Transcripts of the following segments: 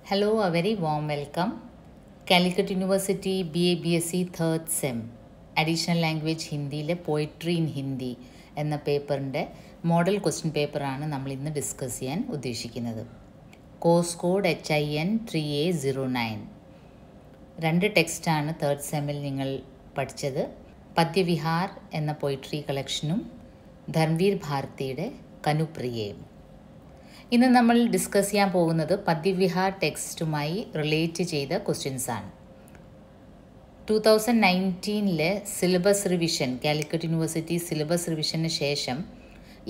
Hello, a very warm welcome. Calicut University BA BSc 3rd SEM Additional Language ഹിന്ദിയിലെ poetry in Hindi എന്ന പേപ്പറിൻ്റെ model question പേപ്പറാണ് നമ്മൾ ഇന്ന് ഡിസ്കസ് ചെയ്യാൻ ഉദ്ദേശിക്കുന്നത്. Course code HIN 3A09. രണ്ട് ടെക്സ്റ്റാണ് 3rd സെമ്മിൽ നിങ്ങൾ പഠിച്ചത്. പദ്യവിഹാർ എന്ന പോയിട്രി കളക്ഷനും ധർമ്മവീർ ഭാരതിയുടെ കനുപ്രിയയും. ഇന്ന് നമ്മൾ ഡിസ്കസ് ചെയ്യാൻ പോകുന്നത് പദ്യവിഹാർ ടെക്സ്റ്റുമായി റിലേറ്റ് ചെയ്ത ക്വസ്റ്റ്യൻസ് ആണ്. 2019 syllabus revision, Calicut university syllabus റിവിഷന് ശേഷം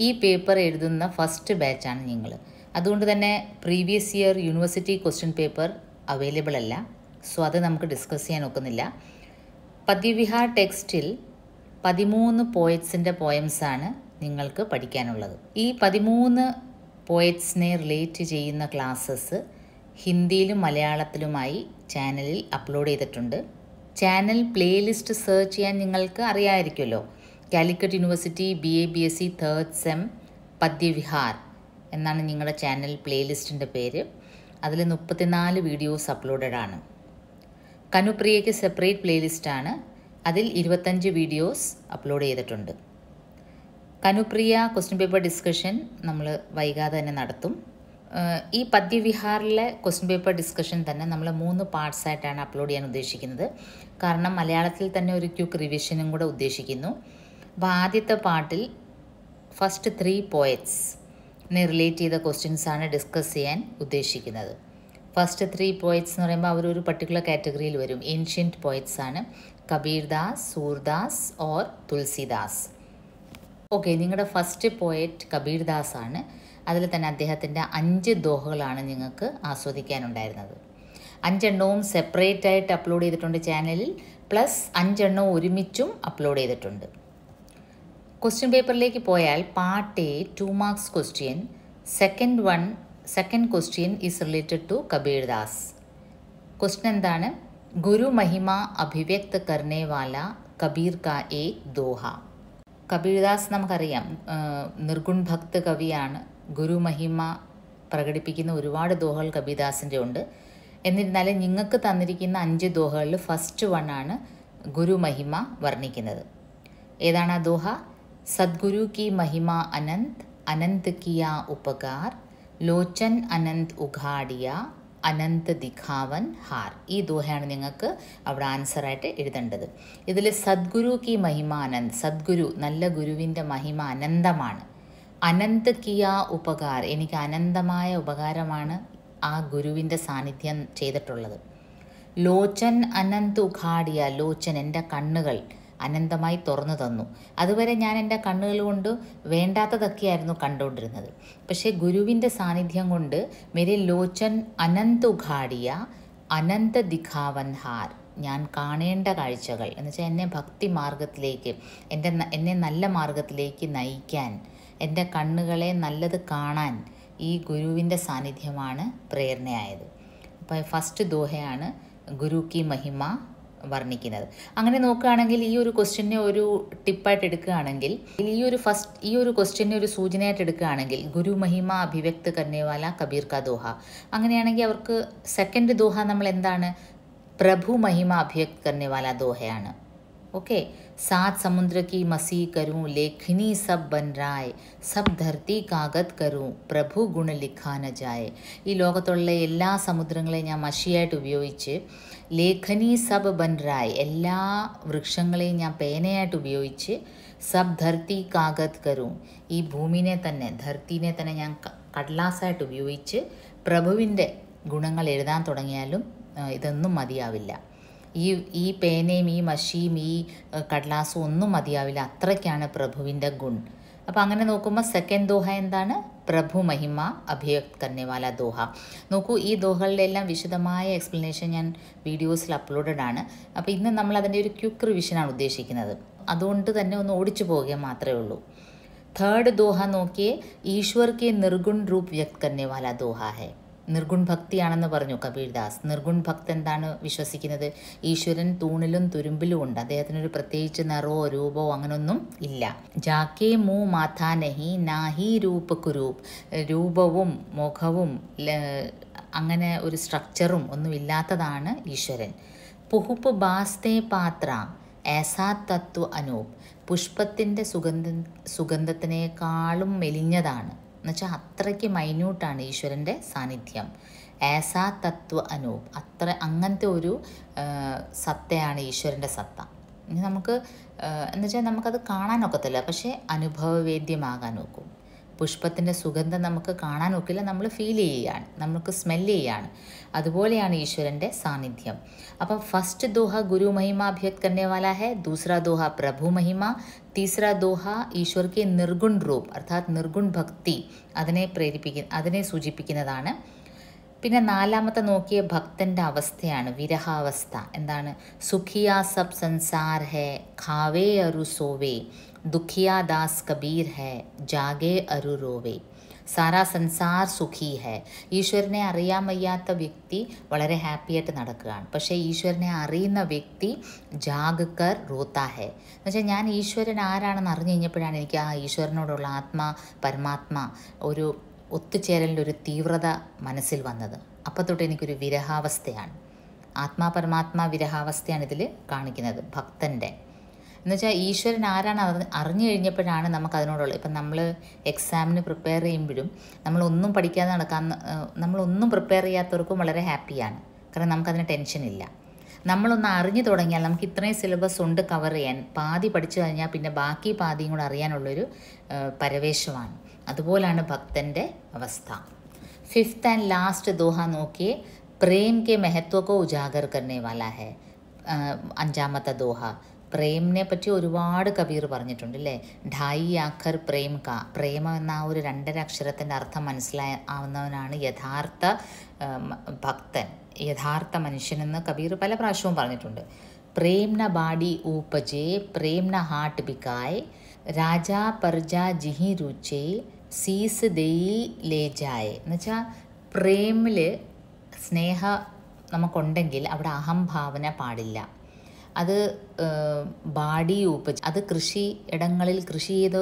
ഈ പേപ്പർ എഴുതുന്ന ഫസ്റ്റ് ബാച്ചാണ് നിങ്ങൾ. അതുകൊണ്ട് തന്നെ previous year university question paper available അല്ല. സോ അത് നമുക്ക് ഡിസ്കസ് ചെയ്യാൻ ഒക്കുന്നില്ല. പദ്യവിഹാർ ടെക്സ്റ്റിൽ 13 പോയറ്റ്സിൻ്റെ പോയംസാണ് നിങ്ങൾക്ക് പഠിക്കാനുള്ളത്. ഈ 13 പോയറ്റ്സിനെ റിലേറ്റ് ചെയ്യുന്ന ക്ലാസ്സസ് ഹിന്ദിയിലും മലയാളത്തിലുമായി ചാനലിൽ അപ്ലോഡ് ചെയ്തിട്ടുണ്ട്. ചാനൽ പ്ലേലിസ്റ്റ് സെർച്ച് ചെയ്യാൻ നിങ്ങൾക്ക് അറിയാമായിരിക്കുമല്ലോ. Calicut university BA BSc 3rd SEM Padyavihar എന്നാണ് നിങ്ങളുടെ ചാനൽ പ്ലേലിസ്റ്റിൻ്റെ പേര്. അതിൽ 34 വീഡിയോസ് അപ്ലോഡഡ് ആണ്. കനുപ്രിയയ്ക്ക് സെപ്പറേറ്റ് പ്ലേലിസ്റ്റാണ്. അതിൽ 25 വീഡിയോസ് അപ്ലോഡ് ചെയ്തിട്ടുണ്ട്. കനുപ്രിയ ക്വസ്റ്റ്യൻ പേപ്പർ ഡിസ്കഷൻ നമ്മൾ വൈകാതെ തന്നെ നടത്തും. ഈ പദ്യവിഹാറിലെ ക്വസ്റ്റ്യൻ പേപ്പർ ഡിസ്കഷൻ തന്നെ നമ്മൾ 3 പാർട്സായിട്ടാണ് അപ്ലോഡ് ചെയ്യാൻ ഉദ്ദേശിക്കുന്നത്. കാരണം മലയാളത്തിൽ തന്നെ ഒരു ക്വിക്ക് റിവിഷനും കൂടെ ഉദ്ദേശിക്കുന്നു. അപ്പോൾ ആദ്യത്തെ പാർട്ടിൽ ഫസ്റ്റ് 3 പോയറ്റ്സിനെ റിലേറ്റ് ചെയ്ത ക്വസ്റ്റ്യൻസാണ് ഡിസ്കസ് ചെയ്യാൻ ഉദ്ദേശിക്കുന്നത്. ഫസ്റ്റ് 3 പോയറ്റ്സ് എന്ന് പറയുമ്പോൾ അവരൊരു പർട്ടിക്കുലർ കാറ്റഗറിയിൽ വരും. ഏൻഷ്യൻറ്റ് പോയറ്റ്സ് ആണ്. കബീർദാസ്, സൂർദാസ് ഓർ തുളസിദാസ്. ഓക്കെ, നിങ്ങളുടെ ഫസ്റ്റ് പോയറ്റ് കബീർദാസ് ആണ്. അതിൽ തന്നെ അദ്ദേഹത്തിൻ്റെ 5 ദോഹകളാണ് നിങ്ങൾക്ക് ആസ്വദിക്കാനുണ്ടായിരുന്നത്. 5 എണ്ണവും സെപ്പറേറ്റ് ആയിട്ട് അപ്ലോഡ് ചെയ്തിട്ടുണ്ട് ചാനലിൽ, പ്ലസ് 5 എണ്ണവും ഒരുമിച്ചും അപ്ലോഡ് ചെയ്തിട്ടുണ്ട്. ക്വസ്റ്റ്യൻ പേപ്പറിലേക്ക് പോയാൽ part A 2 marks question. Second question is related to Kabirdas. Question എന്താണ്? ഗുരു മഹിമ അഭിവ്യക്ത കർണേ വാല കബീർ കാ ഏക് ദോഹ. കബീർദാസ് നമുക്കറിയാം, നിർഗുൺ ഭക്ത് കവിയാണ്. ഗുരുമഹിമ പ്രകടിപ്പിക്കുന്ന ഒരുപാട് ദോഹകൾ കബീർദാസിൻ്റെ ഉണ്ട്. എന്നിരുന്നാലും നിങ്ങൾക്ക് തന്നിരിക്കുന്ന 5 ദോഹകളിൽ ഫസ്റ്റ് 1 ആണ് ഗുരുമഹിമ വർണ്ണിക്കുന്നത്. ഏതാണ് ആ ദോഹ? സദ്ഗുരു കി മഹിമ അനന്ത്, അനന്ത് കിയ ഉപകാർ, ലോചൻ അനന്ത് ഉഘാടിയ, അനന്ത് ദിഖാവൻ ഹാർ. ഈ ദോഹയാണ് നിങ്ങൾക്ക് അവിടെ ആൻസറായിട്ട് എഴുതേണ്ടത്. ഇതിൽ സദ്ഗുരു കി മഹിമ അനന്ത്, സദ്ഗുരു നല്ല ഗുരുവിൻ്റെ മഹിമ അനന്തമാണ്. അനന്ത് കിയ ഉപകാർ, എനിക്ക് അനന്തമായ ഉപകാരമാണ് ആ ഗുരുവിൻ്റെ സാന്നിധ്യം ചെയ്തിട്ടുള്ളത്. ലോചൻ അനന്ത് ഉഘാടിയ, ലോചൻ എൻ്റെ കണ്ണുകൾ അനന്തമായി തുറന്നു തന്നു. അതുവരെ ഞാൻ എൻ്റെ കണ്ണുകൾ കൊണ്ട് വേണ്ടാത്തതൊക്കെയായിരുന്നു കണ്ടുകൊണ്ടിരുന്നത്. പക്ഷേ ഗുരുവിൻ്റെ സാന്നിധ്യം കൊണ്ട് മേരെ ലോചൻ അനന്ത് ഉഘാടിയ അനന്ത ദിഖാവൻ ഹാർ, ഞാൻ കാണേണ്ട കാഴ്ചകൾ എന്ന് വെച്ചാൽ എന്നെ ഭക്തി മാർഗത്തിലേക്ക്, എന്നെ നല്ല മാർഗത്തിലേക്ക് നയിക്കാൻ, എൻ്റെ കണ്ണുകളെ നല്ലത് കാണാൻ ഈ ഗുരുവിൻ്റെ സാന്നിധ്യമാണ് പ്രേരണയായത്. അപ്പോൾ ഫസ്റ്റ് ദോഹയാണ് ഗുരു കി മഹിമ വർണ്ണിക്കുന്നത്. അങ്ങനെ നോക്കുകയാണെങ്കിൽ ഈ ഒരു ക്വസ്റ്റ്യനെ ഒരു ടിപ്പായിട്ട് എടുക്കുകയാണെങ്കിൽ, ഈ ഒരു ക്വസ്റ്റ്യനെ ഒരു സൂചനയായിട്ട് എടുക്കുകയാണെങ്കിൽ ഗുരു മഹിമ അഭിവ്യക്ത കർണേവാല കബീർ കാ ദോഹ, അങ്ങനെയാണെങ്കിൽ അവർക്ക് സെക്കൻഡ് ദോഹ നമ്മൾ എന്താണ്? പ്രഭു മഹിമ അഭിവ്യക്ത കർണേവാല ദോഹയാണ്. ഓക്കെ, സാത് സമുദ്ര കി മസി കरूं, ലേഖിനി സബ് ബൻ റായ്, സബ് ധർത്തി കാഗത് കरूं, പ്രഭു ഗുണ ലിഖാ ന ജായ്. ഈ ലോകത്തുള്ള എല്ലാ സമുദ്രങ്ങളെയും ഞാൻ മഷിയായിട്ട് ഉപയോഗിച്ച്, ലേഖനി സബ് ബൻ റായ്, എല്ലാ വൃക്ഷങ്ങളെയും ഞാൻ പേനയായിട്ട് ഉപയോഗിച്ച്, സബ് ധർത്തി കാഗത് കरूं, ഈ ഭൂമിനെ തന്നെ, ധർത്തിനെ തന്നെ ഞാൻ കടലാസായിട്ട് ഉപയോഗിച്ച് പ്രഭുവിൻ്റെ ഗുണങ്ങൾ എഴുതാൻ തുടങ്ങിയാലും ഇതൊന്നും മതിയാവില്ല. ഈ പേനയും ഈ മഷിയും ഈ കടലാസും ഒന്നും മതിയാവില്ല. അത്രയ്ക്കാണ് പ്രഭുവിൻ്റെ ഗുൺ. അപ്പോൾ അങ്ങനെ നോക്കുമ്പോൾ സെക്കൻഡ് ദോഹ എന്താണ്? പ്രഭു മഹിമ അഭിവ്യക്ത കർണേവാല ദോഹ. നോക്കൂ, ഈ ദോഹകളുടെ എല്ലാം വിശദമായ എക്സ്പ്ലനേഷൻ ഞാൻ വീഡിയോസിൽ അപ്ലോഡഡ് ആണ്. അപ്പോൾ ഇന്ന് നമ്മൾ അതിൻ്റെ ഒരു ക്വിക്ക് റിവിഷനാണ് ഉദ്ദേശിക്കുന്നത്. അതുകൊണ്ട് തന്നെ ഒന്ന് ഓടിച്ചു പോകുക മാത്രമേ ഉള്ളൂ. തേർഡ് ദോഹ നോക്കിയേ, ഈശ്വർ കെ നിർഗുൺ രൂപ് വ്യക്ത് കർണേവാല ദോഹ ഹെ. നിർഗുൺ ഭക്തിയാണെന്ന് പറഞ്ഞു കബീർദാസ്. നിർഗുൺ ഭക്ത് എന്താണ് വിശ്വസിക്കുന്നത്? ഈശ്വരൻ തൂണിലും തുരുമ്പിലും ഉണ്ട്, അദ്ദേഹത്തിനൊരു പ്രത്യേകിച്ച് നിറവോ രൂപമോ അങ്ങനൊന്നും ഇല്ല. ജാക്കേ മൂ മാഥാ നഹി നാഹി രൂപ കുരൂപ്, രൂപവും മുഖവും അങ്ങനെ ഒരു സ്ട്രക്ചറും ഒന്നും ഇല്ലാത്തതാണ് ഈശ്വരൻ. പുഹുപ്പ് ബാസ്തേ പാത്ര ഏസാ തത്വ അനൂപ്, പുഷ്പത്തിൻ്റെ സുഗന്ധത്തിനേക്കാളും മെലിഞ്ഞതാണ്. എന്നുവെച്ചാൽ അത്രയ്ക്ക് മൈന്യൂട്ടാണ് ഈശ്വരൻ്റെ സാന്നിധ്യം. ഏസാ തത്വ അനൂപ്, അങ്ങനത്തെ ഒരു സത്തയാണ് ഈശ്വരൻ്റെ സത്ത. ഇനി നമുക്ക് എന്നുവെച്ചാൽ നമുക്കത് കാണാനൊക്കത്തില്ല, പക്ഷേ അനുഭവവേദ്യമാകാൻ നോക്കും. പുഷ്പത്തിൻ്റെ സുഗന്ധം നമുക്ക് കാണാൻ ഒക്കില്ല, നമ്മൾ ഫീൽ ചെയ്യുകയാണ്, നമുക്ക് സ്മെല്ല് ചെയ്യുകയാണ്. അതുപോലെയാണ് ഈശ്വരൻ്റെ സാന്നിധ്യം. അപ്പം ഫസ്റ്റ് ദോഹ ഗുരു महिमा अभिव्यक्त करने वाला है, दूसरा दोहा प्रभु महिमा, तीसरा दोहा ഈശ്വർ के നിർഗുൺ രൂപ് അർത്ഥാത് നിർഗുൺ ഭക്തി അതിനെ സൂചിപ്പിക്കുന്നതാണ്. പിന്നെ നാലാമത്തെ നോക്കിയ ഭക്തൻ്റെ അവസ്ഥയാണ് വിരഹാവസ്ഥ. എന്താണ്? സുഖിയ സബ് സംസാർ ഹേ ഖാവേ അരു സോവേ, ദുഖിയ ദാസ് കബീർ ഹേ ജാഗേ അരു റോവേ. സാരാ സംസാർ സുഖി ഹേ. ഈശ്വരനെ അറിയാൻ വയ്യാത്ത വ്യക്തി വളരെ ഹാപ്പിയായിട്ട് നടക്കുകയാണ്, പക്ഷേ ഈശ്വരനെ അറിയുന്ന വ്യക്തി ജാഗക്കർ റോത്താ ഹേ. എന്നുവെച്ചാൽ ഞാൻ ഈശ്വരൻ ആരാണെന്ന് അറിഞ്ഞു കഴിഞ്ഞപ്പോഴാണ് എനിക്ക് ആ ഈശ്വരനോടുള്ള പരമാത്മ ഒരു ഒത്തുചേരലിൻ്റെ ഒരു തീവ്രത മനസ്സിൽ വന്നത്. അപ്പം തൊട്ട് എനിക്കൊരു വിരഹാവസ്ഥയാണ്, പരമാത്മാ വിരഹാവസ്ഥയാണ് ഇതിൽ കാണിക്കുന്നത് ഭക്തൻ്റെ. എന്നുവെച്ചാൽ ഈശ്വരൻ ആരാണ് അറിഞ്ഞു കഴിഞ്ഞപ്പോഴാണ് നമുക്കതിനോടുള്ള, ഇപ്പം നമ്മൾ എക്സാമിന് പ്രിപ്പയർ ചെയ്യുമ്പോഴും നമ്മളൊന്നും പഠിക്കാതെ നമ്മളൊന്നും പ്രിപ്പയർ ചെയ്യാത്തവർക്കും വളരെ ഹാപ്പിയാണ്, കാരണം നമുക്കതിന് ടെൻഷനില്ല. നമ്മളൊന്ന് അറിഞ്ഞു തുടങ്ങിയാൽ നമുക്ക് ഇത്രയും സിലബസ് ഉണ്ട് കവർ ചെയ്യാൻ, പാതി പഠിച്ചു കഴിഞ്ഞാൽ പിന്നെ ബാക്കി പാതിയും കൂടെ അറിയാനുള്ളൊരു പരവേശമാണ്. അതുപോലാണ് ഭക്തൻ്റെ അവസ്ഥ. ഫിഫ്ത്ത് ആൻഡ് ലാസ്റ്റ് ദോഹ നോക്കിയേ, പ്രേം കെ മഹത്വ കോ ഉജാഗർ കർനെ വാലാ ഹെ. അഞ്ചാമത്തെ ദോഹ പ്രേമിനെ പറ്റി ഒരുപാട് കബീർ പറഞ്ഞിട്ടുണ്ട് അല്ലേ. ഢായി ആഖർ പ്രേം കാ, പ്രേമം എന്ന ആ ഒരു 2 അക്ഷരത്തിൻ്റെ അർത്ഥം മനസ്സിലാവുന്നവനാണ് യഥാർത്ഥ ഭക്തൻ, യഥാർത്ഥ മനുഷ്യനെന്ന് കബീർ പല പ്രാവശ്യവും പറഞ്ഞിട്ടുണ്ട്. പ്രേം ന ബാഡി ഊപ്പജേ പ്രേം ന ഹാട്ട് ബിക്കായ്, രാജാ പർജാ ജിഹി രുചേ സീസ് ദേയി ലേജായ്. എന്നുവെച്ചാൽ പ്രേമിൽ സ്നേഹം നമുക്കുണ്ടെങ്കിൽ അവിടെ അഹംഭാവന പാടില്ല. അത് ബാഡി ഊപ്പജ്, അത് ഇടങ്ങളിൽ കൃഷി ചെയ്ത്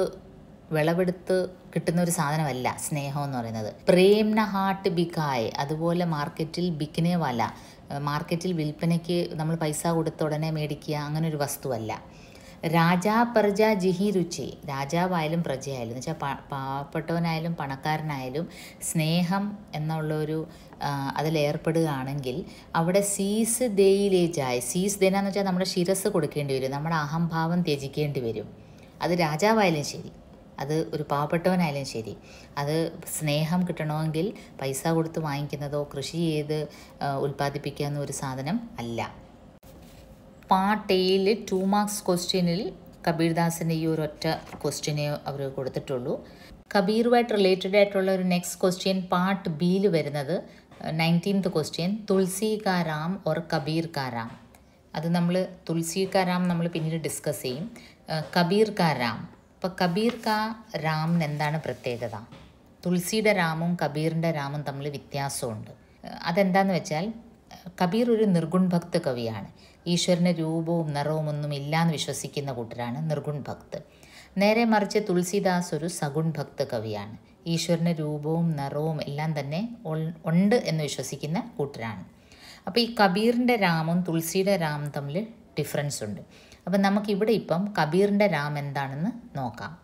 വിളവെടുത്ത് കിട്ടുന്ന ഒരു സാധനമല്ല സ്നേഹം എന്ന് പറയുന്നത്. പ്രേംന ഹാട്ട് ബിക്കായ്, അതുപോലെ മാർക്കറ്റിൽ ബിക്കിനെ വല, മാർക്കറ്റിൽ വിൽപ്പനയ്ക്ക് നമ്മൾ പൈസ കൊടുത്ത ഉടനെ മേടിക്കുക, അങ്ങനെ ഒരു വസ്തുവല്ല. രാജാ പ്രജ ജിഹി രുചി, രാജാവായാലും പ്രജയായാലും എന്ന് വെച്ചാൽ പാവപ്പെട്ടവനായാലും പണക്കാരനായാലും സ്നേഹം എന്നുള്ളൊരു അതിലേർപ്പെടുകയാണെങ്കിൽ അവിടെ സീസ് ദേയിലേജായ്, സീസ് ദേനാന്ന് വെച്ചാൽ നമ്മുടെ ശിരസ് കൊടുക്കേണ്ടി വരും, നമ്മുടെ അഹംഭാവം ത്യജിക്കേണ്ടി വരും. അത് രാജാവായാലും ശരി, അത് ഒരു പാവപ്പെട്ടവനായാലും ശരി, അത് സ്നേഹം കിട്ടണമെങ്കിൽ പൈസ കൊടുത്ത് വാങ്ങിക്കുന്നതോ കൃഷി ചെയ്ത് ഉൽപ്പാദിപ്പിക്കാവുന്ന ഒരു സാധനം അല്ല. പാർട്ട് എയിൽ 2 മാർക്സ് ക്വസ്റ്റ്യനിൽ കബീർദാസിൻ്റെ ഈ ഒരൊറ്റ ക്വസ്റ്റ്യനെ അവർ കൊടുത്തിട്ടുള്ളൂ. കബീറുമായിട്ട് റിലേറ്റഡ് ആയിട്ടുള്ള ഒരു നെക്സ്റ്റ് ക്വസ്റ്റ്യൻ പാർട്ട് ബിയിൽ വരുന്നത് 19th ക്വസ്റ്റ്യൻ, തുളസി കാ രാം ഓർ കബീർ കാ രാം. അത് നമ്മൾ തുളസി കാ രാം നമ്മൾ പിന്നീട് ഡിസ്കസ് ചെയ്യും. കബീർ കാ രാം, അപ്പോൾ കബീർ കാ രാമിന് എന്താണ് പ്രത്യേകത? തുളസിയുടെ രാമും കബീറിൻ്റെ രാമും തമ്മിൽ വ്യത്യാസമുണ്ട്. അതെന്താണെന്ന് വെച്ചാൽ കബീർ ഒരു നിർഗുൺ ഭക്ത് കവിയാണ്, ഈശ്വരൻ്റെ രൂപവും നിറവും ഒന്നും ഇല്ലാന്ന് വിശ്വസിക്കുന്ന കൂട്ടരാണ് നിർഗുൺ ഭക്ത്. നേരെ മറിച്ച് തുളസിദാസ് ഒരു സഗുൺ ഭക്ത കവിയാണ്, ഈശ്വരൻ്റെ രൂപവും നിറവും എല്ലാം തന്നെ ഉണ്ട് എന്ന് വിശ്വസിക്കുന്ന കൂട്ടരാണ്. അപ്പോൾ ഈ കബീറിൻ്റെ രാമും തുളസിയുടെ രാമും തമ്മിൽ ഡിഫറൻസ് ഉണ്ട്. അപ്പം നമുക്കിവിടെ ഇപ്പം കബീറിൻ്റെ രാം എന്താണെന്ന് നോക്കാം.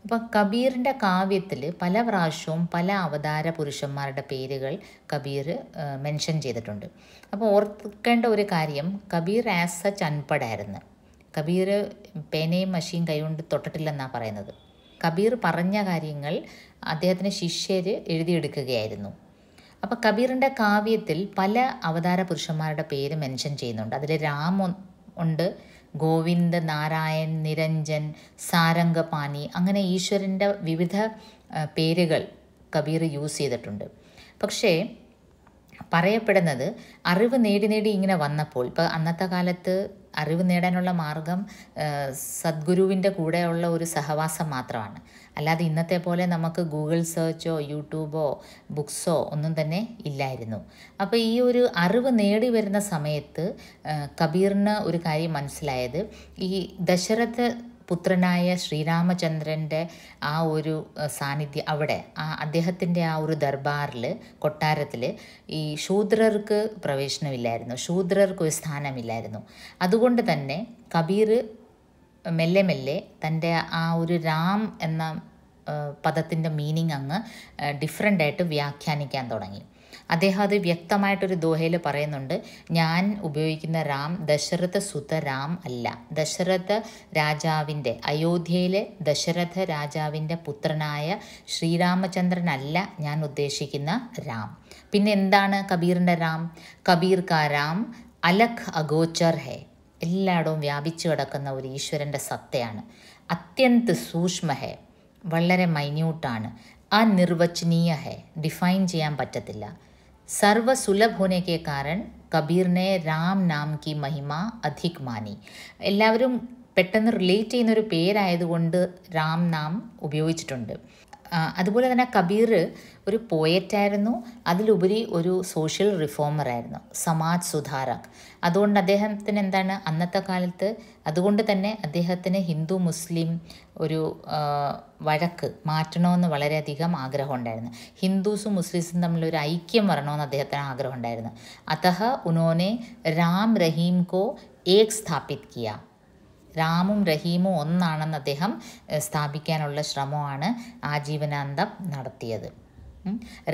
അപ്പം കബീറിൻ്റെ കാവ്യത്തിൽ പല പ്രാവശ്യവും പല അവതാര പുരുഷന്മാരുടെ പേരുകൾ കബീർ മെൻഷൻ ചെയ്തിട്ടുണ്ട്. അപ്പോൾ ഓർക്കേണ്ട ഒരു കാര്യം, കബീർ ആസ് സച്ച് അൺപഡായിരുന്നു. കബീർ പേനയും മഷിയും കൈകൊണ്ട് തൊട്ടിട്ടില്ലെന്നാണ് പറയുന്നത്. കബീർ പറഞ്ഞ കാര്യങ്ങൾ അദ്ദേഹത്തിന് ശിഷ്യർ എഴുതിയെടുക്കുകയായിരുന്നു. അപ്പോൾ കബീറിൻ്റെ കാവ്യത്തിൽ പല അവതാര പുരുഷന്മാരുടെ പേര് മെൻഷൻ ചെയ്യുന്നുണ്ട്. അതിൽ രാം ഉണ്ട്, ഗോവിന്ദ്, നാരായൺ, നിരഞ്ജൻ, സാരംഗപാണി, അങ്ങനെ ഈശ്വരൻ്റെ വിവിധ പേരുകൾ കബീർ യൂസ് ചെയ്തിട്ടുണ്ട്. പക്ഷേ പറയപ്പെടുന്നത് അറിവ് നേടി നേടി ഇങ്ങനെ വന്നപ്പോൾ, ഇപ്പോൾ അന്നത്തെ കാലത്ത് അറിവ് നേടാനുള്ള മാർഗം സദ്ഗുരുവിൻ്റെ കൂടെയുള്ള ഒരു സഹവാസം മാത്രമാണ്. അല്ലാതെ ഇന്നത്തെ പോലെ നമുക്ക് ഗൂഗിൾ സെർച്ചോ യൂട്യൂബോ ബുക്സോ ഒന്നും തന്നെ ഇല്ലായിരുന്നു. അപ്പോൾ ഈ ഒരു അറിവ് നേടി വരുന്ന സമയത്ത് കബീറിന് ഒരു കാര്യം മനസ്സിലായത്, ഈ ദശരഥ പുത്രനായ ശ്രീരാമചന്ദ്രൻ്റെ ആ ഒരു സാന്നിധ്യം അവിടെ, അദ്ദേഹത്തിൻ്റെ ആ ഒരു ദർബാറിൽ, കൊട്ടാരത്തിൽ ഈ ശൂദ്രർക്ക് പ്രവേശനമില്ലായിരുന്നു, ശൂദ്രർക്ക് ഒരു സ്ഥാനമില്ലായിരുന്നു. അതുകൊണ്ട് തന്നെ കബീർ മെല്ലെ മെല്ലെ തൻ്റെ ആ ഒരു രാം എന്ന പദത്തിൻ്റെ മീനിങ് അങ്ങ് ഡിഫറെൻ്റായിട്ട് വ്യാഖ്യാനിക്കാൻ തുടങ്ങി. അദ്ദേഹം അത് വ്യക്തമായിട്ടൊരു ദോഹയിൽ പറയുന്നുണ്ട്, ഞാൻ ഉപയോഗിക്കുന്ന രാം ദശരഥ സുത രാം അല്ല, ദശരഥ രാജാവിൻ്റെ, അയോധ്യയിലെ ദശരഥ രാജാവിൻ്റെ പുത്രനായ ശ്രീരാമചന്ദ്രനല്ല ഞാൻ ഉദ്ദേശിക്കുന്ന രാം. പിന്നെ എന്താണ് കബീറിൻ്റെ രാം? കബീർ കാ രാം അലഖ് അഗോചർ ഹെ, എല്ലായിടവും വ്യാപിച്ചു കിടക്കുന്ന ഒരു ഈശ്വരൻ്റെ സത്തയാണ്. അത്യന്ത് സൂക്ഷ്മ ഹെ, വളരെ മൈന്യൂട്ടാണ്. അനിർവചനീയ ഹെ, ഡിഫൈൻ ചെയ്യാൻ പറ്റത്തില്ല. സർവസുലഭ് ഹോനെ കെ കാരൺ കബീറിനെ രാം നാം കി മഹിമ അധിക് മാനി. എല്ലാവരും പെട്ടെന്ന് റിലേറ്റ് ചെയ്യുന്നൊരു പേരായതുകൊണ്ട് രാം നാം ഉപയോഗിച്ചിട്ടുണ്ട്. അതുപോലെ തന്നെ കബീർ ഒരു പോയറ്റായിരുന്നു, അതിലുപരി ഒരു സോഷ്യൽ റിഫോമറായിരുന്നു, സമാജ് സുധാരക്. അതുകൊണ്ട് അദ്ദേഹത്തിന് എന്താണ് അന്നത്തെ കാലത്ത്, അതുകൊണ്ട് തന്നെ അദ്ദേഹത്തിന് ഹിന്ദു മുസ്ലിം ഒരു വഴക്ക് മാറ്റണമെന്ന് വളരെയധികം ആഗ്രഹം ഉണ്ടായിരുന്നു. ഹിന്ദുസും മുസ്ലിംസും തമ്മിലൊരു ഐക്യം വരണമെന്ന് അദ്ദേഹത്തിന് ആഗ്രഹം ഉണ്ടായിരുന്നു. അതഹ ഉനോനെ രാം റഹീം കോ ഏക് സ്ഥാപിത് കിയ, രാമും റഹീമും ഒന്നാണെന്ന് അദ്ദേഹം സ്ഥാപിക്കാനുള്ള ശ്രമമാണ് ആജീവനാന്തം നടത്തിയത്.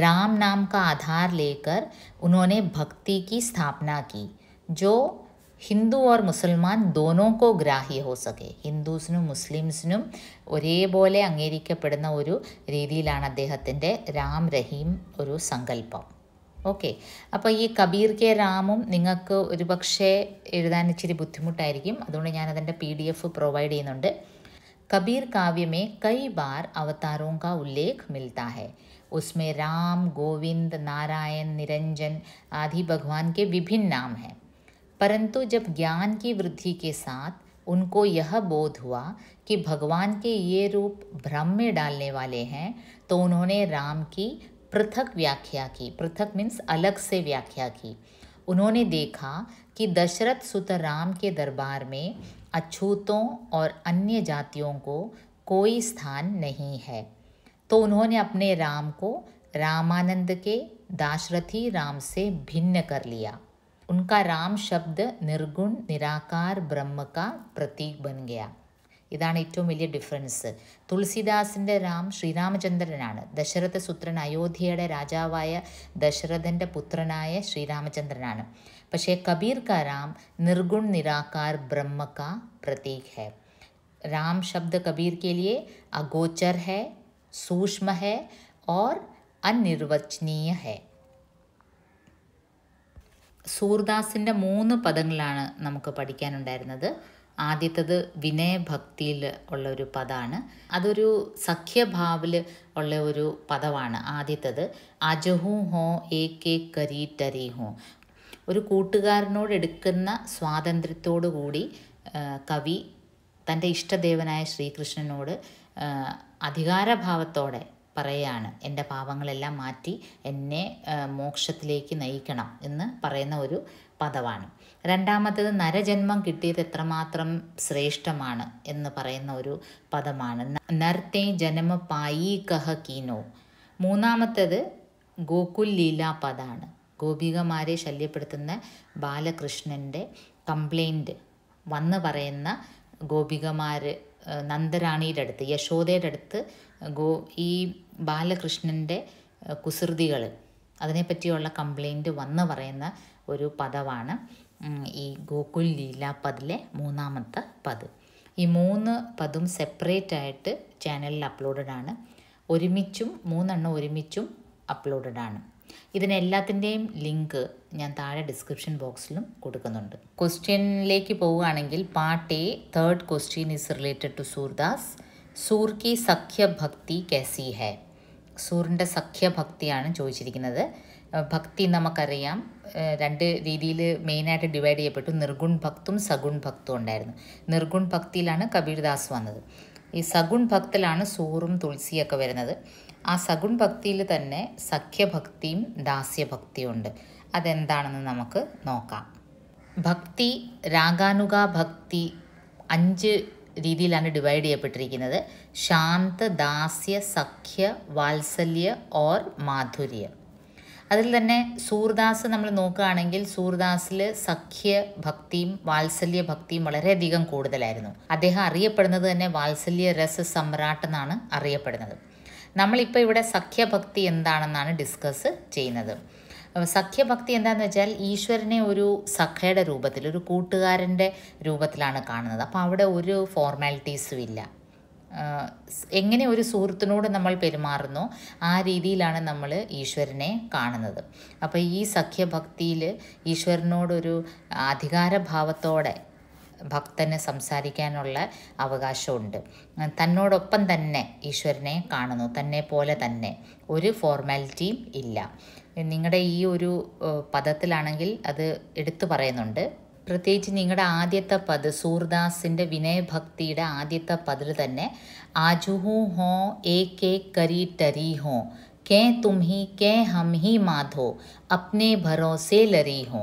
राम नाम का आधार लेकर उन्होंने भक्ति की स्थापना की जो ഹിന്ദു ഓർ മുസൽമാൻ ദോനോക്കോ ഗ്രാഹ്യ ഹോ സക്കെ, ഹിന്ദുസിനും മുസ്ലിംസിനും ഒരേപോലെ അംഗീകരിക്കപ്പെടുന്ന ഒരു രീതിയിലാണ് അദ്ദേഹത്തിൻ്റെ രാം റഹീം ഒരു സങ്കല്പം. ഓക്കെ, അപ്പോൾ ഈ കബീർ കെ രാമും നിങ്ങൾക്ക് ഒരുപക്ഷെ എഴുതാൻ ഇച്ചിരി ബുദ്ധിമുട്ടായിരിക്കും, അതുകൊണ്ട് ഞാനതിൻ്റെ PDF പ്രൊവൈഡ് ചെയ്യുന്നുണ്ട്. कबीर काव्य में कई बार अवतारों का उल्लेख मिलता है. उसमें राम, गोविंद, नारायण, निरंजन आदि भगवान के विभिन्न नाम हैं. परंतु जब ज्ञान की वृद्धि के साथ उनको यह बोध हुआ कि भगवान के ये रूप भ्रम में डालने वाले हैं, तो उन्होंने राम की पृथक व्याख्या की. पृथक मीन्स अलग से व्याख्या की. उन्होंने देखा कि दशरथ सुत राम के दरबार में अछूतों और अन्य जातियों को कोई स्थान नहीं है, तो उन्होंने अपने राम को रामानंद के दाशरथी राम से भिन्न कर लिया. उनका राम शब्द निर्गुण निराकार ब्रह्म का प्रतीक बन गया. ഇതാണ് ഏറ്റവും വലിയ ഡിഫറൻസ്. തുളസിദാസിൻ്റെ രാം ശ്രീരാമചന്ദ്രനാണ്, ദശരഥസുത്രൻ അയോധ്യയുടെ രാജാവായ ദശരഥൻ്റെ പുത്രനായ ശ്രീരാമചന്ദ്രനാണ്. പക്ഷേ കബീർ കാ രാം നിർഗുൺ നിരാകാർ ബ്രഹ്മ കാ പ്രതീക് है. राम शब्द कबीर के लिए अगोचर है, सूक्ष्म है और अनिर्वचनीय है. സൂർദാസിൻ്റെ 3 പദങ്ങളാണ് നമുക്ക് പഠിക്കാനുണ്ടായിരുന്നത്. ആദ്യത്തത് വിനയഭക്തിയിൽ ഉള്ള ഒരു പദമാണ്, അതൊരു സഖ്യഭാവിൽ ഉള്ള ഒരു പദമാണ്. ആദ്യത്തത് അജഹു ഹോ ഏക് ഏക് കരി ടരി ഹോ, ഒരു കൂട്ടുകാരനോട് എടുക്കുന്ന സ്വാതന്ത്ര്യത്തോടു കൂടി കവി തൻ്റെ ഇഷ്ടദേവനായ ശ്രീകൃഷ്ണനോട് അധികാരഭാവത്തോടെ പറയുകയാണ്, എൻ്റെ പാപങ്ങളെല്ലാം മാറ്റി എന്നെ മോക്ഷത്തിലേക്ക് നയിക്കണം എന്ന് പറയുന്ന ഒരു പദമാണ്. രണ്ടാമത്തേത് നരജന്മം കിട്ടിയത് എത്രമാത്രം ശ്രേഷ്ഠമാണ് എന്ന് പറയുന്ന ഒരു പദമാണ്, നർത്തേ ജന്മ പായി കഹ കീനോ. മൂന്നാമത്തേത് ഗോകുൽ ലീലാ പദമാണ്, ഗോപികമാരെ ശല്യപ്പെടുത്തുന്ന ബാലകൃഷ്ണൻ്റെ കംപ്ലൈൻറ്റ് വന്ന് പറയുന്ന ഗോപികമാർ നന്ദറാണിയുടെ അടുത്ത്, യശോദയുടെ അടുത്ത് ഈ ബാലകൃഷ്ണൻ്റെ കുസൃതികൾ അതിനെപ്പറ്റിയുള്ള കംപ്ലൈൻറ്റ് വന്ന് പറയുന്ന ഒരു പദമാണ് ഈ ഗോകുൽ ലീലാ പദിലെ മൂന്നാമത്തെ പദ്. ഈ 3 പദും സെപ്പറേറ്റായിട്ട് ചാനലിൽ അപ്ലോഡഡ് ആണ്, ഒരുമിച്ചും 3 എണ്ണം ഒരുമിച്ചും അപ്ലോഡഡ് ആണ്. ഇതിനെല്ലാത്തിൻ്റെയും ലിങ്ക് ഞാൻ താഴെ ഡിസ്ക്രിപ്ഷൻ ബോക്സിലും കൊടുക്കുന്നുണ്ട്. ക്വസ്റ്റ്യനിലേക്ക് പോവുകയാണെങ്കിൽ part A, 3rd question is related to Surdas. Sur കി സഖ്യഭക്തി कैसी है. സൂറിൻ്റെ സഖ്യഭക്തിയാണ് ചോദിച്ചിരിക്കുന്നത്. ഭക്തി നമുക്കറിയാം രണ്ട് രീതിയിൽ മെയിനായിട്ട് ഡിവൈഡ് ചെയ്യപ്പെട്ടു. നിർഗുൺ ഭക്തും സഗുൺ ഭക്തും ഉണ്ടായിരുന്നു. നിർഗുൺ ഭക്തിയിലാണ് കബീർദാസ് വന്നത്. ഈ സഗുൺ ഭക്തിയിലാണ് സൂറും തുളസിയൊക്കെ വരുന്നത്. ആ സഗുൺ ഭക്തിയിൽ തന്നെ സഖ്യഭക്തിയും ദാസ്യഭക്തിയും ഉണ്ട്. അതെന്താണെന്ന് നമുക്ക് നോക്കാം. ഭക്തി, രാഗാനുഗ ഭക്തി 5 രീതിയിലാണ് ഡിവൈഡ് ചെയ്യപ്പെട്ടിരിക്കുന്നത്. ശാന്ത, ദാസ്യ, സഖ്യ, വാത്സല്യ ഓർ മാധുര്യ. അതിൽ തന്നെ സൂർദാസ് നമ്മൾ നോക്കുകയാണെങ്കിൽ സൂർദാസിൽ സഖ്യ ഭക്തിയും വാത്സല്യ ഭക്തിയും വളരെയധികം കൂടുതലായിരുന്നു. അദ്ദേഹം അറിയപ്പെടുന്നത് തന്നെ വാത്സല്യ രസ സമ്രാട്ട് എന്നാണ് അറിയപ്പെടുന്നത്. നമ്മളിപ്പോൾ ഇവിടെ സഖ്യഭക്തി എന്താണെന്നാണ് ഡിസ്കസ് ചെയ്യുന്നത്. സഖ്യഭക്തി എന്താണെന്ന് വെച്ചാൽ ഈശ്വരനെ ഒരു സഖയുടെ രൂപത്തിൽ, ഒരു കൂട്ടുകാരൻ്റെ രൂപത്തിലാണ് കാണുന്നത്. അപ്പോൾ അവിടെ ഒരു ഫോർമാലിറ്റീസും ഇല്ല. എങ്ങനെ ഒരു സുഹൃത്തിനോട് നമ്മൾ പെരുമാറുന്നോ ആ രീതിയിലാണ് നമ്മൾ ഈശ്വരനെ കാണുന്നത്. അപ്പോൾ ഈ സഖ്യഭക്തിയിൽ ഈശ്വരനോടൊരു അധികാരഭാവത്തോടെ ഭക്തന് സംസാരിക്കാനുള്ള അവകാശമുണ്ട്. തന്നോടൊപ്പം തന്നെ ഈശ്വരനെ കാണുന്നു, തന്നെ പോലെ തന്നെ, ഒരു ഫോർമാലിറ്റിയും ഇല്ല. നിങ്ങളുടെ ഈ ഒരു പദത്തിലാണെങ്കിൽ അത് എടുത്തു പറയുന്നുണ്ട്. പ്രത്യേകിച്ച് നിങ്ങളുടെ ആദ്യത്തെ പദ്, സൂർദാസിൻ്റെ വിനയഭക്തിയുടെ ആദ്യത്തെ പദിൽ തന്നെ ആജുഹു ഹോ ഏക് കരി ടരി ഹോ കേ തും ഹി കേ ഹം ഹി മാധോ അപ്നെ ഭരോസേ ലറി ഹോ.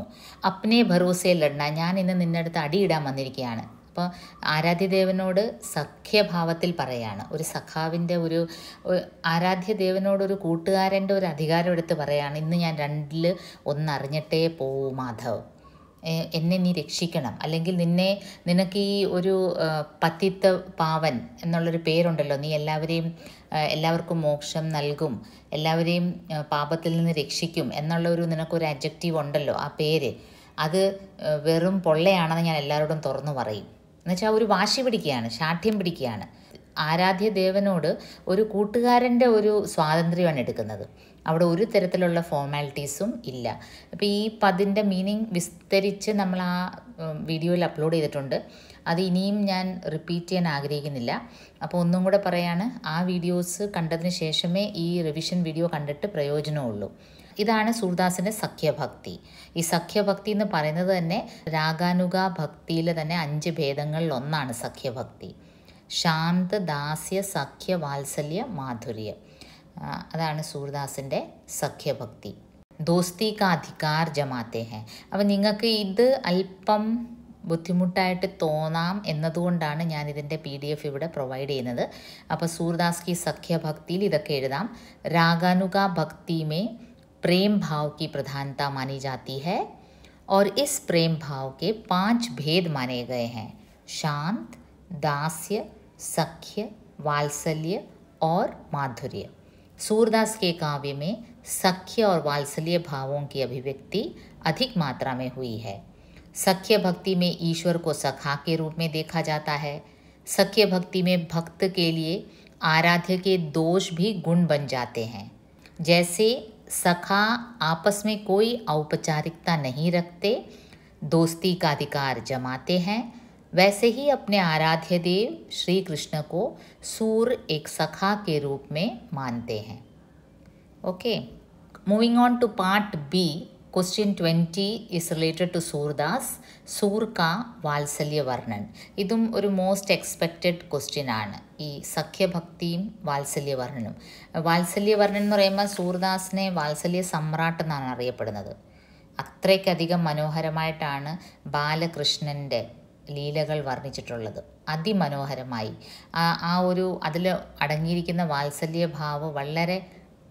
അപ്നെ ഭരോസേ ലടന, ഞാൻ ഇന്ന് നിൻ്റെ അടുത്ത് അടിയിടാൻ വന്നിരിക്കുകയാണ്. അപ്പോൾ ആരാധ്യദേവനോട് സഖ്യഭാവത്തിൽ പറയാണ്. ഒരു സഖാവിൻ്റെ ഒരു ആരാധ്യദേവനോടൊരു കൂട്ടുകാരൻ്റെ ഒരു അധികാരം എടുത്ത് പറയാണ്, ഇന്ന് ഞാൻ 2-ൽ 1 അറിഞ്ഞിട്ടേ പോവൂ മാധവ്, എന്നെ നീ രക്ഷിക്കണം. അല്ലെങ്കിൽ നിനക്ക് ഈ ഒരു പതിത്ത പാവൻ എന്നുള്ളൊരു പേരുണ്ടല്ലോ, നീ എല്ലാവർക്കും മോക്ഷം നൽകും, എല്ലാവരെയും പാപത്തിൽ നിന്ന് രക്ഷിക്കും എന്നുള്ളൊരു നിനക്കൊരു അഡ്ജക്റ്റീവ് ഉണ്ടല്ലോ, ആ പേര്, അത് വെറും പൊള്ളയാണെന്ന് ഞാൻ എല്ലാവരോടും തുറന്നു പറയും. എന്നുവെച്ചാൽ ഒരു വാശി പിടിക്കുകയാണ്, ശാഠ്യം പിടിക്കുകയാണ്. ആരാധ്യദേവനോട് ഒരു കൂട്ടുകാരൻ്റെ ഒരു സ്വാതന്ത്ര്യമാണ് എടുക്കുന്നത്. അവിടെ ഒരു തരത്തിലുള്ള ഫോർമാലിറ്റീസും ഇല്ല. അപ്പോൾ ഈ പദിൻ്റെ മീനിങ് വിസ്തരിച്ച് നമ്മൾ ആ വീഡിയോയിൽ അപ്ലോഡ് ചെയ്തിട്ടുണ്ട്. അത് ഇനിയും ഞാൻ റിപ്പീറ്റ് ചെയ്യാൻ ആഗ്രഹിക്കുന്നില്ല. അപ്പോൾ ഒന്നും കൂടെ പറയാണ്, ആ വീഡിയോസ് കണ്ടതിന് ശേഷമേ ഈ റിവിഷൻ വീഡിയോ കണ്ടിട്ട് പ്രയോജനമുള്ളൂ. ഇതാണ് സൂർദാസിൻ്റെ സഖ്യഭക്തി. ഈ സഖ്യഭക്തി എന്ന് പറയുന്നത് തന്നെ രാഗാനുഗ ഭക്തിയിൽ തന്നെ 5 ഭേദങ്ങളിൽ ഒന്നാണ് സഖ്യഭക്തി. ശാന്ത, ദാസ്യ, സഖ്യ, വാത്സല്യ, മാധുര്യ. അതാണ് സൂർദാസിൻ്റെ സഖ്യഭക്തി. ദോസ്തി കാ അധികാർ ജമാത്തെ ഹെ. അപ്പം നിങ്ങൾക്ക് ഇത് അല്പം ബുദ്ധിമുട്ടായിട്ട് തോന്നാം എന്നതുകൊണ്ടാണ് ഞാൻ ഇതിൻ്റെ PDF ഇവിടെ പ്രൊവൈഡ് ചെയ്യുന്നത്. അപ്പോൾ സൂർദാസ് की സഖ്യഭക്തിയിൽ ഇതൊക്കെ എഴുതാം. रागानुगा भक्ति में प्रेम भाव की प्रधानता मानी जाती है और इस प्रेम भाव के 5 भेद माने गए हैं: शांत, दास्य, सख्य, वात्सल्य और माधुर्य. सूरदास के काव्य में सख्य और वात्सल्य भावों की अभिव्यक्ति अधिक मात्रा में हुई है. सख्य भक्ति में ईश्वर को सखा के रूप में देखा जाता है. सख्य भक्ति में भक्त के लिए आराध्य के दोष भी गुण बन जाते हैं. जैसे सखा आपस में कोई औपचारिकता नहीं रखते, दोस्ती का अधिकार जमाते हैं, वैसे ही अपने आराध्य देव श्री कृष्ण को सूर एक सखा के रूप में मानते हैं. Okay, moving on to part B. Question 20 is related to Surdas. Sur का വാത്സല്യ വർണ്ണൻ. ഇതും ഒരു മോസ്റ്റ് എക്സ്പെക്റ്റഡ് ക്വസ്റ്റ്യൻ ആണ്, ഈ സഖ്യഭക്തിയും വാത്സല്യവർണ്ണനും. വാത്സല്യവർണ്ണൻ എന്ന് പറയുമ്പോൾ സൂർദാസിനെ വാത്സല്യ സമ്രാട്ട് എന്നാണ് അറിയപ്പെടുന്നത്. അത്രയ്ക്കധികം മനോഹരമായിട്ടാണ് ബാലകൃഷ്ണൻ്റെ ലീലകൾ വർണ്ണിച്ചിട്ടുള്ളത്. അതിമനോഹരമായി ആ ഒരു അതിൽ അടങ്ങിയിരിക്കുന്ന വാത്സല്യഭാവം വളരെ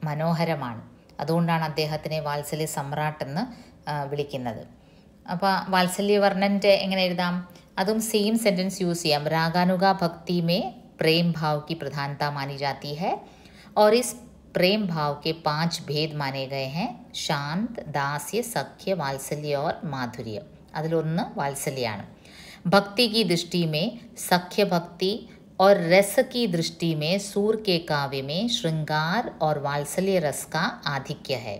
മനോഹരമാണ്. അതുകൊണ്ടാണ് അദ്ദേഹത്തിനെ വാത്സല്യ സമ്രാട്ട് എന്ന് വിളിക്കുന്നത്. അപ്പോൾ വാത്സല്യവർണ്ണൻ്റെ എങ്ങനെ എഴുതാം? അതും സെയിം സെൻറ്റൻസ് യൂസ് ചെയ്യാം. रागानुगा भक्ति में प्रेम भाव की प्रधानता मानी जाती है और इस प्रेम भाव के 5 भेद माने गए हैं: शांत, दास्य, सख्य, वात्सल्य और माधुर्य. അതിലൊന്ന് വാത്സല്യമാണ്. भक्ति की दृष्टि में सख्य भक्ति और रस की दृष्टि में सूर के काव्य में श्रृंगार और वात्सल्य रस का आधिक्य है.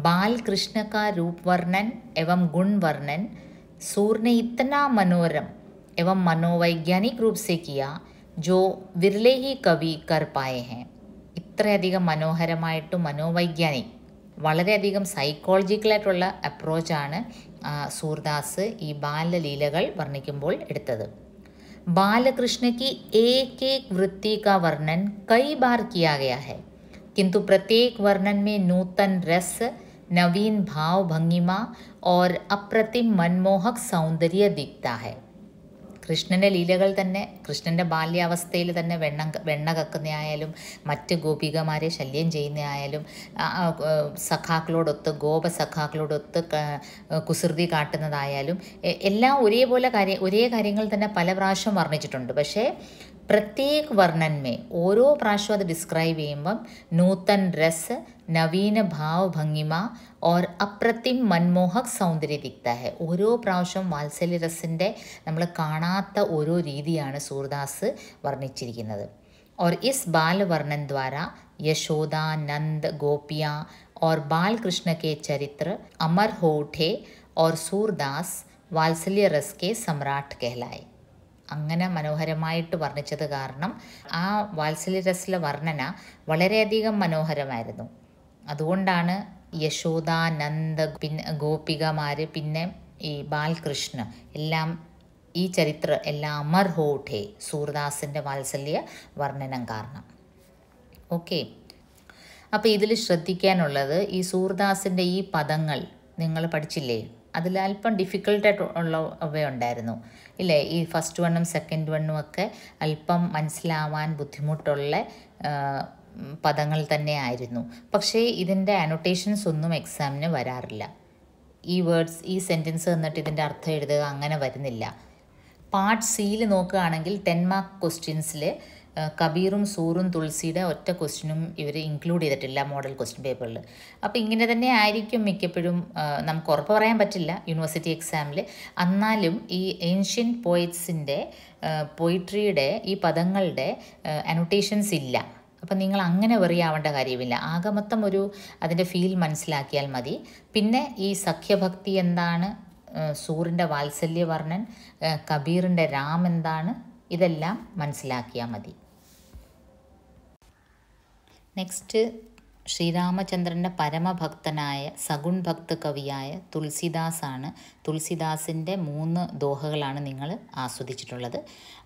बाल कृष्ण का रूप वर्णन एवं गुण वर्णन सूर ने इतना मनोरम एवं मनोवैज्ञानिक रूप से किया जो विरले ही कवि कर पाए हैं. ഇത്രയധികം മനോഹരമായിട്ടും മനോവൈജ്ഞാനിക് വളരെയധികം സൈക്കോളജിക്കലായിട്ടുള്ള അപ്രോച്ചാണ് സൂർദാസ് ഈ ബാലലീലകൾ വർണ്ണിക്കുമ്പോൾ എടുത്തത്. बालकृष्ण की एक एक वृत्ति का वर्णन कई बार किया गया है, किंतु प्रत्येक वर्णन में नूतन रस, नवीन भाव भंगिमा और अप्रतिम मनमोहक सौंदर्य दिखता है. കൃഷ്ണൻ്റെ ലീലകൾ തന്നെ, കൃഷ്ണൻ്റെ ബാല്യാവസ്ഥയിൽ തന്നെ വെണ്ണ കക്കുന്നതായാലും മറ്റ് ഗോപികമാരെ ശല്യം ചെയ്യുന്നതായാലും സഖാക്കളോടൊത്ത് ഗോപസഖാക്കളോടൊത്ത് കുസൃതി കാട്ടുന്നതായാലും എല്ലാം ഒരേ കാര്യങ്ങൾ തന്നെ പല പ്രാവശ്യം വർണ്ണിച്ചിട്ടുണ്ട്. പക്ഷേ പ്രത്യേക വർണ്ണന്മേ ഓരോ പ്രാവശ്യം അത് ഡിസ്ക്രൈബ് ചെയ്യുമ്പം നൂതൻ രസ്, നവീന ഭാവ ഭംഗിമ ഓർ അപ്രതിം മൻമോഹക് സൗന്ദര്യ ദിക്ത ഹെ. ഓരോ പ്രാവശ്യം വാത്സല്യരസിൻ്റെ നമ്മൾ കാണാത്ത ഓരോ രീതിയാണ് സൂർദാസ് വർണ്ണിച്ചിരിക്കുന്നത്. और इस बाल वर्णन द्वारा यशोदा, नंद, गोपियाँ और बाल कृष्ण के चरित्र अमर हो उठे और सूरदास वात्सल्य रस के सम्राट कहलाए. അങ്ങനെ മനോഹരമായിട്ട് വർണ്ണിച്ചത് കാരണം ആ വാത്സല്യരസിലെ വർണ്ണന വളരെയധികം മനോഹരമായിരുന്നു. അതുകൊണ്ടാണ് യശോദ, നന്ദ, പിന്നെ ഗോപികമാർ, പിന്നെ ഈ ബാലകൃഷ്ണ എല്ലാം ഈ ചരിത്രം എല്ലാം അമർ ഹോഠേ സൂർദാസിൻ്റെ വാത്സല്യ വർണ്ണനം കാരണം. ഓക്കെ, അപ്പോൾ ഇതിൽ ശ്രദ്ധിക്കാനുള്ളത് ഈ സൂർദാസിൻ്റെ ഈ പദങ്ങൾ നിങ്ങൾ പഠിച്ചില്ലേ, അതിൽ അല്പം ഡിഫിക്കൽട്ടായിട്ടുള്ളവയുണ്ടായിരുന്നു ഇല്ലേ. ഈ ഫസ്റ്റ് വണ്ണും സെക്കൻഡ് വണ്ണും ഒക്കെ അല്പം മനസ്സിലാവാൻ ബുദ്ധിമുട്ടുള്ള പദങ്ങൾ തന്നെ ആയിരുന്നു. പക്ഷേ ഇതിൻ്റെ അനോട്ടേഷൻസ് ഒന്നും എക്സാമിന് വരാറില്ല. ഈ വേർഡ്സ്, ഈ സെൻറ്റൻസ് തന്നിട്ട് ഇതിൻ്റെ അർത്ഥം എഴുതുക അങ്ങനെ വരുന്നില്ല. പാർട്ട് സിയിൽ നോക്കുകയാണെങ്കിൽ 10 മാർക്ക് ക്വസ്റ്റ്യൻസിൽ കബീറും സൂറും തുളസിയുടെ ഒറ്റ ക്വസ്റ്റ്യനും ഇവർ ഇൻക്ലൂഡ് ചെയ്തിട്ടില്ല മോഡൽ ക്വസ്റ്റ്യൻ പേപ്പറിൽ. അപ്പോൾ ഇങ്ങനെ തന്നെ ആയിരിക്കും മിക്കപ്പോഴും. നമുക്ക് ഉറപ്പ് പറയാൻ പറ്റില്ല യൂണിവേഴ്സിറ്റി എക്സാമിൽ. എന്നാലും ഈ ഏൻഷ്യൻറ്റ് പോയറ്റ്സിൻ്റെ പോയിട്രിയുടെ ഈ പദങ്ങളുടെ അനോട്ടേഷൻസ് ഇല്ല. അപ്പം നിങ്ങൾ അങ്ങനെ വെറിയാവേണ്ട കാര്യമില്ല. ആകെ മൊത്തം അതിൻ്റെ ഫീൽ മനസ്സിലാക്കിയാൽ മതി. പിന്നെ ഈ സഖ്യഭക്തി എന്താണ്, സൂറിൻ്റെ വാത്സല്യവർണ്ണൻ, കബീറിൻ്റെ രാം എന്താണ്, ഇതെല്ലാം മനസ്സിലാക്കിയാൽ മതി. നെക്സ്റ്റ് ശ്രീരാമചന്ദ്രൻ്റെ പരമഭക്തനായ സഗുൺ ഭക്ത കവിയായ തുളസിദാസാണ്. തുളസിദാസിൻ്റെ 3 ദോഹകളാണ് നിങ്ങൾ ആസ്വദിച്ചിട്ടുള്ളത്.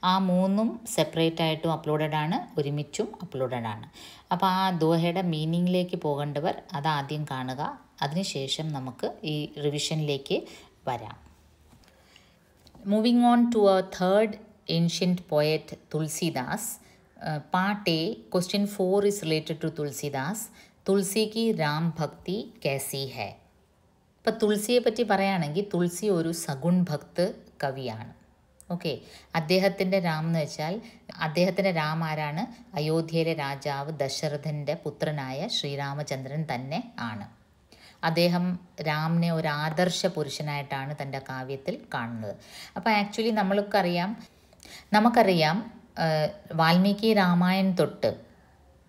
ആ 3ഉം സെപ്പറേറ്റായിട്ടും അപ്ലോഡഡാണ്, ഒരുമിച്ചും അപ്ലോഡഡാണ്. അപ്പോൾ ആ ദോഹയുടെ മീനിങ്ങിലേക്ക് പോകേണ്ടവർ അതാദ്യം കാണുക. അതിനുശേഷം നമുക്ക് ഈ റിവിഷനിലേക്ക് വരാം. Moving on to our third ancient poet Tulsidas. Part A, question 4 is related to Tulsidas. തുളസി की राम भक्ति कैसी है. ഇപ്പം തുളസിയെ പറ്റി പറയുകയാണെങ്കിൽ തുളസി ഒരു സഗുൺ ഭക്ത് കവിയാണ്. ഓക്കെ, അദ്ദേഹത്തിൻ്റെ രാം എന്ന് വെച്ചാൽ അദ്ദേഹത്തിൻ്റെ രാം ആരാണ്? അയോധ്യയിലെ രാജാവ് ദശരഥൻ്റെ പുത്രനായ ശ്രീരാമചന്ദ്രൻ തന്നെ ആണ്. അദ്ദേഹം രാമനെ ഒരു ആദർശ പുരുഷനായിട്ടാണ് തൻ്റെ കാവ്യത്തിൽ കാണുന്നത്. അപ്പോൾ ആക്ച്വലി നമുക്കറിയാം വാൽമീകി രാമായൺ തൊട്ട്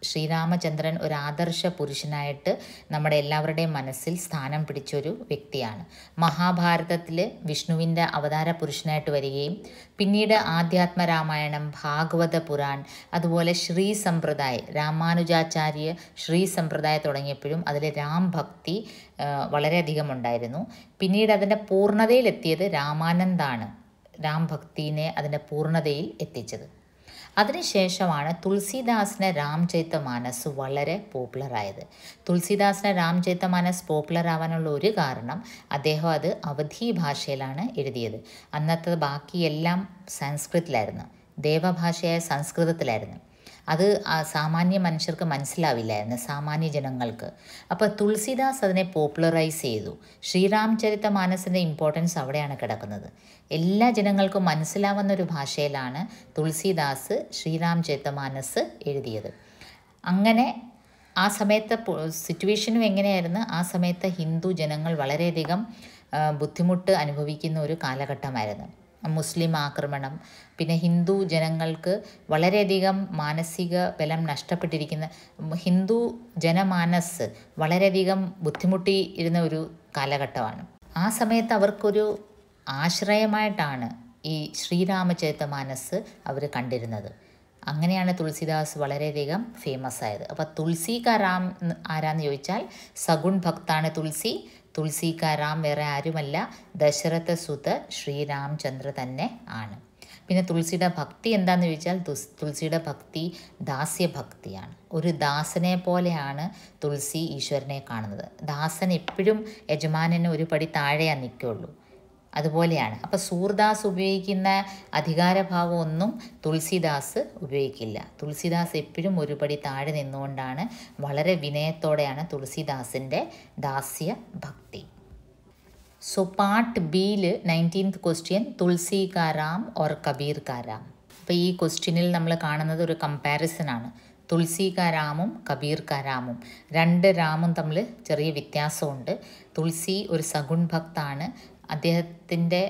ശ്രീരാമചന്ദ്രൻ ഒരു ആദർശ പുരുഷനായിട്ട് നമ്മുടെ എല്ലാവരുടെയും മനസ്സിൽ സ്ഥാനം പിടിച്ചൊരു വ്യക്തിയാണ്. മഹാഭാരതത്തിൽ വിഷ്ണുവിൻ്റെ അവതാര പുരുഷനായിട്ട് വരികയും പിന്നീട് ആധ്യാത്മരാമായണം, ഭാഗവത പുരാൺ, അതുപോലെ ശ്രീ സമ്പ്രദായ, രാമാനുജാചാര്യ ശ്രീ സമ്പ്രദായ തുടങ്ങിയപ്പോഴും അതിൽ രാം ഭക്തി വളരെയധികം ഉണ്ടായിരുന്നു. പിന്നീട് അതിൻ്റെ പൂർണ്ണതയിലെത്തിയത് രാമാനന്ദാണ് രാം ഭക്തിനെ അതിൻ്റെ പൂർണ്ണതയിൽ എത്തിച്ചത്. അതിനുശേഷമാണ് തുളസിദാസിന് രാംചരിതമാനസ് വളരെ പോപ്പുലറായത്. തുളസിദാസിന് രാംചരിതമാനസ് പോപ്പുലർ ആവാനുള്ള ഒരു കാരണം അദ്ദേഹം അത് അവധി ഭാഷയിലാണ് എഴുതിയത്. അന്നത്തെ ബാക്കിയെല്ലാം സംസ്കൃതത്തിലായിരുന്നു, ദേവഭാഷയായ സംസ്കൃതത്തിലായിരുന്നു. അത് സാമാന്യ മനുഷ്യർക്ക് മനസ്സിലാവില്ലായിരുന്നു, സാമാന്യ ജനങ്ങൾക്ക്. അപ്പോൾ തുളസിദാസ് അതിനെ പോപ്പുലറൈസ് ചെയ്തു. ശ്രീരാംചരിതമാനസിൻ്റെ ഇമ്പോർട്ടൻസ് അവിടെയാണ് കിടക്കുന്നത്. എല്ലാ ജനങ്ങൾക്കും മനസ്സിലാവുന്നൊരു ഭാഷയിലാണ് തുളസിദാസ് ശ്രീരാംചരിതമാനസ് എഴുതിയത്. അങ്ങനെ ആ സമയത്തെ സിറ്റുവേഷനും എങ്ങനെയായിരുന്നു? ആ സമയത്ത് ഹിന്ദു ജനങ്ങൾ വളരെയധികം ബുദ്ധിമുട്ട് അനുഭവിക്കുന്ന ഒരു കാലഘട്ടമായിരുന്നു. മുസ്ലിം ആക്രമണം, പിന്നെ ഹിന്ദു ജനങ്ങൾക്ക് വളരെയധികം മാനസിക ബലം നഷ്ടപ്പെട്ടിരിക്കുന്ന, ഹിന്ദു ജനമാനസ് വളരെയധികം ബുദ്ധിമുട്ടിയിരുന്ന ഒരു കാലഘട്ടമാണ്. ആ സമയത്ത് അവർക്കൊരു ആശ്രയമായിട്ടാണ് ഈ ശ്രീരാമചരിതമാനസ് അവർ കണ്ടിരുന്നത്. അങ്ങനെയാണ് തുളസിദാസ് വളരെയധികം ഫേമസ് ആയത്. അപ്പോൾ തുളസി കാ രാം ആരാന്ന് ചോദിച്ചാൽ സഗുൺ ഭക്താണ് തുളസി. തുളസി കാ രാം വേറെ ആരുമല്ല, ദശരഥ സുത ശ്രീരാമചന്ദ്ര തന്നെ ആണ്. പിന്നെ തുളസിയുടെ ഭക്തി എന്താണെന്ന് ചോദിച്ചാൽ തുളസിയുടെ ഭക്തി ദാസ്യഭക്തിയാണ്. ഒരു ദാസനെ പോലെയാണ് തുളസി ഈശ്വരനെ കാണുന്നത്. ദാസൻ എപ്പോഴും യജമാനന് ഒരു പടി താഴെയാണ് നിൽക്കുകയുള്ളൂ, അതുപോലെയാണ്. അപ്പോൾ സൂർദാസ് ഉപയോഗിക്കുന്ന അധികാരഭാവം ഒന്നും തുളസിദാസ് ഉപയോഗിക്കില്ല. തുളസിദാസ് എപ്പോഴും ഒരു പടി താഴെ നിന്നുകൊണ്ടാണ്, വളരെ വിനയത്തോടെയാണ് തുളസിദാസിൻ്റെ ദാസ്യ ഭക്തി. സോ പാർട്ട് ബിയിൽ 19th ക്വസ്റ്റ്യൻ തുളസി കാ രാം ഓർ കബീർ കാ രാം. അപ്പോൾ ഈ ക്വസ്റ്റ്യനിൽ നമ്മൾ കാണുന്നത് ഒരു കമ്പാരിസനാണ്. തുളസി കാ രാമും കബീർ കാ രാമും, രണ്ട് രാമും തമ്മിൽ ചെറിയ വ്യത്യാസമുണ്ട്. തുളസി ഒരു സഗുൺ ഭക്താണ്. അദ്ദേഹത്തിൻ്റെ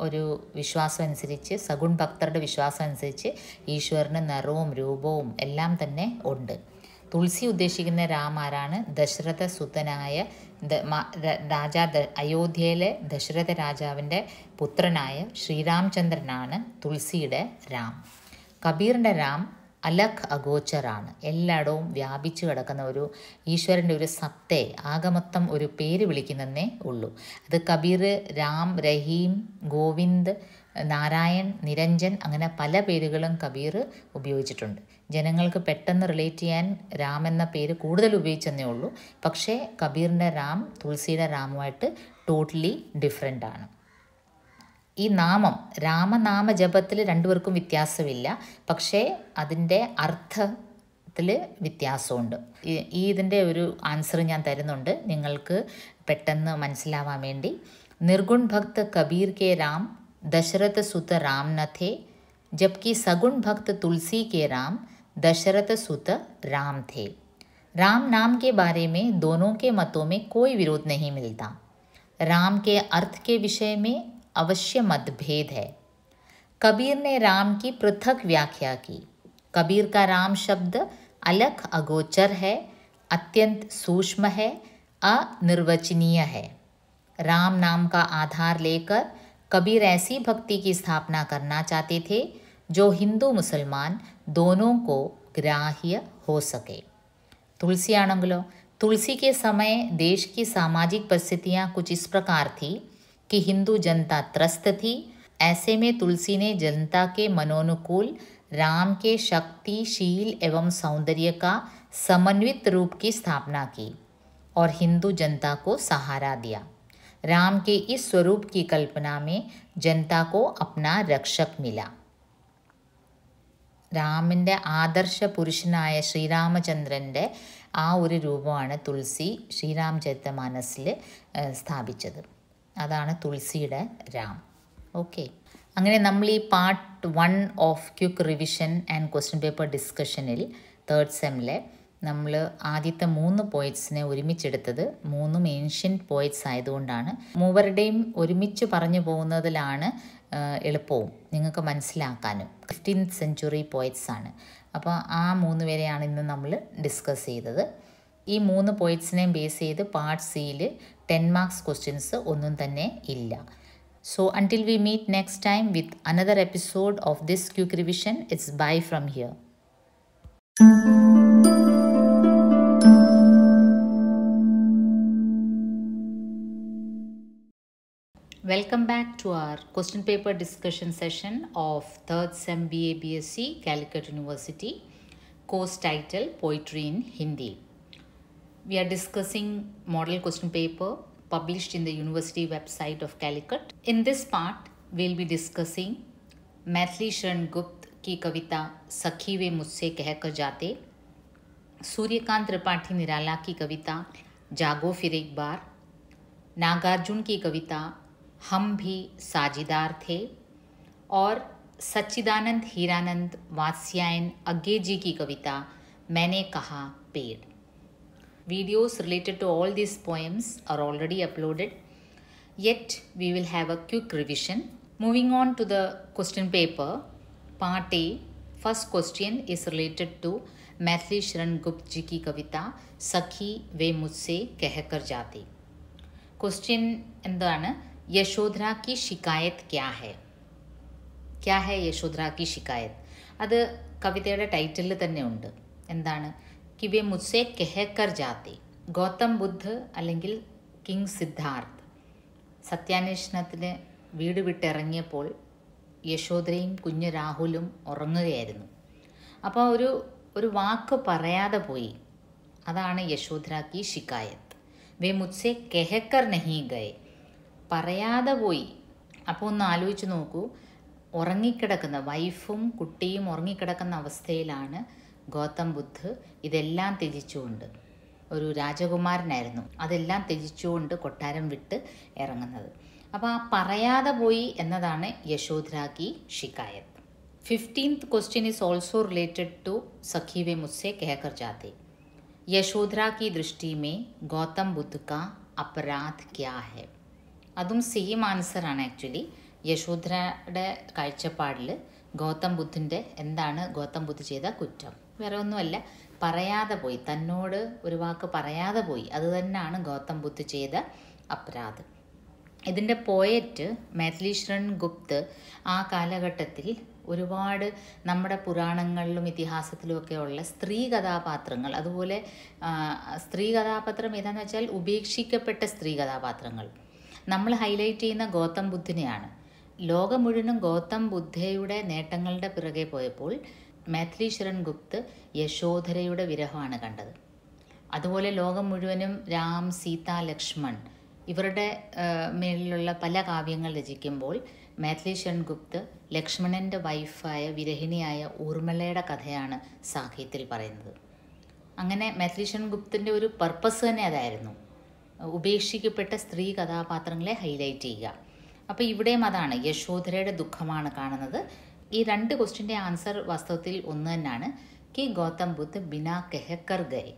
ഒരു വിശ്വാസം അനുസരിച്ച്, സഗുൺ ഭക്തരുടെ വിശ്വാസം അനുസരിച്ച് ഈശ്വരന് നിറവും രൂപവും എല്ലാം തന്നെ ഉണ്ട്. തുളസി ഉദ്ദേശിക്കുന്ന രാം ആരാണ്? ദശരഥ സുതനായ അയോധ്യയിലെ ദശരഥ രാജാവിൻ്റെ പുത്രനായ ശ്രീരാമചന്ദ്രനാണ് തുളസിയുടെ രാം. കബീറിൻ്റെ രാം അലഖ് അഗോച്ചറാണ്. എല്ലായിടവും വ്യാപിച്ചു കിടക്കുന്ന ഒരു ഈശ്വരൻ്റെ ഒരു സത്തെ ആകമൊത്തം ഒരു പേര് വിളിക്കുന്നതേ ഉള്ളൂ. അത് കബീർ, രാം, രഹീം, ഗോവിന്ദ്, നാരായൺ, നിരഞ്ജൻ, അങ്ങനെ പല പേരുകളും കബീർ ഉപയോഗിച്ചിട്ടുണ്ട്. ജനങ്ങൾക്ക് പെട്ടെന്ന് റിലേറ്റ് ചെയ്യാൻ രാം എന്ന പേര് കൂടുതൽ ഉപയോഗിച്ചെന്നേ ഉള്ളൂ. പക്ഷേ കബീറിൻ്റെ രാം തുളസിയുടെ രാമുമായിട്ട് ടോട്ടലി ഡിഫറെൻ്റ് ആണ്. ഈ നാമം, രാമനാമ ജപത്തിൽ രണ്ടുപേർക്കും വ്യത്യാസമില്ല, പക്ഷേ അതിൻ്റെ അർത്ഥത്തിൽ വ്യത്യാസമുണ്ട്. ഇതിൻ്റെ ഒരു ആൻസർ ഞാൻ തരുന്നുണ്ട് നിങ്ങൾക്ക് പെട്ടെന്ന് മനസ്സിലാവാൻ വേണ്ടി. നിർഗുൺ ഭക്ത് കബീർ കെ രാം दशरथ सुत राम न थे, जबकि सगुण भक्त तुलसी के राम दशरथ सुत राम थे. राम नाम के बारे में दोनों के मतों में कोई विरोध नहीं मिलता. राम के अर्थ के विषय में अवश्य मतभेद है. कबीर ने राम की पृथक व्याख्या की. कबीर का राम शब्द अलख अगोचर है, अत्यंत सूक्ष्म है, अनिर्वचनीय है. राम नाम का आधार लेकर कबीर ऐसी भक्ति की स्थापना करना चाहते थे जो हिंदू मुसलमान दोनों को ग्राह्य हो सके. तुलसी आनंगलो, तुलसी के समय देश की सामाजिक परिस्थितियाँ कुछ इस प्रकार थी कि हिंदू जनता त्रस्त थी. ऐसे में तुलसी ने जनता के मनोनुकूल राम के शक्तिशील एवं सौंदर्य का समन्वित रूप की स्थापना की और हिंदू जनता को सहारा दिया. राम के इस स्वरूप की कल्पना में जनता को अपना रक्षक मिला. രാമിൻ്റെ ആദർശ പുരുഷനായ ശ്രീരാമചന്ദ്രൻ്റെ ആ ഒരു രൂപമാണ് തുളസി ശ്രീരാമചരിതമാനസിൽ സ്ഥാപിച്ചത്. അതാണ് തുളസിയുടെ രാം. ഓക്കെ, അങ്ങനെ നമ്മൾ ഈ part 1 of quick revision and question paper ഡിസ്കഷനിൽ 3rd സെമ്മിലെ നമ്മൾ ആദ്യത്തെ 3 പോയിറ്റ്സിനെ ഒരുമിച്ചെടുത്തത് 3 ഏൻഷ്യൻറ്റ് പോയിറ്റ്സ് ആയതുകൊണ്ടാണ്. മൂവരുടെയും ഒരുമിച്ച് പറഞ്ഞു പോകുന്നതിലാണ് എളുപ്പവും നിങ്ങൾക്ക് മനസ്സിലാക്കാനും. 15th സെഞ്ച്വറി പോയിറ്റ്സ് ആണ്. അപ്പോൾ ആ 3 പേരെയാണ് ഇന്ന് നമ്മൾ ഡിസ്കസ് ചെയ്തത്. ഈ 3 പോയിറ്റ്സിനെയും ബേസ് ചെയ്ത് പാർട്ട് സിയിൽ 10 മാർക്സ് ക്വസ്റ്റ്യൻസ് ഒന്നും തന്നെ ഇല്ല. So until we meet next time with another episode of this quick revision, it's bye from here. Welcome back to our question paper discussion session of 3rd Sem BA BSc Calicut University, course title Poetry in Hindi. We are discussing model question paper published in the university website of Calicut. In this part, we will be discussing Maithili Sharan Gupt की कविता सखी वे मुझसे कहकर जाते, सूर्यकांत त्रिपाठी निराला की कविता जागो फिर एक बार, नागार्जुन की कविता हम भी साझीदार थे और सच्चिदानंद हीरानंद वात्स्यायन अग्गे जी की कविता मैंने कहा पेड़. Videos related to all these poems are already uploaded, yet we will have a quick revision. Moving on to the question paper, part A, first question is related to Maithili Sharan Gupt जी की कविता सखी वे मुझसे कहकर जाते. क्वेश्चन എന്താണ്? യശോധര की शिकायत क्या है? क्या है यशोधरा की शिकायत? അത് കവിതയുടെ ടൈറ്റിലിൽ തന്നെ ഉണ്ട്. എന്താണ്? കി വേ മുസ്സേ കെഹക്കർ ജാത്തെ. ഗൗതം ബുദ്ധ് അല്ലെങ്കിൽ കിങ് സിദ്ധാർത്ഥ് സത്യാന്വേഷണത്തിന് വീട് വിട്ടിറങ്ങിയപ്പോൾ യശോധരയും കുഞ്ഞു രാഹുലും ഉറങ്ങുകയായിരുന്നു. അപ്പോൾ ഒരു വാക്ക് പറയാതെ പോയി. അതാണ് യശോധര കി ശിക്കായത്ത്. വേ മുസ്സേ കെഹക്കർ നഹീ ഗയേ. പറയാതെ പോയി. അപ്പോൾ ഒന്ന് ആലോചിച്ച് നോക്കൂ, ഉറങ്ങിക്കിടക്കുന്ന വൈഫും കുട്ടിയും ഉറങ്ങിക്കിടക്കുന്ന അവസ്ഥയിലാണ് ഗൗതം ബുദ്ധ് ഇതെല്ലാം ത്യജിച്ചുകൊണ്ട്, ഒരു രാജകുമാരനായിരുന്നു, അതെല്ലാം ത്യജിച്ചുകൊണ്ട് കൊട്ടാരം വിട്ട് ഇറങ്ങുന്നത്. അപ്പോൾ ആ പറയാതെ പോയി എന്നതാണ് യശോധര കി ശിക്കായത്ത്. 15th question is also related to सखी वे मुझसे कहकर जाते. यशोधरा की दृष्टि में गौतम बुद्ध का अपराध क्या है? അതും സെയിം ആൻസറാണ് ആക്ച്വലി. യശോധരയുടെ കാഴ്ചപ്പാടിൽ ഗൗതം ബുദ്ധിൻ്റെ എന്താണ് ഗൗതം ബുദ്ധ് ചെയ്ത കുറ്റം? വേറെ ഒന്നുമല്ല, പറയാതെ പോയി, തന്നോട് ഒരു വാക്ക് പറയാതെ പോയി. അത് തന്നെയാണ് ഗൗതം ബുദ്ധ് ചെയ്ത അപരാധം. ഇതിൻ്റെ പോയറ്റ് മൈഥിലി ശരൺ ഗുപ്ത് ആ കാലഘട്ടത്തിൽ ഒരുപാട് നമ്മുടെ പുരാണങ്ങളിലും ഇതിഹാസത്തിലുമൊക്കെ ഉള്ള സ്ത്രീ കഥാപാത്രങ്ങൾ, അതുപോലെ സ്ത്രീ കഥാപാത്രം ഏതാണെന്ന് വെച്ചാൽ ഉപേക്ഷിക്കപ്പെട്ട സ്ത്രീ കഥാപാത്രങ്ങൾ, നമ്മൾ ഹൈലൈറ്റ് ചെയ്യുന്ന ഗൗതം ബുദ്ധിനെയാണ്. ലോകം മുഴുവനും ഗൗതം ബുദ്ധയുടെ നേട്ടങ്ങളുടെ പിറകെ പോയപ്പോൾ മൈഥിലി ശരൺ ഗുപ്ത് യശോധരയുടെ വിരഹമാണ് കണ്ടത്. അതുപോലെ ലോകം മുഴുവനും രാം, സീത, ലക്ഷ്മൺ ഇവരുടെ മേളിലുള്ള പല കാവ്യങ്ങൾ രചിക്കുമ്പോൾ മൈഥിലി ശരൺ ഗുപ്ത് ലക്ഷ്മണൻ്റെ വൈഫായ വിരഹിണിയായ ഊർമിളയുടെ കഥയാണ് സാഹിത്യത്തിൽ പറയുന്നത്. അങ്ങനെ മൈഥിലി ശരൺ ഗുപ്തിൻ്റെ ഒരു പർപ്പസ് തന്നെ അതായിരുന്നു, ഉപേക്ഷിക്കപ്പെട്ട സ്ത്രീ കഥാപാത്രങ്ങളെ ഹൈലൈറ്റ് ചെയ്യുക. അപ്പോൾ ഇവിടെയും അതാണ്, യശോധരയുടെ ദുഃഖമാണ് കാണുന്നത്. ഈ 2 ക്വസ്റ്റ്യൻ്റെ ആൻസർ വാസ്തവത്തിൽ ഒന്ന് തന്നെയാണ്. कि गौतम बुद्ध बिना कहकर गए,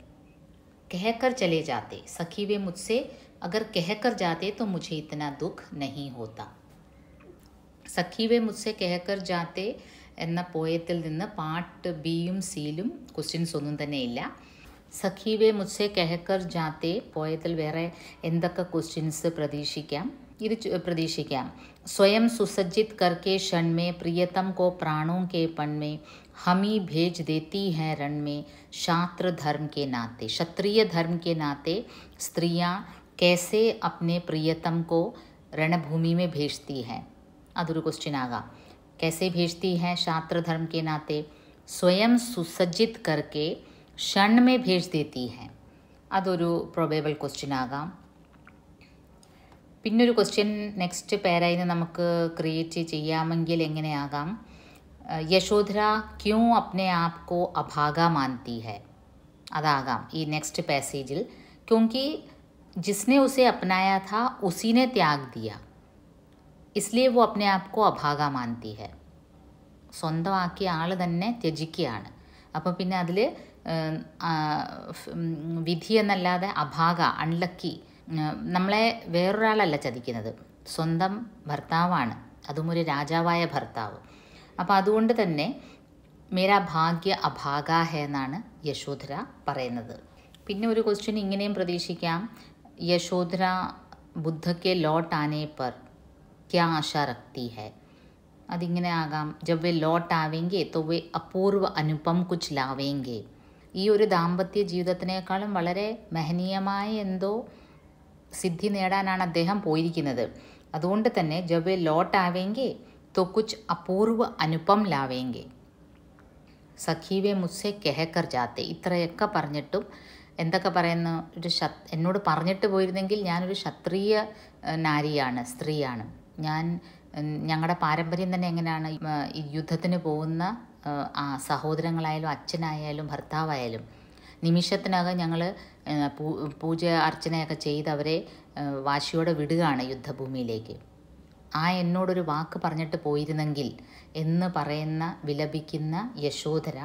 कहकर चले जाते, सखी वे मुझसे अगर कहकर जाते तो मुझे इतना दुख नहीं होता. സഖി വേ മുസ്സെ കെഹക്കർ ജാത്തെ എന്ന പോയത്തിൽ നിന്ന് പാർട്ട് ബിയും സിയിലും ക്വസ്റ്റ്യൻസ് ഒന്നും തന്നെ ഇല്ല. സഖി വേ മുസ്സെ കെഹക്കർ ജാത്തെ പോയത്തിൽ വേറെ എന്തൊക്കെ ക്വസ്റ്റ്യൻസ് പ്രതീക്ഷിക്കാം? ഇത് പ്രതീക്ഷിക്കാം. സ്വയം സുസജ്ജിത് കർക്കെ ക്ഷൺ മേ പ്രിയതം കോ പ്രാണോं के पण में हमी भेज देती हैं रण में क्षात्र धर्म के नाते. क्षत्रिय धर्म के नाते स्त्रियां कैसे अपने प्रियतम को रणभूमि में भेजती हैं? अदर क्वेश्चन आगा. कैसे भेजती हैं? क्षात्र धर्म के नाते. स्वयं सुसज्जित करके क्षण में भेज देती हैं. അതൊരു പ്രൊബേബിൾ ക്വസ്റ്റ്യൻ ആകാം. പിന്നൊരു ക്വസ്റ്റ്യൻ നെക്സ്റ്റ് പാരയിൽ നമുക്ക് ക്രിയേറ്റ് ചെയ്യാമെങ്കിൽ എങ്ങനെയാകാം? യശോധര ക്യൂ അപ്നെ ആപ് കോ അഭാഗ മാൻതി ഹൈ. അതാകാം ഈ നെക്സ്റ്റ് പാസേജിൽ. ക്യോങ്കി ജിസ്നെ ഉസെ അപ്നായാ था उसी ने त्याग दिया, इसलिए वो अपने आप को अभागा मानती है. സ്വന്തമാക്കിയ ആൾ തന്നെ ത്യജിക്കുകയാണ്. അപ്പോൾ പിന്നെ അതിൽ വിധി എന്നല്ലാതെ അഭാഗ, അൺലക്കി, നമ്മളെ വേറൊരാളല്ല ചതിക്കുന്നത്, സ്വന്തം ഭർത്താവാണ്, അതും ഒരു രാജാവായ ഭർത്താവ്. അപ്പോൾ അതുകൊണ്ട് തന്നെ മേരാ ഭാഗ്യ അഭാഗ ഹെ എന്നാണ് യശോധര പറയുന്നത്. പിന്നെ ഒരു ക്വസ്റ്റ്യൻ ഇങ്ങനെയും പ്രതീക്ഷിക്കാം. യശോധര ബുദ്ധയ്ക്ക് ലോട്ട് ആനെ പർ ക്യാ ആശ രഖ്തി ഹൈ. അതിങ്ങനെ ആകാം. ജബ് വേ ലോട്ട് ആവേങ്കെ തോ വേ അപൂർവ അനുപം കുച്ച് ലാവേങ്കെ. ഈ ഒരു ദാമ്പത്യ ജീവിതത്തിനേക്കാളും വളരെ മഹനീയമായ എന്തോ സിദ്ധി നേടാനാണ് അദ്ദേഹം പോയിരിക്കുന്നത്. അതുകൊണ്ട് തന്നെ ജബ് വേ ലോട്ട് ആവേങ്കെ തോ കുച്ച് അപൂർവ അനുപം ലാവേങ്കെ. സഖി വേ മുസ്സെ കെഹക്കർ ജാത്തെ. ഇത്രയൊക്കെ പറഞ്ഞിട്ടും എന്തൊക്കെ പറയുന്നു? എന്നോട് പറഞ്ഞിട്ട് പോയിരുന്നെങ്കിൽ ഞാനൊരു ക്ഷത്രിയ നാരിയാണ്, സ്ത്രീയാണ്. ഞങ്ങളുടെ പാരമ്പര്യം തന്നെ എങ്ങനെയാണ്, ഈ യുദ്ധത്തിന് പോകുന്ന സഹോദരങ്ങളായാലും അച്ഛനായാലും ഭർത്താവായാലും നിമിഷത്തിനകം ഞങ്ങൾ പൂജ അർച്ചനയൊക്കെ ചെയ്ത് അവരെ വാശിയോടെ വിടുകയാണ് യുദ്ധഭൂമിയിലേക്ക്. എന്നോടൊരു വാക്ക് പറഞ്ഞിട്ട് പോയിരുന്നെങ്കിൽ എന്ന് പറയുന്ന വിലപിക്കുന്ന യശോധര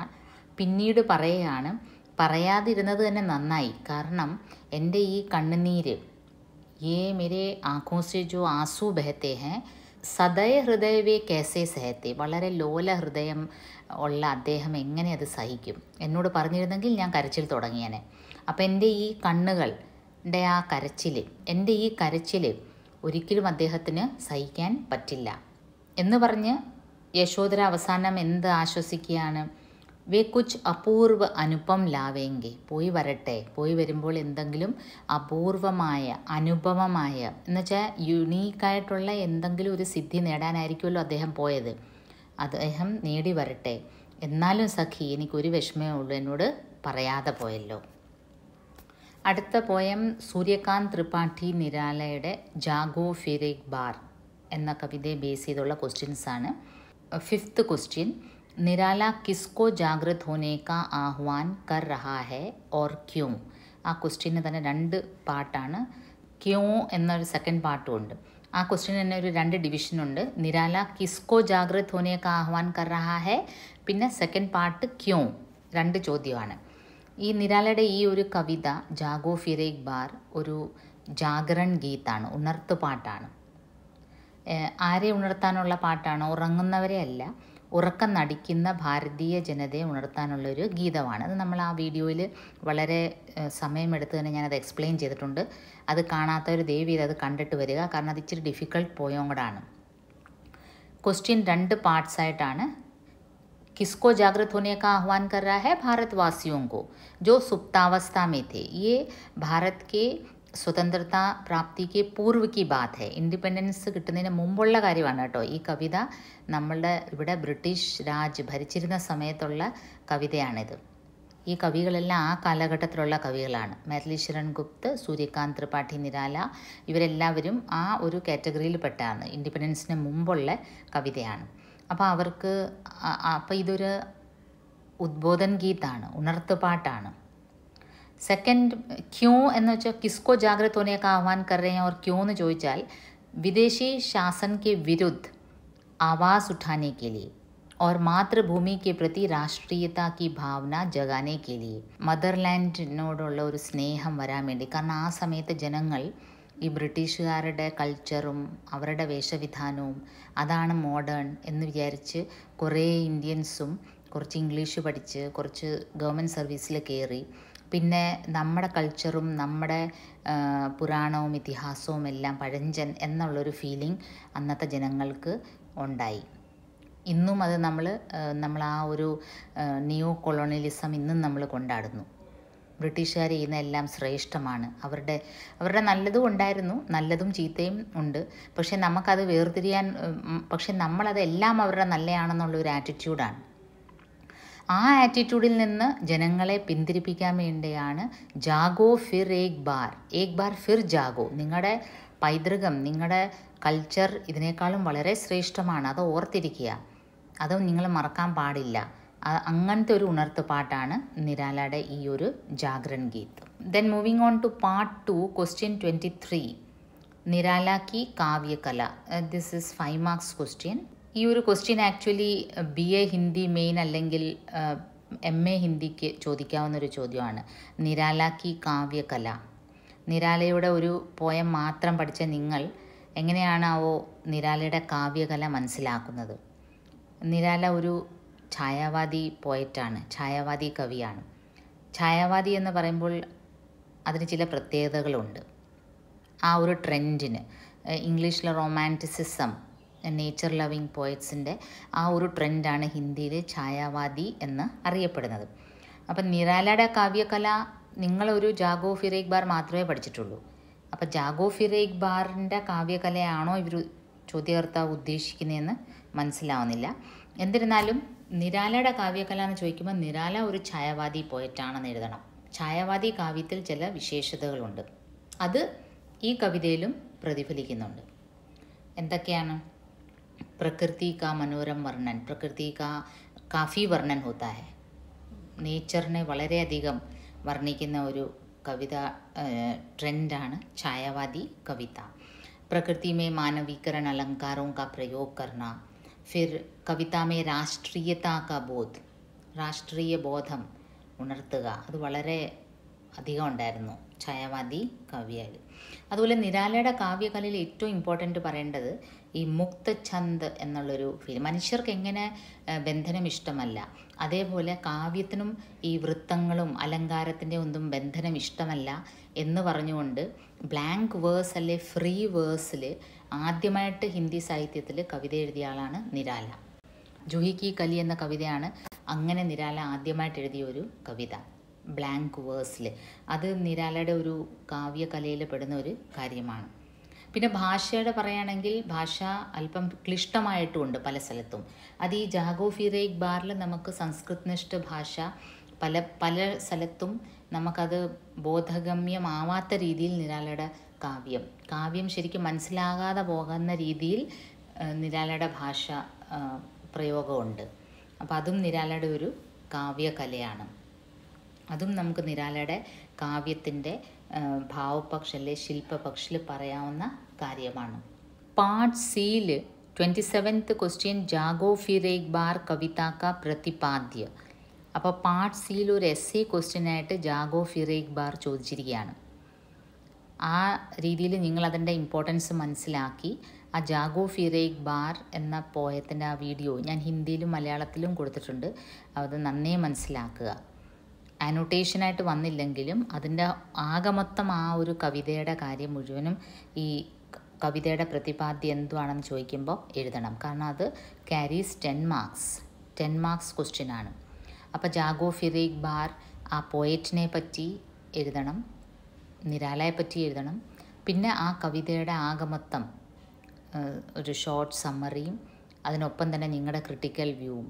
പിന്നീട് പറയുകയാണ്, പറയാതിരുന്നത് തന്നെ നന്നായി. കാരണം എൻ്റെ ഈ കണ്ണുനീര്, യേ മേരെ ആँखों से जो आंसू बहते हैं സദയ ഹൃദയവേ കേസേ സഹത്തെ. വളരെ ലോല ഹൃദയം ഉള്ള അദ്ദേഹം എങ്ങനെ അത് സഹിക്കും? എന്നോട് പറഞ്ഞിരുന്നെങ്കിൽ ഞാൻ കരച്ചിൽ തുടങ്ങിയേനെ. അപ്പം എൻ്റെ ഈ കണ്ണുകളുടെ ആ കരച്ചിൽ, എൻ്റെ ഈ കരച്ചിൽ ഒരിക്കലും അദ്ദേഹത്തിന് സഹിക്കാൻ പറ്റില്ല എന്ന് പറഞ്ഞ് യശോധര അവസാനം എന്ത് ആശ്വസിക്കുകയാണ്? വേ കുച്ച് അപൂർവ അനുപം ലാവേങ്കെ, പോയി വരട്ടെ, പോയി വരുമ്പോൾ എന്തെങ്കിലും അപൂർവമായ അനുപമമായ എന്നുവെച്ചാൽ യുണീക്കായിട്ടുള്ള എന്തെങ്കിലും ഒരു സിദ്ധി നേടാനായിരിക്കുമല്ലോ അദ്ദേഹം പോയത്, അദ്ദേഹം നേടി വരട്ടെ. എന്നാലും സഖി എനിക്കൊരു വിഷമേ ഉള്ളൂ, എന്നോട് പറയാതെ പോയല്ലോ. അടുത്ത പോയം സൂര്യകാന്ത് ത്രിപാഠി നിരാലയുടെ ജാഗോ ഫിർ ഏക് ബാർ എന്ന കവിതയെ ബേസ് ചെയ്തുള്ള ക്വസ്റ്റ്യൻസാണ്. 5th ക്വസ്റ്റ്യൻ, നിരാല കിസ്കോ ജാഗ്രത് ഹോനെ കാ ആഹ്വാൻ കർ രഹാ ഹെ ഓർ ക്യോं. ആ ക്വസ്റ്റ്യന് തന്നെ 2 പാർട്ടാണ്. ക്യോं എന്നൊരു സെക്കൻഡ് പാർട്ടും ഉണ്ട്. ആ ക്വസ്റ്റ്യന് തന്നെ ഒരു 2 ഡിവിഷനുണ്ട്. നിരാല കിസ്കോ ജാഗ്രത് ഹോനെ കാ ആഹ്വാൻ കർ രഹാ ഹെ, പിന്നെ സെക്കൻഡ് പാർട്ട് ക്യോं. 2 ചോദ്യമാണ്. ഈ നിരാലയുടെ ഈ ഒരു കവിത ജാഗോ ഫിർ ഏക് ബാർ ഒരു ജാഗരൺ ഗീതാണ്, ഉണർത്ത് പാട്ടാണ്. ആരെ ഉണർത്താനുള്ള പാട്ടാണ്? ഉറങ്ങുന്നവരെ അല്ല, ഉറക്കം നടിക്കുന്ന ഭാരതീയ ജനതയെ ഉണർത്താനുള്ളൊരു ഗീതമാണ്. അത് നമ്മൾ ആ വീഡിയോയിൽ വളരെ സമയമെടുത്ത് തന്നെ ഞാനത് എക്സ്പ്ലെയിൻ ചെയ്തിട്ടുണ്ട്. അത് കാണാത്തവർ ദയവ് ചെയ്ത് അത് കണ്ടിട്ട് വരിക, കാരണം അത് ഇച്ചിരി ഡിഫിക്കൽട്ട് പോയം കൂടാണ്. ക്വസ്റ്റ്യൻ 2 പാർട്സായിട്ടാണ്. किसको जागृत होने का आह्वान कर रहा है? भारतवासियों को जो सुप्तावस्था में थे. ये भारत के സ്വതന്ത്രതാ പ്രാപ്തിക്ക് പൂർവ്വ ബാത് ഹെ, ഇൻഡിപെൻഡൻസ് കിട്ടുന്നതിന് മുമ്പുള്ള കാര്യമാണ് കേട്ടോ ഈ കവിത. നമ്മളുടെ ഇവിടെ ബ്രിട്ടീഷ് രാജ് ഭരിച്ചിരുന്ന സമയത്തുള്ള കവിതയാണിത്. ഈ കവികളെല്ലാം ആ കാലഘട്ടത്തിലുള്ള കവികളാണ്. മുരളി ശരൺ ഗുപ്ത്, സൂര്യകാന്ത് ത്രിപാഠി നിരാല, ഇവരെല്ലാവരും ആ ഒരു കാറ്റഗറിയിൽ പെട്ടാണ്. ഇൻഡിപെൻഡൻസിന് മുമ്പുള്ള കവിതയാണ്. അപ്പോൾ ഇതൊരു ഉദ്ബോധൻ ഗീതാണ്, ഉണർത്ത് പാട്ടാണ്. സെക്കൻഡ് ക്യോं എന്ന് വെച്ചാൽ കിസ്കോ ജാഗ്രത് ഹോനെ കാ ആഹ്വാൻ കർ രഹേ ഹൈ ഓർ ക്യോं എന്ന് ചോദിച്ചാൽ വിദേശി शासन के विरुद्ध आवाज़ उठाने के लिए और मातृभूमि के प्रति राष्ट्रीयता की भावना जगाने के लिए, മദർലാൻഡിനോടുള്ള ഒരു സ്നേഹം വരാൻ വേണ്ടി. കാരണം ആ സമയത്ത് ജനങ്ങൾ ഈ ബ്രിട്ടീഷുകാരുടെ കൾച്ചറും അവരുടെ വേഷവിധാനവും അതാണ് മോഡേൺ എന്ന് വിചാരിച്ച് കുറേ ഇന്ത്യൻസും കുറച്ച് ഇംഗ്ലീഷ് പഠിച്ച് കുറച്ച് ഗവൺമെൻറ് സർവീസിൽ കയറി. പിന്നെ നമ്മുടെ കൾച്ചറും നമ്മുടെ പുരാണവും ഇതിഹാസവും എല്ലാം പഴഞ്ചൻ എന്നുള്ളൊരു ഫീലിംഗ് അന്നത്തെ ജനങ്ങൾക്ക് ഉണ്ടായി. ഇന്നും അത് നമ്മൾ ആ ഒരു നിയോ കൊളോണിയലിസം ഇന്നും നമ്മൾ കൊണ്ടാടുന്നു. ബ്രിട്ടീഷുകാർ ചെയ്യുന്ന എല്ലാം ശ്രേഷ്ഠമാണ്. അവരുടെ നല്ലതും ഉണ്ടായിരുന്നു, നല്ലതും ചീത്തയും ഉണ്ട്. പക്ഷെ നമുക്കത് വേർതിരിയാൻ, പക്ഷെ നമ്മളതെല്ലാം അവരുടെ നല്ലതാണെന്നുള്ളൊരു ആറ്റിറ്റ്യൂഡാണ്. ആ ആറ്റിറ്റ്യൂഡിൽ നിന്ന് ജനങ്ങളെ പിന്തിരിപ്പിക്കാൻ വേണ്ടിയാണ് ജാഗോ ഫിർ ഏക് ബാർ ഫിർ ജാഗോ. നിങ്ങളുടെ പൈതൃകം, നിങ്ങളുടെ കൾച്ചർ ഇതിനേക്കാളും വളരെ ശ്രേഷ്ഠമാണ്, അത് ഓർത്തിരിക്കുക, അത് നിങ്ങൾ മറക്കാൻ പാടില്ല. അങ്ങനത്തെ ഒരു ഉണർത്ത് പാട്ടാണ് നിരാലയുടെ ഈ ഒരു Jagran Geet. Then moving on to part 2, question 23, Nirala की കാവ്യകല. This is 5 marks question. ഈ ഒരു question actually BA Hindi main അല്ലെങ്കിൽ MA ഹിന്ദിക്ക് ചോദിക്കാവുന്നൊരു ചോദ്യമാണ്. നിരാല की കാവ്യകല. നിരാലയുടെ ഒരു പോയം മാത്രം പഠിച്ച നിങ്ങൾ എങ്ങനെയാണാവോ നിരാലയുടെ കാവ്യകല മനസ്സിലാക്കുന്നത്? നിരാല ഒരു ഛായാവാദി പോയറ്റാണ്, ഛായാവാദി കവിയാണ്. ഛായാവാദി എന്ന് പറയുമ്പോൾ അതിന് ചില പ്രത്യേകതകളുണ്ട്. ആ ഒരു ട്രെൻഡിന്, ഇംഗ്ലീഷിലെ റൊമാൻറ്റിസിസം, നേച്ചർ ലവിങ് പോയറ്റ്സിൻ്റെ ആ ഒരു ട്രെൻഡാണ് ഹിന്ദിയിൽ ഛായാവാദി എന്ന് അറിയപ്പെടുന്നത്. അപ്പം നിരാലയുടെ കാവ്യകല നിങ്ങളൊരു ജാഗോ ഫിർ ഏക് ബാർ മാത്രമേ പഠിച്ചിട്ടുള്ളൂ. അപ്പോൾ ജാഗോ ഫിർ ഏക് ബാറിൻ്റെ കാവ്യകലയാണോ ഇവർ ചോദ്യകർത്താവ് ഉദ്ദേശിക്കുന്നതെന്ന് മനസ്സിലാവുന്നില്ല. എന്നിരുന്നാലും നിരാലയുടെ കാവ്യകല എന്ന് ചോദിക്കുമ്പോൾ നിരാല ഒരു ഛായാവാദി പോയറ്റാണെന്ന് എഴുതണം. ഛായാവാദി കാവ്യത്തിൽ ചില വിശേഷതകളുണ്ട്, അത് ഈ കവിതയിലും പ്രതിഫലിക്കുന്നുണ്ട്. എന്തൊക്കെയാണ്? പ്രകൃതി കാ മനോരം വർണ്ണൻ, പ്രകൃതി കാ കാഫി വർണ്ണൻ ഹോത്താ ഹെ. നേച്ചറിനെ വളരെയധികം വർണ്ണിക്കുന്ന ഒരു കവിത ട്രെൻഡാണ് ഛായാവാദി കവിത. പ്രകൃതി മേ മാനവീകरण अलंकारों का प्रयोग करना, फिर कविता में राष्ट्रीयता का बोध, രാഷ്ട്രീയ ബോധം ഉണർത്തുക, അത് വളരെ അധികം ഉണ്ടായിരുന്നു ഛായാവാദി കവിയാൽ. അതുപോലെ നിരാലയുടെ കാവ്യകലയിൽ ഏറ്റവും ഇമ്പോർട്ടൻ്റ് പറയേണ്ടത് ഈ മുക്തഛന്ദ് എന്നുള്ളൊരു ഫീൽ. മനുഷ്യർക്ക് എങ്ങനെ ബന്ധനം ഇഷ്ടമല്ല, അതേപോലെ കാവ്യത്തിനും ഈ വൃത്തങ്ങളും അലങ്കാരത്തിൻ്റെ ഒന്നും ബന്ധനം ഇഷ്ടമല്ല എന്ന് പറഞ്ഞുകൊണ്ട് ബ്ലാങ്ക് വേഴ്സ് അല്ലെ ഫ്രീ വേഴ്സിൽ ആദ്യമായിട്ട് ഹിന്ദി സാഹിത്യത്തിൽ കവിത എഴുതിയ ആളാണ് നിരാല. ജൂഹി കി കലി എന്ന കവിതയാണ് അങ്ങനെ നിരാല ആദ്യമായിട്ട് എഴുതിയ ഒരു കവിത ബ്ലാങ്ക് വേഴ്സിൽ. അത് നിരാലയുടെ ഒരു കാവ്യകലയിൽ പെടുന്ന ഒരു കാര്യമാണ്. പിന്നെ ഭാഷയുടെ പറയുകയാണെങ്കിൽ ഭാഷ അല്പം ക്ലിഷ്ടമായിട്ടുമുണ്ട് പല സ്ഥലത്തും. അത് ഈ ജാഗോ ഫിർ ഏക് ബാറിൽ നമുക്ക് സംസ്കൃത്നിഷ്ഠ ഭാഷ പല സ്ഥലത്തും നമുക്കത് ബോധഗമ്യമാവാത്ത രീതിയിൽ നിരാലയുടെ കാവ്യം ശരിക്കും മനസ്സിലാകാതെ പോകുന്ന രീതിയിൽ നിരാലയുടെ ഭാഷ പ്രയോഗമുണ്ട്. അപ്പോൾ അതും നിരാലയുടെ ഒരു കാവ്യകലയാണ്. അതും നമുക്ക് നിരാലയുടെ കാവ്യത്തിൻ്റെ ഭാവപക്ഷ ശില്പപക്ഷത്തിൽ പറയാവുന്ന കാര്യമാണ്. പാർട്ട് സിയിൽ 27th ക്വസ്റ്റ്യൻ ജാഗോ ഫിർ ഏക് ബാർ കവിത കാ പ്രതിപാദ്യ. അപ്പോൾ പാർട്ട് സിയിൽ ഒരു എസ്സേ ക്വസ്റ്റ്യനായിട്ട് ജാഗോ ഫിർ ഏക് ബാർ ചോദിച്ചിരിക്കുകയാണ്. ആ രീതിയിൽ നിങ്ങളതിൻ്റെ ഇമ്പോർട്ടൻസ് മനസ്സിലാക്കി ആ ജാഗോ ഫിർ ഏക് ബാർ എന്ന പോയത്തിൻ്റെ ആ വീഡിയോ ഞാൻ ഹിന്ദിയിലും മലയാളത്തിലും കൊടുത്തിട്ടുണ്ട്. അത് നന്നേ മനസ്സിലാക്കുക. ആനോട്ടേഷനായിട്ട് വന്നില്ലെങ്കിലും അതിൻ്റെ ആകമൊത്തം ആ ഒരു കവിതയുടെ കാര്യം മുഴുവനും ഈ കവിതയുടെ പ്രതിപാദ്യം എന്തുവാണെന്ന് ചോദിക്കുമ്പോൾ എഴുതണം. കാരണം അത് ക്യാരീസ് 10 മാർക്സ് ക്വസ്റ്റ്യനാണ്. അപ്പോൾ ജാഗോ ഫിർ ഏക് ബാർ ആ പോയറ്റിനെ പറ്റി എഴുതണം, നിരാലയെ പറ്റി എഴുതണം. പിന്നെ ആ കവിതയുടെ ആകമൊത്തം ഒരു ഷോർട്ട് സമ്മറിയും അതിനൊപ്പം തന്നെ നിങ്ങളുടെ ക്രിട്ടിക്കൽ വ്യൂവും.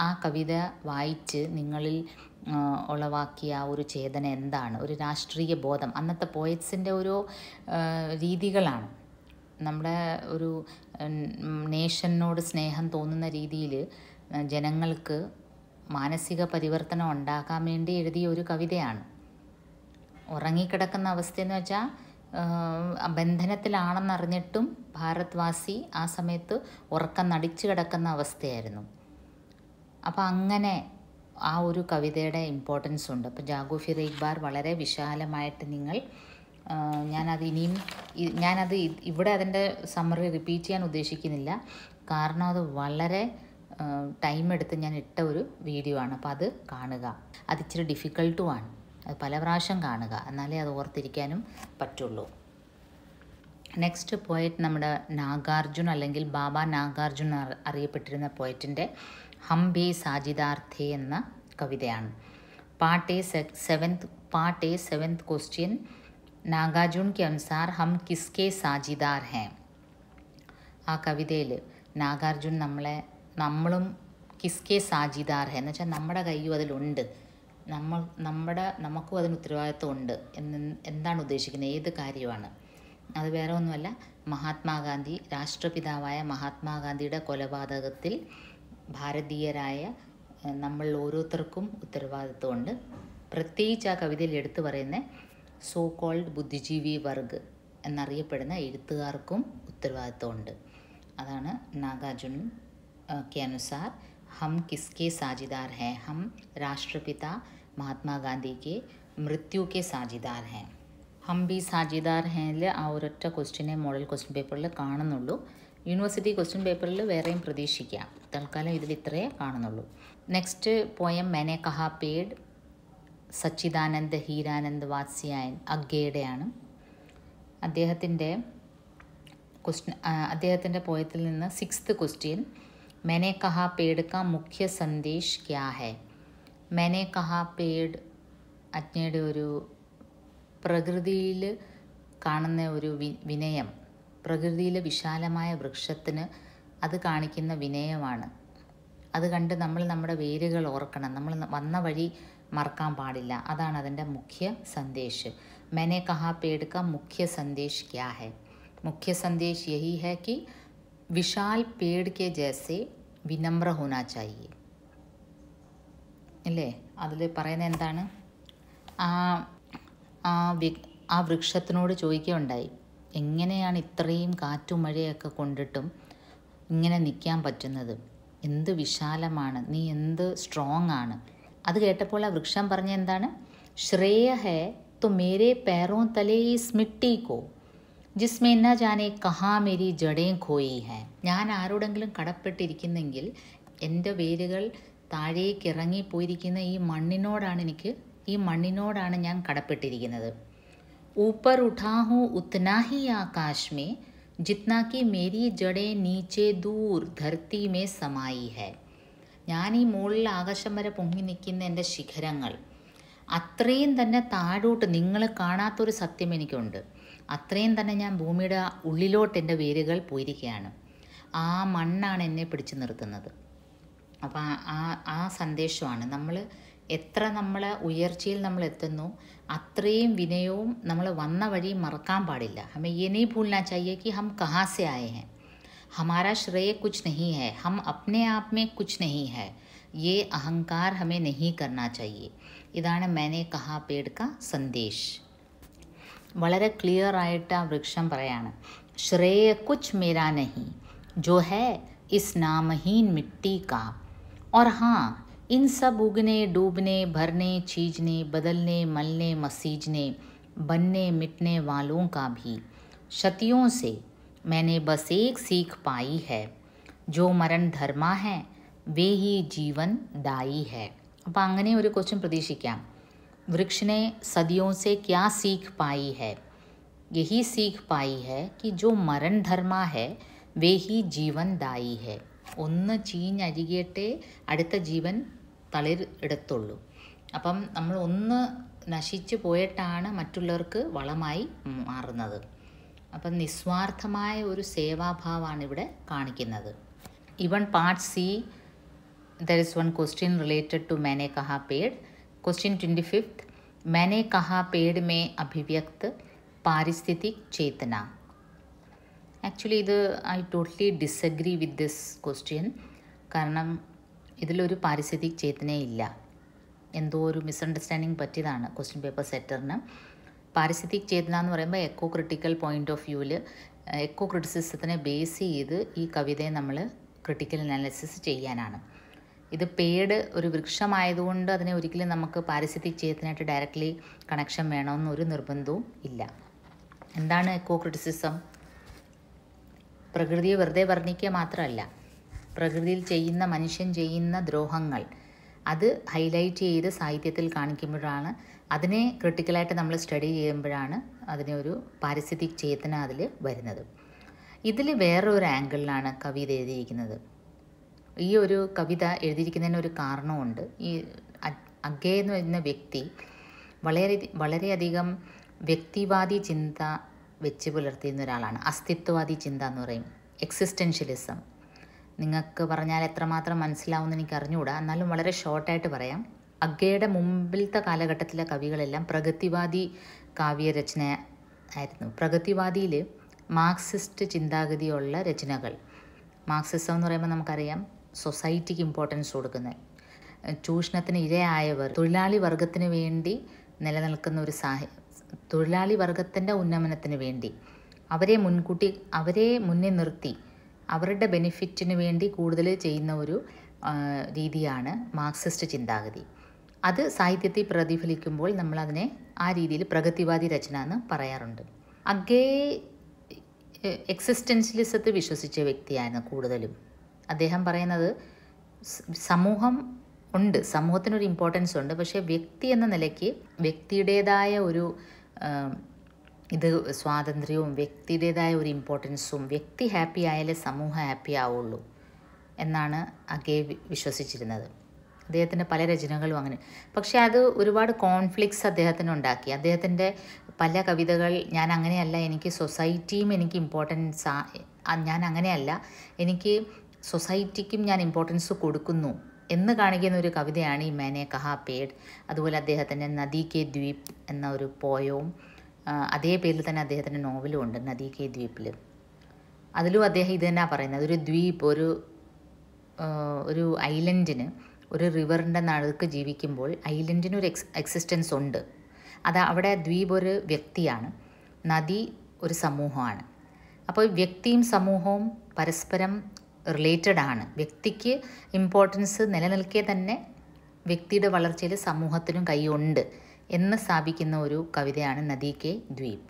ആ കവിത വായിച്ച് നിങ്ങളിൽ ഉളവാക്കിയ ഒരു ചേതന എന്താണ്, ഒരു രാഷ്ട്രീയ ബോധം. അന്നത്തെ പോയറ്റ്സിൻ്റെ ഓരോ രീതികളാണ്. നമ്മുടെ ഒരു നേഷനോട് സ്നേഹം തോന്നുന്ന രീതിയിൽ ജനങ്ങൾക്ക് മാനസിക പരിവർത്തനം ഉണ്ടാക്കാൻ വേണ്ടി എഴുതിയ ഒരു കവിതയാണ്. ഉറങ്ങിക്കിടക്കുന്ന അവസ്ഥയെന്ന് വെച്ചാൽ ബന്ധനത്തിലാണെന്നറിഞ്ഞിട്ടും ഭാരത്വാസി ആ സമയത്ത് ഉറക്കം നടിച്ചു കിടക്കുന്ന അവസ്ഥയായിരുന്നു. അപ്പോൾ അങ്ങനെ ആ ഒരു കവിതയുടെ ഇമ്പോർട്ടൻസ് ഉണ്ട്. അപ്പോൾ ജാഗോ ഫിർ ഏക് ബാർ വളരെ വിശാലമായിട്ട് നിങ്ങൾ ഞാനത് ഇവിടെ അതിൻ്റെ സമ്മറി റിപ്പീറ്റ് ചെയ്യാൻ ഉദ്ദേശിക്കുന്നില്ല. കാരണം അത് വളരെ ടൈം എടുത്ത് ഞാൻ ഇട്ട ഒരു വീഡിയോ ആണ്. അപ്പോൾ അത് കാണുക. അത് ഇച്ചിരി ഡിഫിക്കൽട്ടുമാണ്. അത് പല പ്രാവശ്യം കാണുക, എന്നാലേ അത് ഓർത്തിരിക്കാനും പറ്റുള്ളൂ. നെക്സ്റ്റ് പോയറ്റ് നമ്മുടെ നാഗാർജുൻ അല്ലെങ്കിൽ ബാബ നാഗാർജുൻ അറിയപ്പെട്ടിരുന്ന പോയറ്റിൻ്റെ ഹം ബേ സാജിദാർ ഥേ എന്ന കവിതയാണ്. Part A 7th question Nagarjun കെ അനുസാർ ഹം കിസ്കെ സാജിദാർ ഹേ. ആ കവിതയിൽ നാഗാർജുൻ നമ്മളും കിസ്കെ സാജിദാർ ഹേ എന്ന് വെച്ചാൽ നമ്മുടെ കയ്യും അതിലുണ്ട്, നമുക്കും അതിന് ഉത്തരവാദിത്വം ഉണ്ട് എന്താണ് ഉദ്ദേശിക്കുന്നത്, ഏത് കാര്യമാണ്. അത് വേറെ ഒന്നുമല്ല, മഹാത്മാഗാന്ധി, രാഷ്ട്രപിതാവായ മഹാത്മാഗാന്ധിയുടെ കൊലപാതകത്തിൽ ഭാരതീയരായ നമ്മൾ ഓരോരുത്തർക്കും ഉത്തരവാദിത്വമുണ്ട്. പ്രത്യേകിച്ച് ആ കവിതയിൽ എടുത്തു പറയുന്ന സോ കോൾഡ് ബുദ്ധിജീവി വർഗ് എന്നറിയപ്പെടുന്ന എഴുത്തുകാർക്കും ഉത്തരവാദിത്വമുണ്ട്. അതാണ് നാഗാർജുൻ के अनुसार हम किसके साझीदार हैं, हम राष्ट्रपिता महात्मा गांधी के मृत्यु के साझीदार हैं. हम भी साझीदार हैं ആ ഒരൊറ്റ ക്വസ്റ്റ്യനെ മോഡൽ ക്വസ്റ്റ്യൻ പേപ്പറിൽ കാണുന്നുള്ളൂ. യൂണിവേഴ്സിറ്റി ക്വസ്റ്റ്യൻ പേപ്പറിൽ വേറെയും പ്രതീക്ഷിക്കാം. തൽക്കാലം ഇതിൽ ഇത്രയേ കാണുന്നുള്ളൂ. നെക്സ്റ്റ് പോയം मैंने कहा पेड़ സച്ചിദാനന്ദ ഹീരാനന്ദ് വാത്സ്യായൻ അഗ്ഗയുടെയാണ്. അദ്ദേഹത്തിൻ്റെ പോയത്തിൽ നിന്ന് 6th ക്വസ്റ്റ്യൻ मैंने कहा पेड़ का मुख्य संदेश क्या है. मैंने कहा पेड़ അജ്ഞയുടെ ഒരു പ്രകൃതിയിൽ കാണുന്ന ഒരു വിനയം, പ്രകൃതിയിലെ വിശാലമായ വൃക്ഷത്തിന് അത് കാണിക്കുന്ന വിനയമാണ്. അത് കണ്ട് നമ്മൾ നമ്മുടെ വേരുകൾ ഓർക്കണം, നമ്മൾ വന്ന വഴി മറക്കാൻ പാടില്ല. അതാണ് അതിൻ്റെ മുഖ്യ സന്ദേശ്. मैंने कहा पेड़ का मुख्य संदेश क्या है. मुख्य संदेश यही है कि विशाल पेड़ के जैसे विनम्र होना चाहिए. അല്ലേ? അതിൽ പറയുന്നത് എന്താണ്? ആ വൃക്ഷത്തിനോട് ചോദിക്കുകയുണ്ടായി, എങ്ങനെയാണ് ഇത്രയും കാറ്റും മഴയൊക്കെ കൊണ്ടിട്ടും ഇങ്ങനെ നിൽക്കാൻ പറ്റുന്നത്? എന്ത് വിശാലമാണ്, നീ എന്ത് സ്ട്രോങ് ആണ്. അത് കേട്ടപ്പോൾ ആ വൃക്ഷം പറഞ്ഞ എന്താണ്? ശ്രേയ ഹേ तो मेरे पैरों तले इस मिट्टी को जिसमें न जाने कहाँ मेरी जड़ें खोई हैं. ഞാൻ ആരോടെങ്കിലും കടപ്പെട്ടിരിക്കുന്നെങ്കിൽ എൻ്റെ വേരുകൾ താഴേക്ക് ഇറങ്ങിപ്പോയിരിക്കുന്ന ഈ മണ്ണിനോടാണ് ഞാൻ കടപ്പെട്ടിരിക്കുന്നത്. ऊपर उठा हूँ उतना ही आकाश में जितना कि मेरी जड़ें नीचे दूर धरती में समाई है. ഞാൻ ഈ മുകളിൽ ആകാശം വരെ പൊങ്ങി നിൽക്കുന്ന എൻ്റെ ശിഖരങ്ങൾ അത്രയും തന്നെ താഴോട്ട് നിങ്ങൾ കാണാത്തൊരു സത്യം എനിക്കുണ്ട്. അത്രയും തന്നെ ഞാൻ ഭൂമിയുടെ ഉള്ളിലോട്ട് എൻ്റെ വേരുകൾ പോയിരിക്കുകയാണ്. ആ മണ്ണാണ് എന്നെ പിടിച്ചു നിർത്തുന്നത്. അപ്പോൾ ആ സന്ദേശമാണ് നമ്മൾ എത്ര നമ്മൾ ഉയർച്ചയിൽ നമ്മൾ എത്തുന്നു അത്രയും വിനയവും നമ്മൾ വന്ന വഴി മറക്കാൻ പാടില്ല. हमें ये नहीं भूलना चाहिए कि हम कहाँ से आए हैं, हमारा श्रेय कुछ नहीं है, हम अपने आप में कुछ नहीं है, ये अहंकार हमें नहीं करना चाहिए. ഇതാണ് मैंने कहा पेड़ का സന്ദേശ്. വളരെ ക്ലിയർ ആയിട്ട് ആ വൃക്ഷം പറയാണ്, ശ്രേയ കുച്ച് മേരാ നഹി जो है इस नामहीन मिट्टी का, और हाँ इन सब उगने डूबने भरने चीजने बदलने मलने मसीजने बनने मिटने वालों का भी क्षतियों से मैंने बस एक सीख पाई है, जो मरण धर्मा है वे ही जीवन दाई है. അപ്പോൾ അങ്ങനെ ഒരു ക്വസ്റ്റ്യൻ പ്രതീക്ഷിക്കാം. वृक्ष ने सदियों से क्या सीख पाई है? यही सीख पाई है कि जो मरण धर्मा है वे ही जीवन दाई है. ഒന്ന് ചീഞ്ഞഴുകിയിട്ടേ അടുത്ത ജീവൻ തളിർ എടുത്തുള്ളൂ. അപ്പം നമ്മൾ ഒന്ന് നശിച്ചു പോയിട്ടാണ് മറ്റുള്ളവർക്ക് വളമായി മാറുന്നത്. അപ്പം നിസ്വാർത്ഥമായ ഒരു സേവാഭാവമാണ് ഇവിടെ കാണിക്കുന്നത്. Even part C there is one question related to मैंने कहा पेड़. Question 25, मैंने कहा पेड़ में अभिव्यक्त पारिस्थितिक चेतना. ആക്ച്വലി ഇത് I totally disagree with this question. കാരണം ഇതിലൊരു പാരിസ്ഥിതിക് ചേതനയില്ല. എന്തോ ഒരു മിസ്അണ്ടർസ്റ്റാൻഡിങ് പറ്റിയതാണ് ക്വസ്റ്റ്യൻ പേപ്പർ സെറ്ററിന്. പാരിസ്ഥിതിക് ചേതന എന്ന് പറയുമ്പോൾ എക്കോ ക്രിട്ടിക്കൽ പോയിൻ്റ് ഓഫ് വ്യൂവിൽ എക്കോ ക്രിറ്റിസിസത്തിനെ ബേസ് ചെയ്ത് ഈ കവിതയെ നമ്മൾ ക്രിട്ടിക്കൽ അനാലിസിസ് ചെയ്യാനാണ്. ഇത് പേട് ഒരു വൃക്ഷമായതുകൊണ്ട് അതിനെ ഒരിക്കലും നമുക്ക് പാരിസ്ഥിതിക് ചേതനയായിട്ട് ഡയറക്റ്റ്ലി കണക്ഷൻ വേണമെന്നൊരു നിർബന്ധവും ഇല്ല. എന്താണ് എക്കോ ക്രിറ്റിസിസം? പ്രകൃതിയെ വെറുതെ വർണ്ണിക്കുക മാത്രമല്ല, പ്രകൃതിയിൽ ചെയ്യുന്ന മനുഷ്യൻ ചെയ്യുന്ന ദ്രോഹങ്ങൾ അത് ഹൈലൈറ്റ് ചെയ്ത് സാഹിത്യത്തിൽ കാണിക്കുമ്പോഴാണ്, അതിനെ ക്രിട്ടിക്കലായിട്ട് നമ്മൾ സ്റ്റഡി ചെയ്യുമ്പോഴാണ് അതിനെ ഒരു പാരിസ്ഥിതിക് ചേതന അതിൽ വരുന്നത്. ഇതിൽ വേറൊരു ആംഗിളിലാണ് കവിത എഴുതിയിരിക്കുന്നത്. ഈ ഒരു കവിത എഴുതിയിരിക്കുന്നതിന് ഒരു കാരണമുണ്ട്. ഈ അഗേ എന്ന് പറയുന്ന വ്യക്തി വളരെയധികം വ്യക്തിവാദി ചിന്ത വെച്ച് പുലർത്തിയിരുന്ന ഒരാളാണ്. അസ്തിത്വവാദി ചിന്ത എന്ന് പറയും, എക്സിസ്റ്റൻഷ്യലിസം. നിങ്ങൾക്ക് പറഞ്ഞാൽ എത്രമാത്രം മനസ്സിലാവുമെന്ന് എനിക്ക് അറിഞ്ഞുകൂടാ, എന്നാലും വളരെ ഷോർട്ടായിട്ട് പറയാം. അഗയുടെ മുമ്പിലത്തെ കാലഘട്ടത്തിലെ കവികളെല്ലാം പ്രഗതിവാദി കാവ്യരചന ആയിരുന്നു. പ്രഗതിവാദിയിൽ മാർക്സിസ്റ്റ് ചിന്താഗതിയുള്ള രചനകൾ. മാർക്സിസം എന്ന് പറയുമ്പോൾ നമുക്കറിയാം സൊസൈറ്റിക്ക് ഇമ്പോർട്ടൻസ് കൊടുക്കുന്നത്, ചൂഷണത്തിന് ഇരയായവർ, തൊഴിലാളി വർഗത്തിന് വേണ്ടി നിലനിൽക്കുന്ന ഒരു തൊഴിലാളി വർഗത്തിൻ്റെ ഉന്നമനത്തിന് വേണ്ടി അവരെ മുന്നിൽ നിർത്തി അവരുടെ ബെനിഫിറ്റിന് വേണ്ടി കൂടുതൽ ചെയ്യുന്ന ഒരു രീതിയാണ് മാർക്സിസ്റ്റ് ചിന്താഗതി. അത് സാഹിത്യത്തിൽ പ്രതിഫലിക്കുമ്പോൾ നമ്മളതിനെ ആ രീതിയിൽ പ്രഗതിവാദി രചന എന്ന് പറയാറുണ്ട്. അഗേ എക്സിസ്റ്റൻഷ്യലിസത്തിൽ വിശ്വസിച്ച വ്യക്തിയായിരുന്നു കൂടുതലും. അദ്ദേഹം പറയുന്നത് സമൂഹം ഉണ്ട്, സമൂഹത്തിനൊരു ഇമ്പോർട്ടൻസ് ഉണ്ട്, പക്ഷേ വ്യക്തി എന്ന നിലയ്ക്ക് വ്യക്തിയുടേതായ ഒരു സ്വാതന്ത്ര്യവും വ്യക്തിയുടേതായ ഒരു ഇമ്പോർട്ടൻസും, വ്യക്തി ഹാപ്പി ആയാലേ സമൂഹം ഹാപ്പി ആവുള്ളൂ എന്നാണ് അഗേ വിശ്വസിച്ചിരുന്നത്. അദ്ദേഹത്തിൻ്റെ പല രചനകളും അങ്ങനെ. പക്ഷേ അത് ഒരുപാട് കോൺഫ്ലിക്ട്സ് അദ്ദേഹത്തിനുണ്ടാക്കി. അദ്ദേഹത്തിൻ്റെ പല കവിതകൾ ഞാൻ അങ്ങനെയല്ല, എനിക്ക് സൊസൈറ്റിയും എനിക്ക് ഇമ്പോർട്ടൻസ്, ഞാൻ അങ്ങനെയല്ല, എനിക്ക് സൊസൈറ്റിക്കും ഞാൻ ഇമ്പോർട്ടൻസ് കൊടുക്കുന്നു എന്ന് കാണിക്കുന്ന ഒരു കവിതയാണ് ഈ मैंने कहा पेड़. അതുപോലെ അദ്ദേഹത്തിൻ്റെ നദി കെ ദ്വീപ് എന്ന ഒരു പോയവും അതേ പേരിൽ തന്നെ അദ്ദേഹത്തിൻ്റെ നോവലും ഉണ്ട്, നദി കെ ദ്വീപിൽ. അതിലും അദ്ദേഹം ഇത് തന്നെയാണ് പറയുന്നത്. ഒരു ദ്വീപ്, ഒരു ഐലൻഡിന്, ഒരു റിവറിൻ്റെ നടുക്ക് ജീവിക്കുമ്പോൾ ഐലൻഡിന് ഒരു എക്സിസ്റ്റൻസ് ഉണ്ട്. അവിടെ ദ്വീപ് ഒരു വ്യക്തിയാണ്, നദി ഒരു സമൂഹമാണ്. അപ്പോൾ വ്യക്തിയും സമൂഹവും പരസ്പരം റിലേറ്റഡ് ആണ്. വ്യക്തിക്ക് ഇമ്പോർട്ടൻസ് നിലനിൽക്കെ തന്നെ വ്യക്തിയുടെ വളർച്ചയിൽ സമൂഹത്തിനും കൈയുണ്ട് എന്ന് സ്ഥാപിക്കുന്ന ഒരു കവിതയാണ് നദി കെ ദ്വീപ്.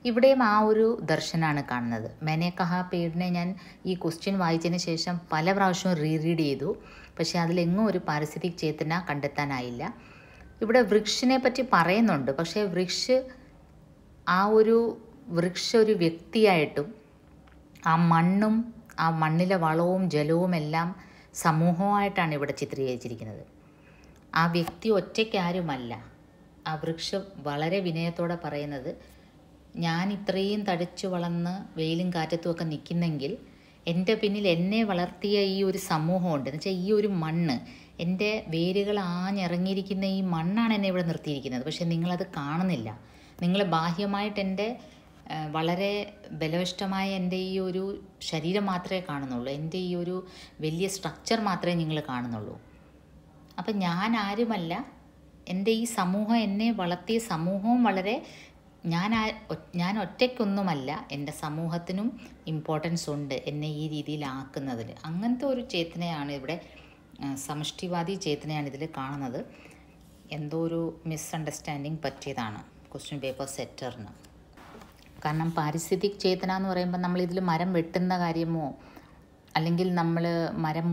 ഇവിടെയും ആ ഒരു ദർശനമാണ് കാണുന്നത്. मैंने कहा പേടിനെ ഞാൻ ഈ ക്വസ്റ്റ്യൻ വായിച്ചതിന് ശേഷം പല പ്രാവശ്യവും റീഡ് ചെയ്തു, പക്ഷേ അതിലെങ്ങും ഒരു പാരിസ്ഥിതിക് ചേതന കണ്ടെത്താനായില്ല. ഇവിടെ വൃക്ഷനെ പറ്റി പറയുന്നുണ്ട്, പക്ഷേ വൃക്ഷ ഒരു വ്യക്തിയായിട്ടും ആ മണ്ണും ആ മണ്ണിലെ വളവും ജലവും എല്ലാം സമൂഹമായിട്ടാണ് ഇവിടെ ചിത്രീകരിച്ചിരിക്കുന്നത്. ആ വ്യക്തി ഒറ്റയ്ക്കാരുമല്ല. ആ വൃക്ഷം വളരെ വിനയത്തോടെ പറയുന്നത്, ഞാൻ ഇത്രയും തടിച്ചു വളർന്ന് വെയിലും കാറ്റത്തുമൊക്കെ നിൽക്കുന്നെങ്കിൽ എൻ്റെ പിന്നിൽ എന്നെ വളർത്തിയ ഈ ഒരു സമൂഹമുണ്ട്. എന്ന് വെച്ചാൽ ഈ ഒരു മണ്ണ്, എൻ്റെ വേരുകൾ ആഞ്ഞിറങ്ങിയിരിക്കുന്ന ഈ മണ്ണാണ് എന്നെ ഇവിടെ നിർത്തിയിരിക്കുന്നത്. പക്ഷെ നിങ്ങളത് കാണുന്നില്ല. നിങ്ങൾ ബാഹ്യമായിട്ട് എൻ്റെ വളരെ ബലവിഷ്ടമായ എൻ്റെ ഈ ഒരു ശരീരം മാത്രമേ കാണുന്നുള്ളൂ. എൻ്റെ ഈ ഒരു വലിയ സ്ട്രക്ചർ മാത്രമേ നിങ്ങൾ കാണുന്നുള്ളൂ. അപ്പം ഞാൻ ആരുമല്ല. എൻ്റെ ഈ സമൂഹം, എന്നെ വളർത്തിയ സമൂഹവും വളരെ, ഞാൻ ഒറ്റയ്ക്കൊന്നുമല്ല. എൻ്റെ സമൂഹത്തിനും ഇമ്പോർട്ടൻസ് ഉണ്ട് എന്നെ ഈ രീതിയിലാക്കുന്നതിൽ. അങ്ങനത്തെ ഒരു ചേതനയാണ് ഇവിടെ, സമഷ്ടിവാദി ചേതനയാണ് ഇതിൽ കാണുന്നത്. എന്തോ ഒരു മിസ്അണ്ടർസ്റ്റാൻഡിങ് പറ്റിയതാണ് ക്വസ്റ്റ്യൻ പേപ്പർ സെറ്ററിന്. കാരണം പാരിസ്ഥിതിക് ചേതന എന്ന് പറയുമ്പോൾ നമ്മളിതിൽ മരം വെട്ടുന്ന കാര്യമോ അല്ലെങ്കിൽ നമ്മൾ മരം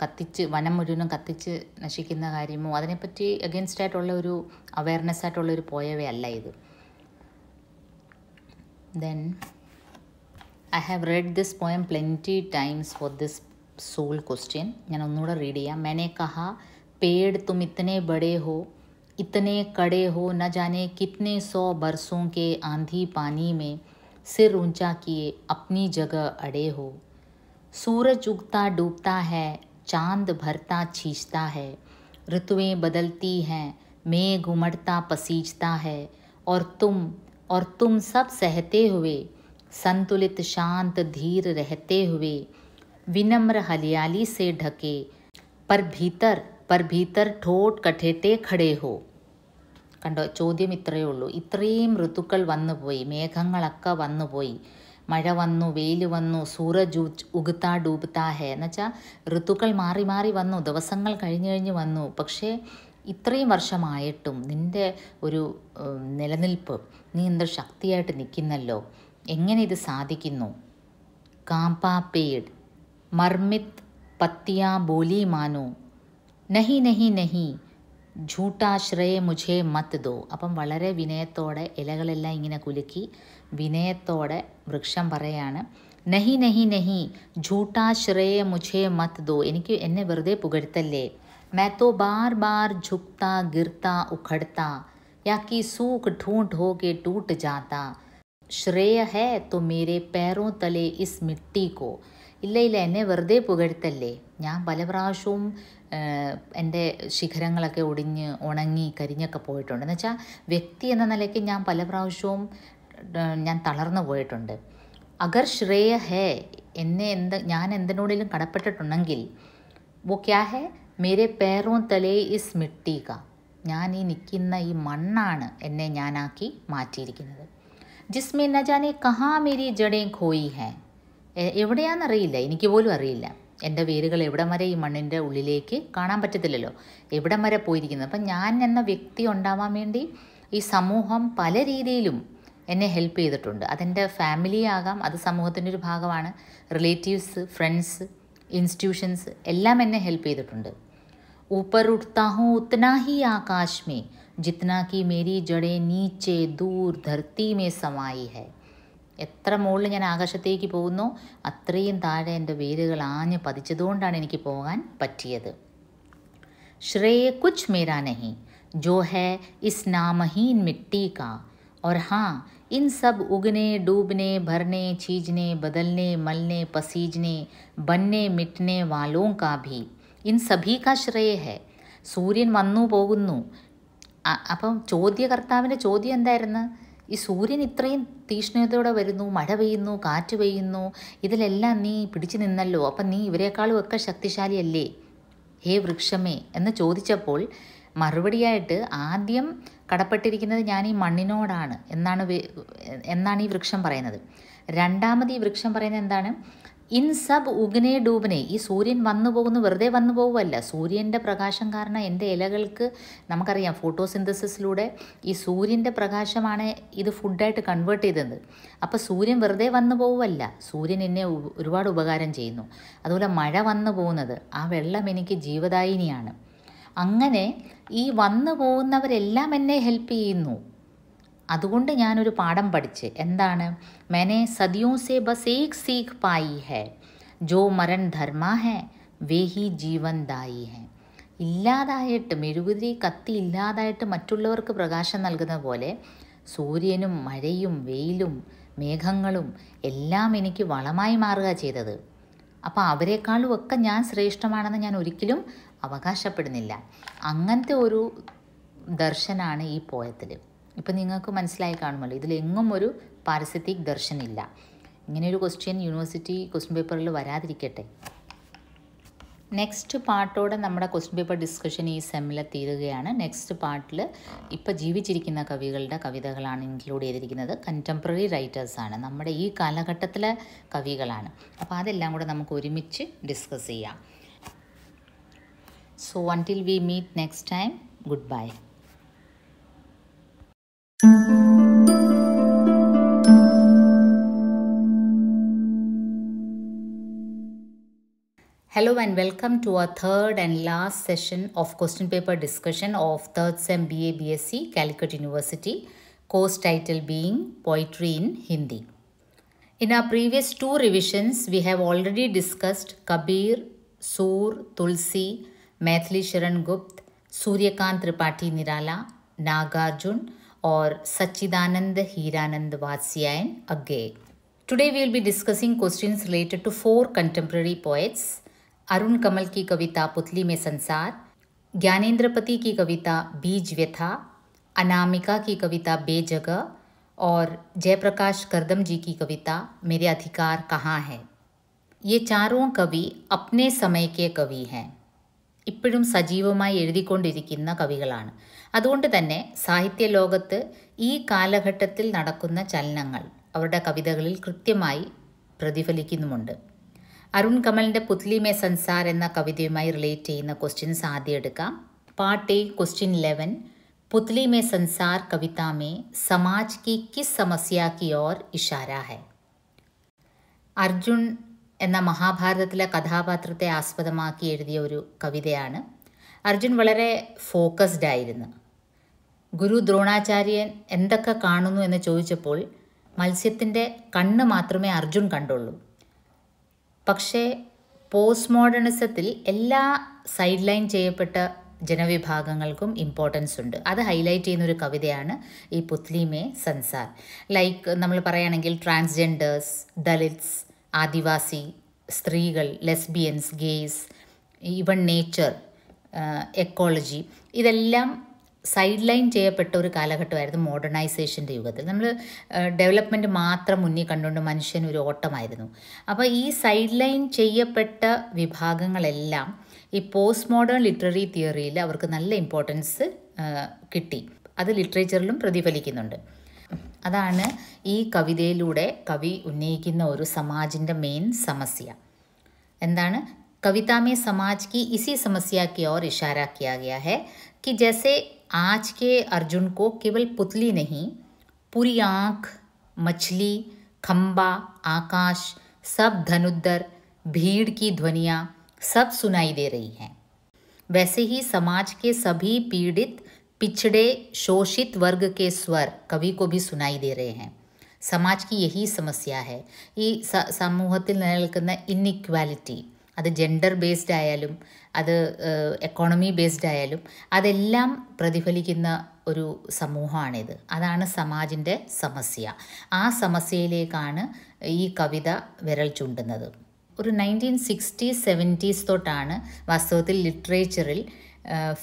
കത്തിച്ച് വനം മുഴുവനും കത്തിച്ച് നശിക്കുന്ന കാര്യമോ അതിനെപ്പറ്റി അഗെയിൻസ്റ്റ് ആയിട്ടുള്ള ഒരു അവയർനെസ് ആയിട്ടുള്ളൊരു പോയവേ അല്ല ഇത്. Then I have read this poem plenty times for this sole question. ഞാൻ ഒന്നുകൂടെ റീഡ് ചെയ്യാം. मैंने कहा पेड़ तुम इतने बड़े हो, इतने कड़े हो, न जाने कितने 100 बरसों के आंधी पानी में सिर ऊंचा किए अपनी जगह अड़े हो. सूरज उगता डूबता है, चांद भरता छींचता है, ऋतुएं बदलती हैं, मेघ उमड़ता पसीजता है, और तुम सब सहते हुए, संतुलित शांत धीर रहते हुए, विनम्र हरियाली से ढके, पर भीतर ठोट कठेटे खड़े हो. കണ്ടോ, ചോദ്യം ഇത്രയേ ഉള്ളൂ. ഇത്രയും ഋതുക്കൾ വന്നുപോയി, മേഘങ്ങളൊക്കെ വന്നുപോയി, മഴ വന്നു, വെയിൽ വന്നു, സൂരജ് ഉഗുത്താ ഡൂബുത്താ ഹേ എന്ന് വെച്ചാൽ ഋതുക്കൾ മാറി മാറി വന്നു, ദിവസങ്ങൾ കഴിഞ്ഞ് വന്നു. പക്ഷേ ഇത്രയും വർഷമായിട്ടും നിൻ്റെ ഒരു നിലനിൽപ്പ്, നീ എന്തൊരു ശക്തിയായിട്ട് നിൽക്കുന്നല്ലോ, എങ്ങനെ ഇത് സാധിക്കുന്നു? കാമ്പാ പേട് മർമിത് പത്തിയാ ബോലി മാനോ, നഹി നഹി നഹി झूठा श्रेय मुझे मत दो. അപ്പം വളരെ വിനയത്തോടെ ഇലകളെല്ലാം ഇങ്ങനെ കുലുക്കി വിനയത്തോടെ വൃക്ഷം പറയാണ്, നഹി നഹി നഹി झूठा श्रेय मुझे मत दो. എനിക്ക് എന്നെ വെറുതെ പുകഴ്ത്തല്ലേ. मैं तो बार बार झुकता गिरता उखड़ता, या कि सूख ढूंढ हो के टूट जाता, श्रेय है तो मेरे पैरों तले इस मिट्टी को. ഇല്ല എന്നെ വെറുതെ പുകഴ്ത്തല്ലേ. ഞാൻ പല പ്രാവശ്യവും എൻ്റെ ശിഖരങ്ങളൊക്കെ ഒടിഞ്ഞ് ഉണങ്ങി കരിഞ്ഞൊക്കെ പോയിട്ടുണ്ട്. എന്ന് വെച്ചാൽ വ്യക്തി എന്ന നിലയ്ക്ക് ഞാൻ പല പ്രാവശ്യവും ഞാൻ തളർന്നു പോയിട്ടുണ്ട്. അഗർ ശ്രേയ ഹേ, ഞാൻ എന്തിനോടെങ്കിലും കടപ്പെട്ടിട്ടുണ്ടെങ്കിൽ, വോ ക്യാ ഹേ, മേരെ പേരോ തലേ ഇസ് മിട്ടി കാ, ഞാൻ ഈ നിൽക്കുന്ന ഈ മണ്ണാണ് എന്നെ ഞാനാക്കി മാറ്റിയിരിക്കുന്നത്. ജിസ്മേ ന ജാനെ കഹാ മേരി ജടേ ഖോയി ഹേ, എവിടെയാണെന്നറിയില്ല, എനിക്ക് പോലും അറിയില്ല എൻ്റെ വേരുകൾ എവിടം വരെ ഈ മണ്ണിൻ്റെ ഉള്ളിലേക്ക് കാണാൻ പറ്റത്തില്ലല്ലോ, എവിടം വരെ പോയിരിക്കുന്നത്. അപ്പം ഞാൻ എന്ന വ്യക്തി ഉണ്ടാവാൻ വേണ്ടി ഈ സമൂഹം പല രീതിയിലും എന്നെ ഹെൽപ്പ് ചെയ്തിട്ടുണ്ട്. അതെൻ്റെ ഫാമിലി ആകാം, അത് സമൂഹത്തിൻ്റെ ഒരു ഭാഗമാണ്, റിലേറ്റീവ്സ്, ഫ്രണ്ട്സ്, ഇൻസ്റ്റിറ്റ്യൂഷൻസ് എല്ലാം എന്നെ ഹെൽപ്പ് ചെയ്തിട്ടുണ്ട്. ऊपर उठता हूँ उतना ही आकाश में, जितना कि मेरी जड़ें नीचे दूर धरती में समाई है. എത്ര മുകളിൽ ഞാൻ ആകാശത്തേക്ക് പോകുന്നോ അത്രയും താഴെ എൻ്റെ വേരുകൾ ആഞ്ഞ് പതിച്ചതുകൊണ്ടാണ് എനിക്ക് പോകാൻ പറ്റിയത്. ശ്രേയ കുച്ച് മേരാ നഹി, ജോ ഹേ ഇസ് നാമഹീൻ മിट्टी का, और हाँ इन सब उगने डूबने भरने छीजने बदलने मलने पसीजने बनने मिटने वालों का भी, इन सभी का श्रेय है. സൂര്യൻ വന്നു പോകുന്നു. അപ്പം ചോദ്യകർത്താവിൻ്റെ ചോദ്യം എന്തായിരുന്നു? ഈ സൂര്യൻ ഇത്രയും തീഷ്ണതയോടെ വരുന്നു, മഴ പെയ്യുന്നു, കാറ്റ് പെയ്യുന്നു, ഇതിലെല്ലാം നീ പിടിച്ചു നിന്നല്ലോ, അപ്പം നീ ഇവരെക്കാളും ഒക്കെ ശക്തിശാലിയല്ലേ ഹേ വൃക്ഷമേ എന്ന് ചോദിച്ചപ്പോൾ മറുപടിയായിട്ട് ആദ്യം കടപ്പെട്ടിരിക്കുന്നത് ഞാൻ ഈ മണ്ണിനോടാണ് എന്നാണ് ഈ വൃക്ഷം പറയുന്നത്. രണ്ടാമത് ഈ വൃക്ഷം പറയുന്നത് എന്താണ്? ഇൻ സബ് ഉഗ്നെ ഡൂബനെ, ഈ സൂര്യൻ വന്നു പോകുന്നു, വെറുതെ വന്നു പോകുമല്ല, സൂര്യൻ്റെ പ്രകാശം കാരണം എൻ്റെ ഇലകൾക്ക് നമുക്കറിയാം ഫോട്ടോസിന്തസിസിലൂടെ ഈ സൂര്യൻ്റെ പ്രകാശമാണ് ഇത് ഫുഡായിട്ട് കൺവേർട്ട് ചെയ്തത്. അപ്പോൾ സൂര്യൻ വെറുതെ വന്നു പോകുമല്ല, സൂര്യൻ എന്നെ ഒരുപാട് ഉപകാരം ചെയ്യുന്നു. അതുപോലെ മഴ വന്നു പോകുന്നത്, ആ വെള്ളം എനിക്ക് ജീവദായിനിയാണ്. അങ്ങനെ ഈ വന്നു പോകുന്നവരെല്ലാം എന്നെ ഹെൽപ്പ് ചെയ്യുന്നു. അതുകൊണ്ട് ഞാനൊരു പാഠം പഠിച്ച്, എന്താണ്? मैंने सदियों से बस एक सीख पाई है, जो मरण धर्मा है വേ ഹി ജീവൻദായി ഹെ. ഇല്ലാതായിട്ട്, മെഴുകുതിരി കത്തി ഇല്ലാതായിട്ട് മറ്റുള്ളവർക്ക് പ്രകാശം നൽകുന്ന പോലെ സൂര്യനും മഴയും വെയിലും മേഘങ്ങളും എല്ലാം എനിക്ക് വളമായി മാറുക ചെയ്തത്. അപ്പോൾ അവരെക്കാളും ഒക്കെ ഞാൻ ശ്രേഷ്ഠമാണെന്ന് ഞാൻ ഒരിക്കലും അവകാശപ്പെടുന്നില്ല. അങ്ങനത്തെ ഒരു ദർശനാണ് ഈ പോയത്തിൽ. ഇപ്പം നിങ്ങൾക്ക് മനസ്സിലായി കാണുമല്ലോ, ഇതിലെങ്ങും ഒരു പാരിസ്ഥിതിക് ദർശനില്ല. ഇങ്ങനെയൊരു ക്വസ്റ്റ്യൻ യൂണിവേഴ്സിറ്റി ക്വസ്റ്റ്യൻ പേപ്പറിൽ വരാതിരിക്കട്ടെ. നെക്സ്റ്റ് പാർട്ടോടെ നമ്മുടെ ക്വസ്റ്റ്യൻ പേപ്പർ ഡിസ്കഷൻ ഈ സെമ്മിൽ തീരുകയാണ്. നെക്സ്റ്റ് പാർട്ടിൽ ഇപ്പോൾ ജീവിച്ചിരിക്കുന്ന കവികളുടെ കവിതകളാണ് ഇൻക്ലൂഡ് ചെയ്തിരിക്കുന്നത്. കണ്ടംപററി റൈറ്റേഴ്സാണ്, നമ്മുടെ ഈ കാലഘട്ടത്തിലെ കവികളാണ്. അപ്പോൾ അതെല്ലാം കൂടെ നമുക്ക് ഒരുമിച്ച് ഡിസ്കസ് ചെയ്യാം. So until we meet next time, good bye. Hello and welcome to our third and last session of question paper discussion of 3rd Sem BA BSc Calicut University, course title being Poetry in Hindi. In our previous two revisions, we have already discussed Kabir, Sur, Tulsi, Maithili Sharan Gupt, Suryakant Tripathi Nirala, Nagarjun or Sachidanand Hiranand Vatsyayan Agge. Today we will be discussing questions related to four contemporary poets. Arun Kamal की कविता पुतली में संसार, ज्ञानेंद्रपति की कविता बीज व्यथा, अनामिका की कविता बेजगह और जयप्रकाश करदम जी की कविता मेरे अधिकार कहाँ है. ये चारों कवि अपने समय के कवि हैं. ഇപ്പോഴും സജീവമായി എഴുതിക്കൊണ്ടിരിക്കുന്ന കവികളാണ്. അതുകൊണ്ട് തന്നെ സാഹിത്യ ലോകത്ത് ഈ കാലഘട്ടത്തിൽ നടക്കുന്ന ചലനങ്ങൾ അവരുടെ കവിതകളിൽ കൃത്യമായി പ്രതിഫലിക്കുന്നുമുണ്ട്. അരുൺ കമലിൻ്റെ പുത്ലി മേ സൻസാർ എന്ന കവിതയുമായി റിലേറ്റ് ചെയ്യുന്ന ക്വസ്റ്റ്യൻസ് ആദ്യം എടുക്കാം. Part A question 11, Putli may Sansar Kavitha may Samaj की किस समस्या की ओर इशारा है. അർജുൻ എന്ന മഹാഭാരതത്തിലെ കഥാപാത്രത്തെ ആസ്പദമാക്കി എഴുതിയ ഒരു കവിതയാണ്. അർജുൻ വളരെ ഫോക്കസ്ഡ് ആയിരുന്നു. ഗുരു ദ്രോണാചാര്യൻ എന്തൊക്കെ കാണുന്നു എന്ന് ചോദിച്ചപ്പോൾ മത്സ്യത്തിൻ്റെ കണ്ണ് മാത്രമേ അർജുൻ കണ്ടുള്ളൂ. പക്ഷേ പോസ്റ്റ് മോഡേണിസത്തിൽ എല്ലാ സൈഡ് ലൈൻ ചെയ്യപ്പെട്ട ജനവിഭാഗങ്ങൾക്കും ഇമ്പോർട്ടൻസ് ഉണ്ട്. അത് ഹൈലൈറ്റ് ചെയ്യുന്നൊരു കവിതയാണ് ഈ പുത്ലി മേ സൻസാർ. ലൈക്ക് നമ്മൾ പറയുകയാണെങ്കിൽ ട്രാൻസ്ജെൻഡേഴ്സ്, ദളിറ്റ്സ്, ആദിവാസി, സ്ത്രീകൾ, lesbians, guys, even nature, ecology, ഇതെല്ലാം സൈഡ് ലൈൻ ചെയ്യപ്പെട്ട ഒരു കാലഘട്ടമായിരുന്നു മോഡേണൈസേഷൻ്റെ യുഗത്തിൽ. നമ്മൾ ഡെവലപ്മെൻറ്റ് മാത്രം മുന്നിൽ കണ്ടുകൊണ്ട് മനുഷ്യൻ ഒരു ഓട്ടമായിരുന്നു. അപ്പോൾ ഈ സൈഡ് ലൈൻ ചെയ്യപ്പെട്ട വിഭാഗങ്ങളെല്ലാം ഈ പോസ്റ്റ് മോഡേൺ ലിറ്റററി തിയറിയിൽ അവർക്ക് നല്ല ഇമ്പോർട്ടൻസ് കിട്ടി. അത് ലിറ്ററേച്ചറിലും പ്രതിഫലിക്കുന്നുണ്ട്. അതാണ് ഈ കവിതയിലൂടെ കവി ഉന്നയിക്കുന്ന ഒരു സമാജിൻ്റെ മെയിൻ സമസ്യ. എന്താണ്? कविता में समाज की इसी समस्या की ओर इशारा किया गया है कि जैसे आज के अर्जुन को केवल पुतली नहीं, पूरी आँख, मछली, खंबा, आकाश, सब धनुद्धर, भीड़ की ध्वनियाँ सब सुनाई दे रही हैं, वैसे ही समाज के सभी पीड़ित, पिछड़े, शोषित वर्ग के स्वर कवि को भी सुनाई दे रहे हैं. समाज की यही समस्या है. ഈ സമൂഹത്തിൽ നിലനിൽക്കുന്ന ഇൻഇക്വാലിറ്റി, അത് ജെൻഡർ ബേസ്ഡ് ആയാലും അത് എക്കോണമി ബേസ്ഡ് ആയാലും അതെല്ലാം പ്രതിഫലിക്കുന്ന ഒരു സമൂഹമാണിത്. അതാണ് സമാജിൻ്റെ സമസ്യ. ആ സമസ്യയിലേക്കാണ് ഈ കവിത വിരൽ ചൂണ്ടുന്നത്. ഒരു 1960s 70s തൊട്ടാണ് വാസ്തവത്തിൽ ലിറ്ററേച്ചറിൽ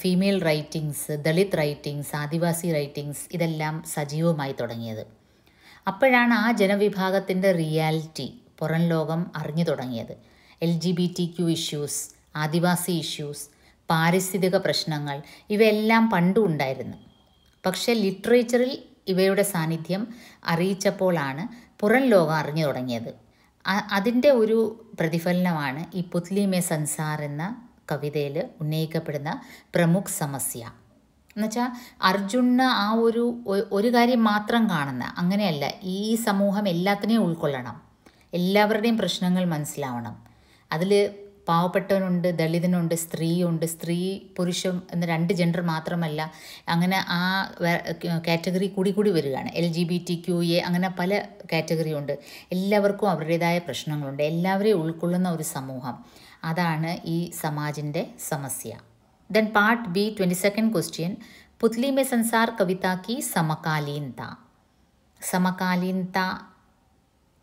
ഫീമെയിൽ റൈറ്റിങ്സ്, ദളിത് റൈറ്റിങ്സ്, ആദിവാസി റൈറ്റിങ്സ് ഇതെല്ലാം സജീവമായി തുടങ്ങിയത്. അപ്പോഴാണ് ആ ജനവിഭാഗത്തിൻ്റെ റിയാലിറ്റി പുറം ലോകം അറിഞ്ഞു തുടങ്ങിയത്. LGBTQ ഇഷ്യൂസ്, ആദിവാസി ഇഷ്യൂസ്, പാരിസ്ഥിതിക പ്രശ്നങ്ങൾ ഇവയെല്ലാം പണ്ടും ഉണ്ടായിരുന്നു. പക്ഷേ ലിറ്ററേച്ചറിൽ ഇവയുടെ സാന്നിധ്യം അറിയിച്ചപ്പോഴാണ് പുറം ലോകം അറിഞ്ഞു തുടങ്ങിയത്. അതിൻ്റെ ഒരു പ്രതിഫലനമാണ് ഈ പുത്ലി മേ സൻസാർ എന്ന കവിതയിൽ ഉന്നയിക്കപ്പെടുന്ന പ്രമുഖ് സമസ്യ. എന്നുവെച്ചാൽ അർജുന് ആ ഒരു കാര്യം മാത്രം കാണുന്ന, അങ്ങനെയല്ല, ഈ സമൂഹം എല്ലാത്തിനെയും ഉൾക്കൊള്ളണം, എല്ലാവരുടെയും പ്രശ്നങ്ങൾ മനസ്സിലാവണം. അതിൽ പാവപ്പെട്ടവനുണ്ട്, ദളിതനുണ്ട്, സ്ത്രീയുണ്ട്, സ്ത്രീ പുരുഷൻ എന്ന രണ്ട് ജെൻഡർ മാത്രമല്ല, അങ്ങനെ ആ കാറ്റഗറി കൂടി വരികയാണ്. LGBTQA അങ്ങനെ പല കാറ്റഗറി ഉണ്ട്. എല്ലാവർക്കും അവരുടേതായ പ്രശ്നങ്ങളുണ്ട്. എല്ലാവരെയും ഉൾക്കൊള്ളുന്ന ഒരു സമൂഹം, അതാണ് ഈ സമാജിൻ്റെ സമസ്യ. Then part B 22nd question, Putli Mein Sansar കവിത की സമകാലീനത. സമകാലീനത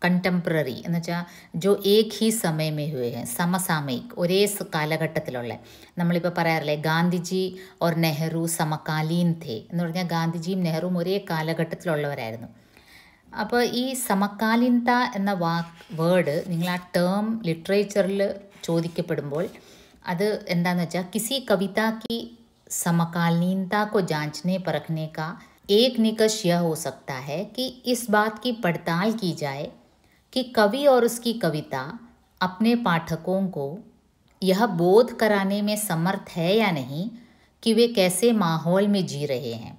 കണ്ടംപററി എന്ന് വെച്ചാൽ ജോ ഏക് ഹി സമയമേ ഹുവേ ഹെ, സമസാമയിക്, ഒരേ കാലഘട്ടത്തിലുള്ള. നമ്മളിപ്പോൾ പറയാറില്ലേ ഗാന്ധിജി ഓർ നെഹ്റു സമകാലീൻ ഥേ എന്ന് പറഞ്ഞാൽ ഗാന്ധിജിയും നെഹ്റുവും ഒരേ കാലഘട്ടത്തിലുള്ളവരായിരുന്നു. അപ്പോൾ ഈ സമകാലീനത എന്ന വേർഡ് നിങ്ങൾ ആ ടേം ലിറ്ററേച്ചറിൽ ചോദിക്കപ്പെടുമ്പോൾ അത് എന്താണെന്ന് വെച്ചാൽ കിസി കവിത की समकालीनता को जांचने परखने का एक निकष यह हो सकता है कि इस बात की पड़ताल की जाए कि कवि और उसकी कविता अपने पाठकों को यह बोध कराने में समर्थ है या नहीं कि वे कैसे माहौल में जी रहे हैं.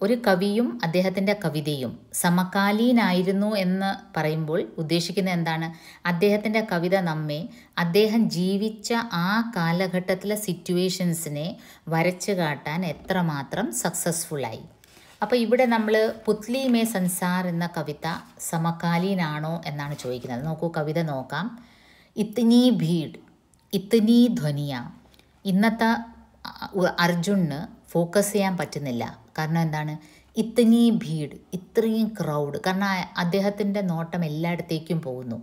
ഒരു കവിയും അദ്ദേഹത്തിൻ്റെ കവിതയും സമകാലീനായിരുന്നു എന്ന് പറയുമ്പോൾ ഉദ്ദേശിക്കുന്നത് എന്താണ്? അദ്ദേഹത്തിൻ്റെ കവിത നമ്മെ അദ്ദേഹം ജീവിച്ച ആ കാലഘട്ടത്തിലെ സിറ്റുവേഷൻസിനെ വരച്ചു കാട്ടാൻ എത്രമാത്രം സക്സസ്ഫുള്ളായി. അപ്പോൾ ഇവിടെ നമ്മൾ പുത്ലി മേ സംസാർ എന്ന കവിത സമകാലീനാണോ എന്നാണ് ചോദിക്കുന്നത്. നോക്കൂ, കവിത നോക്കാം. ഇത്നി ഭീഡ് ഇത്നി ധ്വനിയ. ഇന്നത്തെ അർജുന് ഫോക്കസ് ചെയ്യാൻ പറ്റുന്നില്ല. കാരണം എന്താണ്? ഇത്തനി ഭീഡ്, ഇത്രയും ക്രൗഡ്. കാരണം അദ്ദേഹത്തിൻ്റെ നോട്ടം എല്ലായിടത്തേക്കും പോകുന്നു.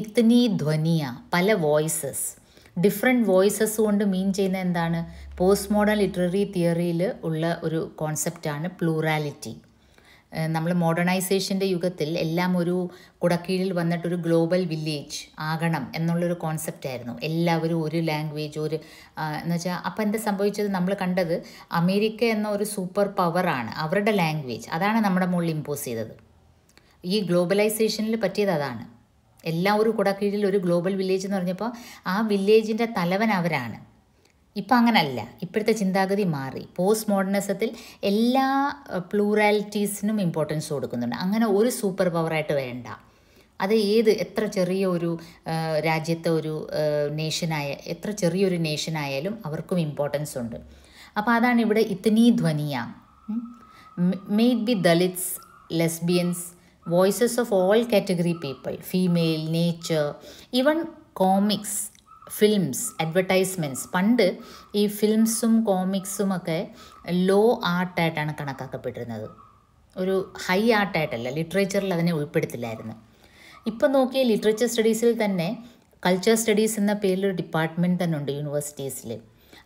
ഇത്തനി ധ്വനിയ, പല വോയിസസ്, ഡിഫറെൻറ്റ് വോയിസസ് കൊണ്ട് മീൻ ചെയ്യുന്നത് എന്താണ്? പോസ്റ്റ് മോഡേൺ ലിറ്റററി തിയറിയിൽ ഉള്ള ഒരു കോൺസെപ്റ്റാണ് പ്ലൂറാലിറ്റി. നമ്മൾ മോഡേണൈസേഷൻ്റെ യുഗത്തിൽ എല്ലാം ഒരു കുടക്കീഴിൽ വന്നിട്ടൊരു ഗ്ലോബൽ വില്ലേജ് ആകണം എന്നുള്ളൊരു കോൺസെപ്റ്റായിരുന്നു. എല്ലാവരും ഒരു ലാംഗ്വേജ്, ഒരു എന്ന് വെച്ചാൽ അപ്പം എന്താ സംഭവിച്ചത്? നമ്മൾ കണ്ടത് അമേരിക്ക എന്ന ഒരു സൂപ്പർ പവറാണ്, അവരുടെ ലാംഗ്വേജ് അതാണ് നമ്മുടെ മുകളിൽ ഇമ്പോസ് ചെയ്തത്. ഈ ഗ്ലോബലൈസേഷനിൽ പറ്റിയത് അതാണ്. എല്ലാം ഒരു കുടക്കീഴിൽ ഒരു ഗ്ലോബൽ വില്ലേജ് എന്ന് പറഞ്ഞപ്പോൾ ആ വില്ലേജിൻ്റെ തലവൻ അവരാണ്. ഇപ്പം അങ്ങനല്ല, ഇപ്പോഴത്തെ ചിന്താഗതി മാറി. പോസ്റ്റ് മോഡേണിസത്തിൽ എല്ലാ പ്ലൂറാലിറ്റീസിനും ഇമ്പോർട്ടൻസ് കൊടുക്കുന്നുണ്ട്. അങ്ങനെ ഒരു സൂപ്പർ പവറായിട്ട് വേണ്ട. അത് എത്ര ചെറിയ ഒരു രാജ്യത്തെ ഒരു എത്ര ചെറിയൊരു നേഷനായാലും അവർക്കും ഇമ്പോർട്ടൻസ് ഉണ്ട്. അപ്പോൾ അതാണ് ഇവിടെ ഇത്നി ധ്വനിയ. Made by dalits, lesbians, voices of all category people, female, nature, even comics, films, advertisements. പണ്ട് ഈ ഫിലിംസും കോമിക്സും ഒക്കെ ലോ ആർട്ടായിട്ടാണ് കണക്കാക്കപ്പെട്ടിരുന്നത്. ഒരു ഹൈ ആർട്ടായിട്ടല്ല, ലിറ്ററേച്ചറിൽ അതിനെ ഉൾപ്പെടുത്തില്ലായിരുന്നു. ഇപ്പം നോക്കിയ ലിറ്ററേച്ചർ സ്റ്റഡീസിൽ തന്നെ കൾച്ചർ സ്റ്റഡീസ് എന്ന പേരിലൊരു ഡിപ്പാർട്ട്മെൻറ്റ് തന്നെ ഉണ്ട് യൂണിവേഴ്സിറ്റീസിൽ.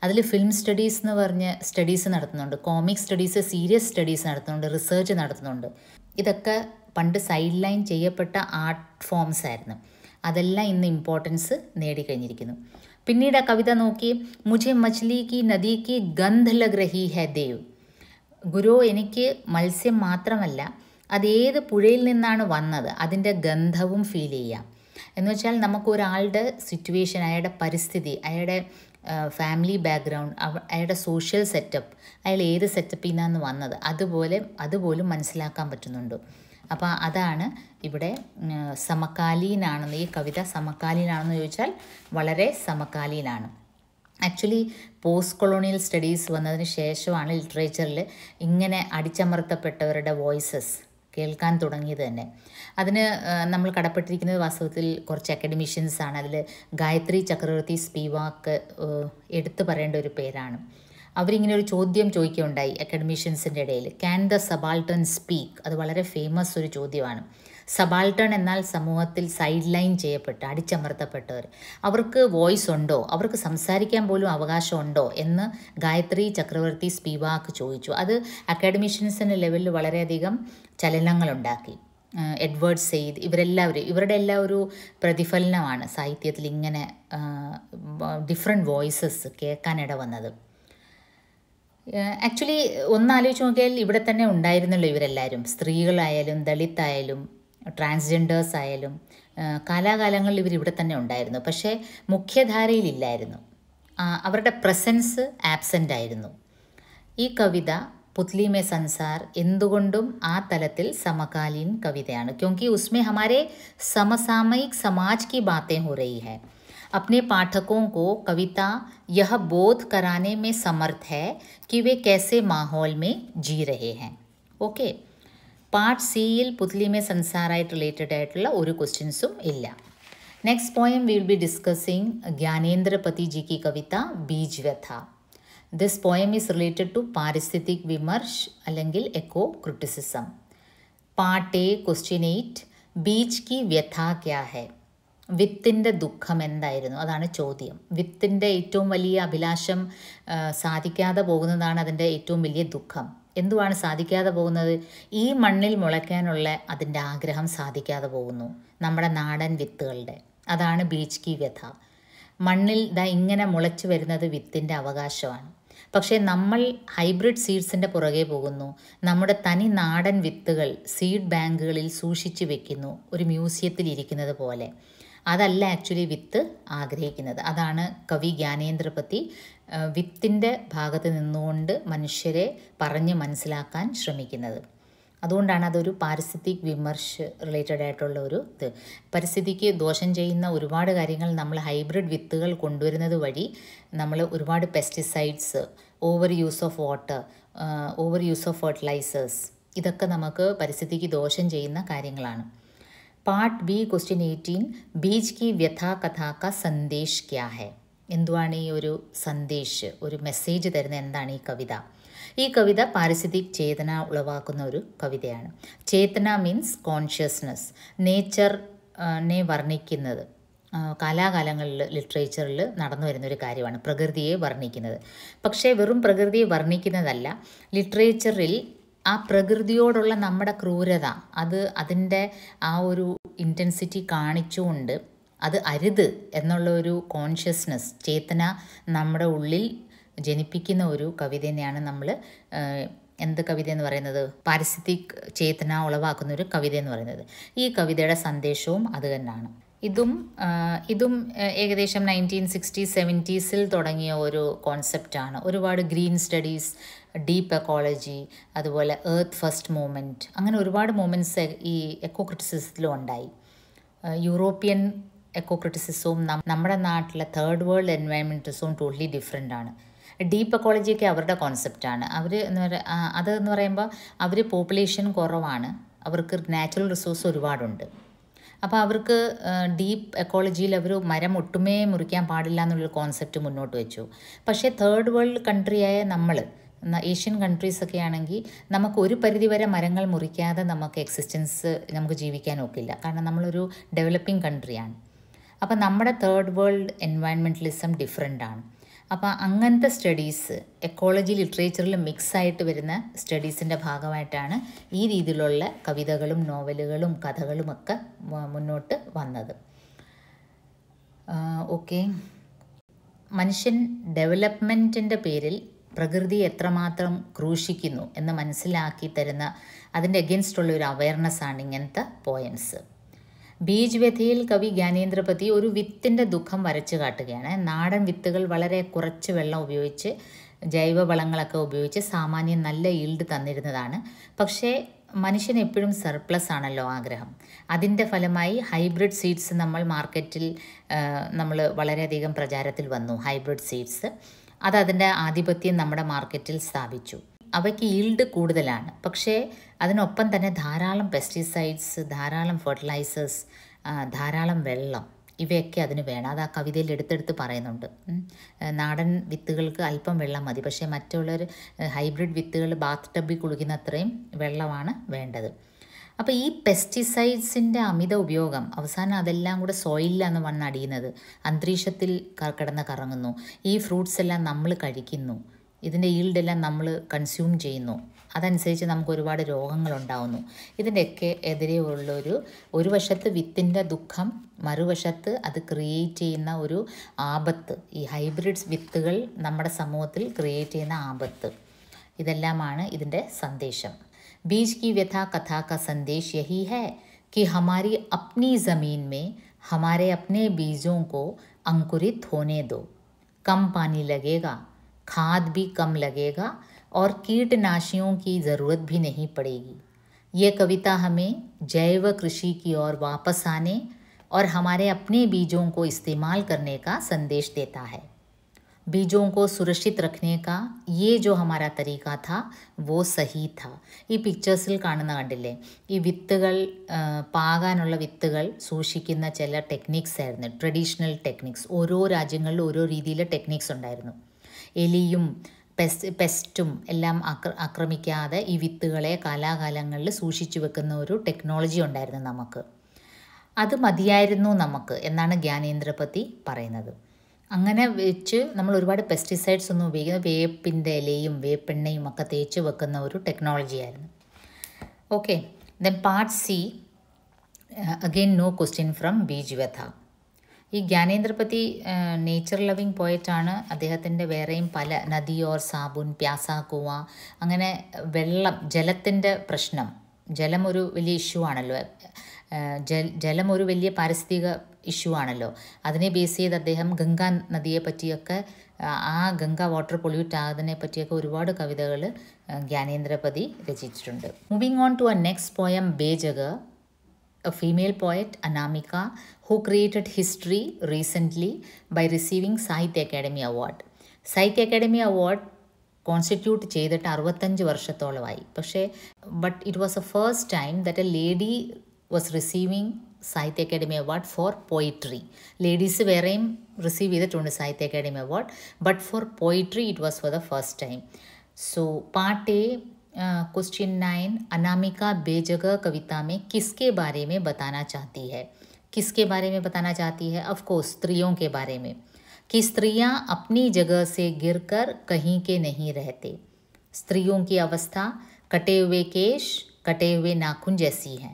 അതിൽ ഫിലിം സ്റ്റഡീസ് എന്ന് പറഞ്ഞ് സ്റ്റഡീസ് നടത്തുന്നുണ്ട്, കോമിക് സ്റ്റഡീസ്, സീരിയസ് സ്റ്റഡീസ് നടത്തുന്നുണ്ട്, റിസർച്ച് നടത്തുന്നുണ്ട്. ഇതൊക്കെ പണ്ട് സൈഡ് ലൈൻ ചെയ്യപ്പെട്ട ആർട്ട് ഫോംസ് ആയിരുന്നു. അതെല്ലാം ഇന്ന് ഇമ്പോർട്ടൻസ് നേടിക്കഴിഞ്ഞിരിക്കുന്നു. പിന്നീട് ആ കവിത നോക്കി. മുझे मछली की नदी की गंध लग रही है देव. ഗുരു, എനിക്ക് മത്സ്യം മാത്രമല്ല അതേത് പുഴയിൽ നിന്നാണ് വന്നത് അതിൻ്റെ ഗന്ധവും ഫീൽ ചെയ്യാം. എന്ന് വെച്ചാൽ നമുക്കൊരാളുടെ സിറ്റുവേഷൻ, അയാളുടെ പരിസ്ഥിതി, അയാളുടെ ഫാമിലി ബാക്ക്ഗ്രൗണ്ട്, അയാളുടെ സോഷ്യൽ സെറ്റപ്പ്, അയാൾ ഏത് സെറ്റപ്പിൽ നിന്നാണ് വന്നത് അതുപോലും മനസ്സിലാക്കാൻ പറ്റുന്നുണ്ട്. അപ്പോൾ അതാണ് ഇവിടെ സമകാലീനാണെന്ന്. ഈ കവിത സമകാലീനാണെന്ന് ചോദിച്ചാൽ വളരെ സമകാലീനാണ്. ആക്ച്വലി പോസ്റ്റ് കൊളോണിയൽ സ്റ്റഡീസ് വന്നതിന് ശേഷമാണ് ലിറ്ററേച്ചറിൽ ഇങ്ങനെ അടിച്ചമർത്തപ്പെട്ടവരുടെ വോയിസസ് കേൾക്കാൻ തുടങ്ങിയത് തന്നെ. അതിന് നമ്മൾ കടപ്പെട്ടിരിക്കുന്നത് വാസ്തവത്തിൽ കുറച്ച് അക്കാഡമിഷ്യൻസാണ്. അതിൽ ഗായത്രി ചക്രവർത്തി സ്പിവാക്ക് എടുത്തു പറയേണ്ട ഒരു പേരാണ്. അവരിങ്ങനെ ഒരു ചോദ്യം ചോദിക്കുകയുണ്ടായി അക്കാഡമിഷ്യൻസിൻ്റെ ഇടയിൽ, ക്യാൻ ദ സബാൾട്ടൺ സ്പീക്ക്? അത് വളരെ ഫേമസ് ഒരു ചോദ്യമാണ്. സബാൾട്ടൺ എന്നാൽ സമൂഹത്തിൽ സൈഡ് ലൈൻ ചെയ്യപ്പെട്ട, അടിച്ചമർത്തപ്പെട്ടവർ. അവർക്ക് വോയിസ് ഉണ്ടോ, അവർക്ക് സംസാരിക്കാൻ പോലും അവകാശമുണ്ടോ എന്ന് ഗായത്രി ചക്രവർത്തി സ്പിവാക്ക് ചോദിച്ചു. അത് അക്കാഡമിഷ്യൻസിൻ്റെ ലെവലിൽ വളരെയധികം ചലനങ്ങളുണ്ടാക്കി. എഡ്വേർഡ് സെയ്ദ് ഇവരുടെ എല്ലാം ഒരു പ്രതിഫലനമാണ് സാഹിത്യത്തിൽ ഇങ്ങനെ ഡിഫറെൻറ്റ് വോയിസസ് കേൾക്കാനിട വന്നത്. ആക്ച്വലി ഒന്നാലോചിച്ച് നോക്കിയാൽ ഇവിടെ തന്നെ ഉണ്ടായിരുന്നല്ലോ ഇവരെല്ലാവരും. സ്ത്രീകളായാലും ദളിതായാലും ട്രാൻസ്ജെൻഡേഴ്സ് ആയാലും കാലാകാലങ്ങളിൽ ഇവരിവിടെ തന്നെ ഉണ്ടായിരുന്നു. പക്ഷേ മുഖ്യധാരയിലില്ലായിരുന്നു. അവരുടെ പ്രസൻസ് ആബ്സെൻ്റ് ആയിരുന്നു. ഈ കവിത പുത്ലി മേ സംസാർ എന്തുകൊണ്ടും ആ തലത്തിൽ സമകാലീൻ കവിതയാണ്. ക്യോंकि उसमें हमारे समसामयिक समाज की बातें हो रही है. अपने पाठकों को कविता यह बोध कराने में समर्थ है कि वे कैसे माहौल में जी रहे हैं. ഓക്കെ, പാർട്ട് സിയിൽ പുത്ലി മേ സംസാറായിട്ട് റിലേറ്റഡ് ആയിട്ടുള്ള ഒരു ക്വസ്റ്റ്യൻസും ഇല്ല. Next poem we will be discussing Gyanendra Pati ji की कविता Beej Vyatha. This poem is related to പാരിസ്ഥിതിക് വിമർശ് അല്ലെങ്കിൽ eco criticism. Part A question 8, ബീജ് കി വ്യഥ ക്യാ ഹെ? വിത്തിൻ്റെ ദുഃഖം എന്തായിരുന്നു? അതാണ് ചോദ്യം. വിത്തിൻ്റെ ഏറ്റവും വലിയ അഭിലാഷം സാധിക്കാതെ പോകുന്നതാണ് അതിൻ്റെ ഏറ്റവും വലിയ ദുഃഖം. എന്തുവാണ് സാധിക്കാതെ പോകുന്നത്? ഈ മണ്ണിൽ മുളയ്ക്കാനുള്ള അതിൻ്റെ ആഗ്രഹം സാധിക്കാതെ പോകുന്നു, നമ്മുടെ നാടൻ വിത്തുകളുടെ. അതാണ് ബീജ് കി വ്യഥ. മണ്ണിൽ ഇങ്ങനെ മുളച്ചു വരുന്നത് വിത്തിൻ്റെ അവകാശമാണ്. പക്ഷേ നമ്മൾ ഹൈബ്രിഡ് സീഡ്സിൻ്റെ പുറകെ പോകുന്നു. നമ്മുടെ തനി നാടൻ വിത്തുകൾ സീഡ് ബാങ്കുകളിൽ സൂക്ഷിച്ചു വെക്കുന്നു, ഒരു മ്യൂസിയത്തിൽ ഇരിക്കുന്നത് പോലെ. അതല്ല ആക്ച്വലി വിത്ത് ആഗ്രഹിക്കുന്നത്. അതാണ് കവി ജ്ഞാനേന്ദ്രപതി വിത്തിൻ്റെ ഭാഗത്ത് നിന്നുകൊണ്ട് മനുഷ്യരെ പറഞ്ഞ് മനസ്സിലാക്കാൻ ശ്രമിക്കുന്നത്. അതുകൊണ്ടാണ് അതൊരു പാരിസ്ഥിതിക് വിമർശ് റിലേറ്റഡ് ആയിട്ടുള്ള ഒരു ഇത്. പരിസ്ഥിതിക്ക് ദോഷം ചെയ്യുന്ന ഒരുപാട് കാര്യങ്ങൾ നമ്മൾ ഹൈബ്രിഡ് വിത്തുകൾ കൊണ്ടുവരുന്നത് വഴി നമ്മൾ ഒരുപാട് pesticides, over use of water, over use of fertilisers, ഇതൊക്കെ നമുക്ക് പരിസ്ഥിതിക്ക് ദോഷം ചെയ്യുന്ന കാര്യങ്ങളാണ്. പാർട്ട് ബി ക്വസ്റ്റ്യൻ 18, ബീജ് കി വ്യഥാ കഥാ കാ സന്ദേശ് ക്യാ ഹെ? എന്തുവാണ് ഈ ഒരു സന്ദേശ്, ഒരു മെസ്സേജ് തരുന്ന എന്താണ് ഈ കവിത? ഈ കവിത പാരിസ്ഥിതിക് ചേതന ഉളവാക്കുന്ന ഒരു കവിതയാണ്. ചേതന മീൻസ് കോൺഷ്യസ്നസ്, നേച്ചറിനെ വർണ്ണിക്കുന്നത്. കാലാകാലങ്ങളിൽ ലിറ്ററേച്ചറിൽ നടന്നു വരുന്നൊരു കാര്യമാണ് പ്രകൃതിയെ വർണ്ണിക്കുന്നത്. പക്ഷേ വെറും പ്രകൃതിയെ വർണ്ണിക്കുന്നതല്ല, ലിറ്ററേച്ചറിൽ ആ പ്രകൃതിയോടുള്ള നമ്മുടെ ക്രൂരത, അതിൻ്റെ ആ ഒരു ഇൻറ്റൻസിറ്റി കാണിച്ചുകൊണ്ട് അത് അരുത് എന്നുള്ള ഒരു കോൺഷ്യസ്നസ്, ചേതന നമ്മുടെ ഉള്ളിൽ ജനിപ്പിക്കുന്ന ഒരു കവിത തന്നെയാണ് നമ്മൾ എന്ത് കവിത എന്ന് പറയുന്നത്? പാരിസ്ഥിതിക് ചേതന ഉളവാക്കുന്ന ഒരു കവിത എന്ന് പറയുന്നത്. ഈ കവിതയുടെ സന്ദേശവും അത് തന്നെയാണ്. ഇതും ഏകദേശം 1960s 70s തുടങ്ങിയ ഒരു കോൺസെപ്റ്റാണ്. ഒരുപാട് ഗ്രീൻ സ്റ്റഡീസ്, ഡീപ്പ് എക്കോളജി, അതുപോലെ എർത്ത് ഫസ്റ്റ് മൂവ്മെൻറ്റ്, അങ്ങനെ ഒരുപാട് മൂവ്മെൻറ്റ്സ് ഈ എക്കോ ക്രിറ്റിസിസത്തിലും ഉണ്ടായി. യൂറോപ്യൻ എക്കോ ക്രിറ്റിസിസവും നമ്മുടെ നാട്ടിലെ തേർഡ് വേൾഡ് എൻവയൺമെൻറ്റലിസവും ടോട്ടലി ഡിഫറെൻ്റ് ആണ്. ഡീപ്പ് എക്കോളജിയൊക്കെ അവരുടെ കോൺസെപ്റ്റാണ്. അതെന്ന് പറയുമ്പോൾ അവർ പോപ്പുലേഷൻ കുറവാണ്, അവർക്ക് നാച്ചുറൽ റിസോഴ്സ് ഒരുപാടുണ്ട്. അപ്പോൾ അവർക്ക് ഡീപ്പ് എക്കോളജിയിൽ അവർ മരം ഒട്ടുമേ മുറിക്കാൻ പാടില്ല എന്നുള്ളൊരു കോൺസെപ്റ്റ് മുന്നോട്ട് വെച്ചു. പക്ഷേ തേർഡ് വേൾഡ് കൺട്രിയായ നമ്മൾ, ഏഷ്യൻ കൺട്രീസൊക്കെ ആണെങ്കിൽ നമുക്ക് ഒരു പരിധിവരെ മരങ്ങൾ മുറിക്കാതെ നമുക്ക് ജീവിക്കാൻ ഒക്കില്ല. കാരണം നമ്മളൊരു ഡെവലപ്പിംഗ് കൺട്രിയാണ്. അപ്പോൾ നമ്മുടെ തേർഡ് വേൾഡ് എൻവയൺമെൻറ്റലിസം ഡിഫറെൻ്റാണ്. അപ്പോൾ അങ്ങനത്തെ സ്റ്റഡീസ് എക്കോളജി ലിറ്ററേച്ചറിൽ മിക്സായിട്ട് വരുന്ന സ്റ്റഡീസിൻ്റെ ഭാഗമായിട്ടാണ് ഈ രീതിയിലുള്ള കവിതകളും നോവലുകളും കഥകളുമൊക്കെ മുന്നോട്ട് വന്നത്. ഓക്കെ, മനുഷ്യൻ ഡെവലപ്മെൻറ്റിൻ്റെ പേരിൽ പ്രകൃതി എത്രമാത്രം ക്രൂശിക്കുന്നു എന്ന് മനസ്സിലാക്കി തരുന്ന അതിൻ്റെ എഗൻസ്റ്റുള്ള ഒരു അവയർനെസ്സാണ് ഇങ്ങനത്തെ പോയംസ്. ബീജ് വ്യഥയിൽ കവി ജ്ഞാനേന്ദ്രപതി ഒരു വിത്തിൻ്റെ ദുഃഖം വരച്ചു കാട്ടുകയാണ്. നാടൻ വിത്തുകൾ വളരെ കുറച്ച് വെള്ളം ഉപയോഗിച്ച്, ജൈവവളങ്ങളൊക്കെ ഉപയോഗിച്ച് സാമാന്യം നല്ല ഈൽഡ് തന്നിരുന്നതാണ്. പക്ഷേ മനുഷ്യന് എപ്പോഴും സർപ്ലസ് ആണല്ലോ ആഗ്രഹം. അതിൻ്റെ ഫലമായി ഹൈബ്രിഡ് സീഡ്സ് മാർക്കറ്റിൽ വളരെയധികം പ്രചാരത്തിൽ വന്നു. ഹൈബ്രിഡ് സീഡ്സ് അതിൻ്റെ ആധിപത്യം നമ്മുടെ മാർക്കറ്റിൽ സ്ഥാപിച്ചു. അവയ്ക്ക് ഈൽഡ് കൂടുതലാണ്, പക്ഷേ അതിനൊപ്പം തന്നെ ധാരാളം പെസ്റ്റിസൈഡ്സ്, ധാരാളം ഫെർട്ടിലൈസേഴ്സ്, ധാരാളം വെള്ളം, ഇവയൊക്കെ അതിന് വേണം. അത് ആ കവിതയിൽ എടുത്തെടുത്ത് പറയുന്നുണ്ട്. നാടൻ വിത്തുകൾക്ക് അല്പം വെള്ളം മതി, പക്ഷേ മറ്റുള്ളവർ ഹൈബ്രിഡ് വിത്തുകൾ ബാത്ത് ടബിൽ കുളിക്കുന്ന അത്രയും വെള്ളമാണ് വേണ്ടത്. അപ്പോൾ ഈ പെസ്റ്റിസൈഡ്സിൻ്റെ അമിത ഉപയോഗം അവസാനം അതെല്ലാം കൂടെ സോയിലാണ് വന്നടിയുന്നത്, അന്തരീക്ഷത്തിൽ കിടന്ന് കറങ്ങുന്നു. ഈ ഫ്രൂട്ട്സ് എല്ലാം നമ്മൾ കഴിക്കുന്നു, ഇതിൻ്റെ ഈൽഡെല്ലാം നമ്മൾ കൺസ്യൂം ചെയ്യുന്നു. അതനുസരിച്ച് നമുക്ക് ഒരുപാട് രോഗങ്ങളുണ്ടാവുന്നു. ഇതിൻ്റെയൊക്കെ എതിരെ ഒരു വശത്ത് വിത്തിൻ്റെ ദുഃഖം, മറുവശത്ത് അത് ക്രിയേറ്റ് ചെയ്യുന്ന ഒരു ആപത്ത്, ഈ ഹൈബ്രിഡ്സ് വിത്തുകൾ നമ്മുടെ സമൂഹത്തിൽ ക്രിയേറ്റ് ചെയ്യുന്ന ആപത്ത്, ഇതെല്ലാമാണ് ഇതിൻ്റെ സന്ദേശം. ബീജ് കി വ്യഥാ കഥാ കാ സന്ദേശ് യഹി ഹൈ कि हमारी अपनी ज़मीन में हमारे अपने बीजों को अंकुरित होने दो. कम पानी लगेगा, खाद भी कम लगेगा और कीटनाशियों की ज़रूरत भी नहीं पड़ेगी. ये कविता हमें जैव कृषि की ओर वापस आने और हमारे अपने बीजों को इस्तेमाल करने का संदेश देता है. बीजों को सुरक्षित रखने का ये जो हमारा तरीका था वो सही था. ഈ പിക്ചേഴ്സിൽ കാണുന്ന കണ്ടില്ലേ, ഈ വിത്തുകൾ പാകാനുള്ള വിത്തുകൾ സൂക്ഷിക്കുന്ന ചില ടെക്നിക്സ് ആയിരുന്നു, ട്രഡീഷണൽ ടെക്നിക്സ്. ഓരോ രാജ്യങ്ങളിലും ഓരോ രീതിയിലെ ടെക്നിക്സ് ഉണ്ടായിരുന്നു. എലിയും പെസ്റ്റും എല്ലാം ആക്രമിക്കാതെ ഈ വിത്തുകളെ കാലാകാലങ്ങളിൽ സൂക്ഷിച്ചു വെക്കുന്ന ഒരു ടെക്നോളജി ഉണ്ടായിരുന്നു നമുക്ക്. അത് മതിയായിരുന്നു നമുക്ക് എന്നാണ് ജ്ഞാനേന്ദ്രപതി പറയുന്നത്. അങ്ങനെ വെച്ച് നമ്മൾ ഒരുപാട് പെസ്റ്റിസൈഡ്സ് ഒന്നും ഉപയോഗിക്കുന്ന വേപ്പിൻ്റെ ഇലയും വേപ്പെണ്ണയും ഒക്കെ തേച്ച് വെക്കുന്ന ഒരു ടെക്നോളജി ആയിരുന്നു. Okay, then part C, again no question from Beej Vyatha. ഈ ജ്ഞാനേന്ദ്രപതി നേച്ചർ ലവിങ് പോയറ്റാണ്. അദ്ദേഹത്തിൻ്റെ വേറെയും പല നദി ഓർ സാബുൻ, പ്യാസാ കുവ, അങ്ങനെ വെള്ളം, ജലത്തിൻ്റെ പ്രശ്നം, ജലം ഒരു വലിയ ഇഷ്യൂ ആണല്ലോ, ജലം ഒരു വലിയ പാരിസ്ഥിതിക ഇഷ്യൂ ആണല്ലോ. അതിനെ ബേസ് ചെയ്ത് അദ്ദേഹം ഗംഗാ നദിയെ പറ്റിയൊക്കെ, ആ ഗംഗ വാട്ടർ പൊല്യൂട്ട് ആകുന്നതിനെ പറ്റിയൊക്കെ ഒരുപാട് കവിതകൾ ജ്ഞാനേന്ദ്രപതി രചിച്ചിട്ടുണ്ട്. Moving on to a next poem, Bejagah, a female poet, Anamika, who created history recently by receiving Sahitya Academy Award. Sahitya Academy Award constitute ചെയ്തിട്ട് 65 വർഷത്തോളമായി. പക്ഷേ but it was a first time that a lady was receiving Sahitya academy award for poetry. Ladies വേറെയും receive ചെയ്തിട്ടുണ്ട് Sahitya academy award, but for poetry it was for the first time. So part A, question 9, Anamika Bejagah कविता में किसके बारे में बताना चाहती है? किसके बारे में बताना चाहती है? ऑफ कोर्स स्त्रियों के बारे में, कि स्त्रियां अपनी जगह से गिरकर कहीं के नहीं रहते. स्त्रियों की अवस्था कटे हुए केश, कटे हुए नाखून जैसी है.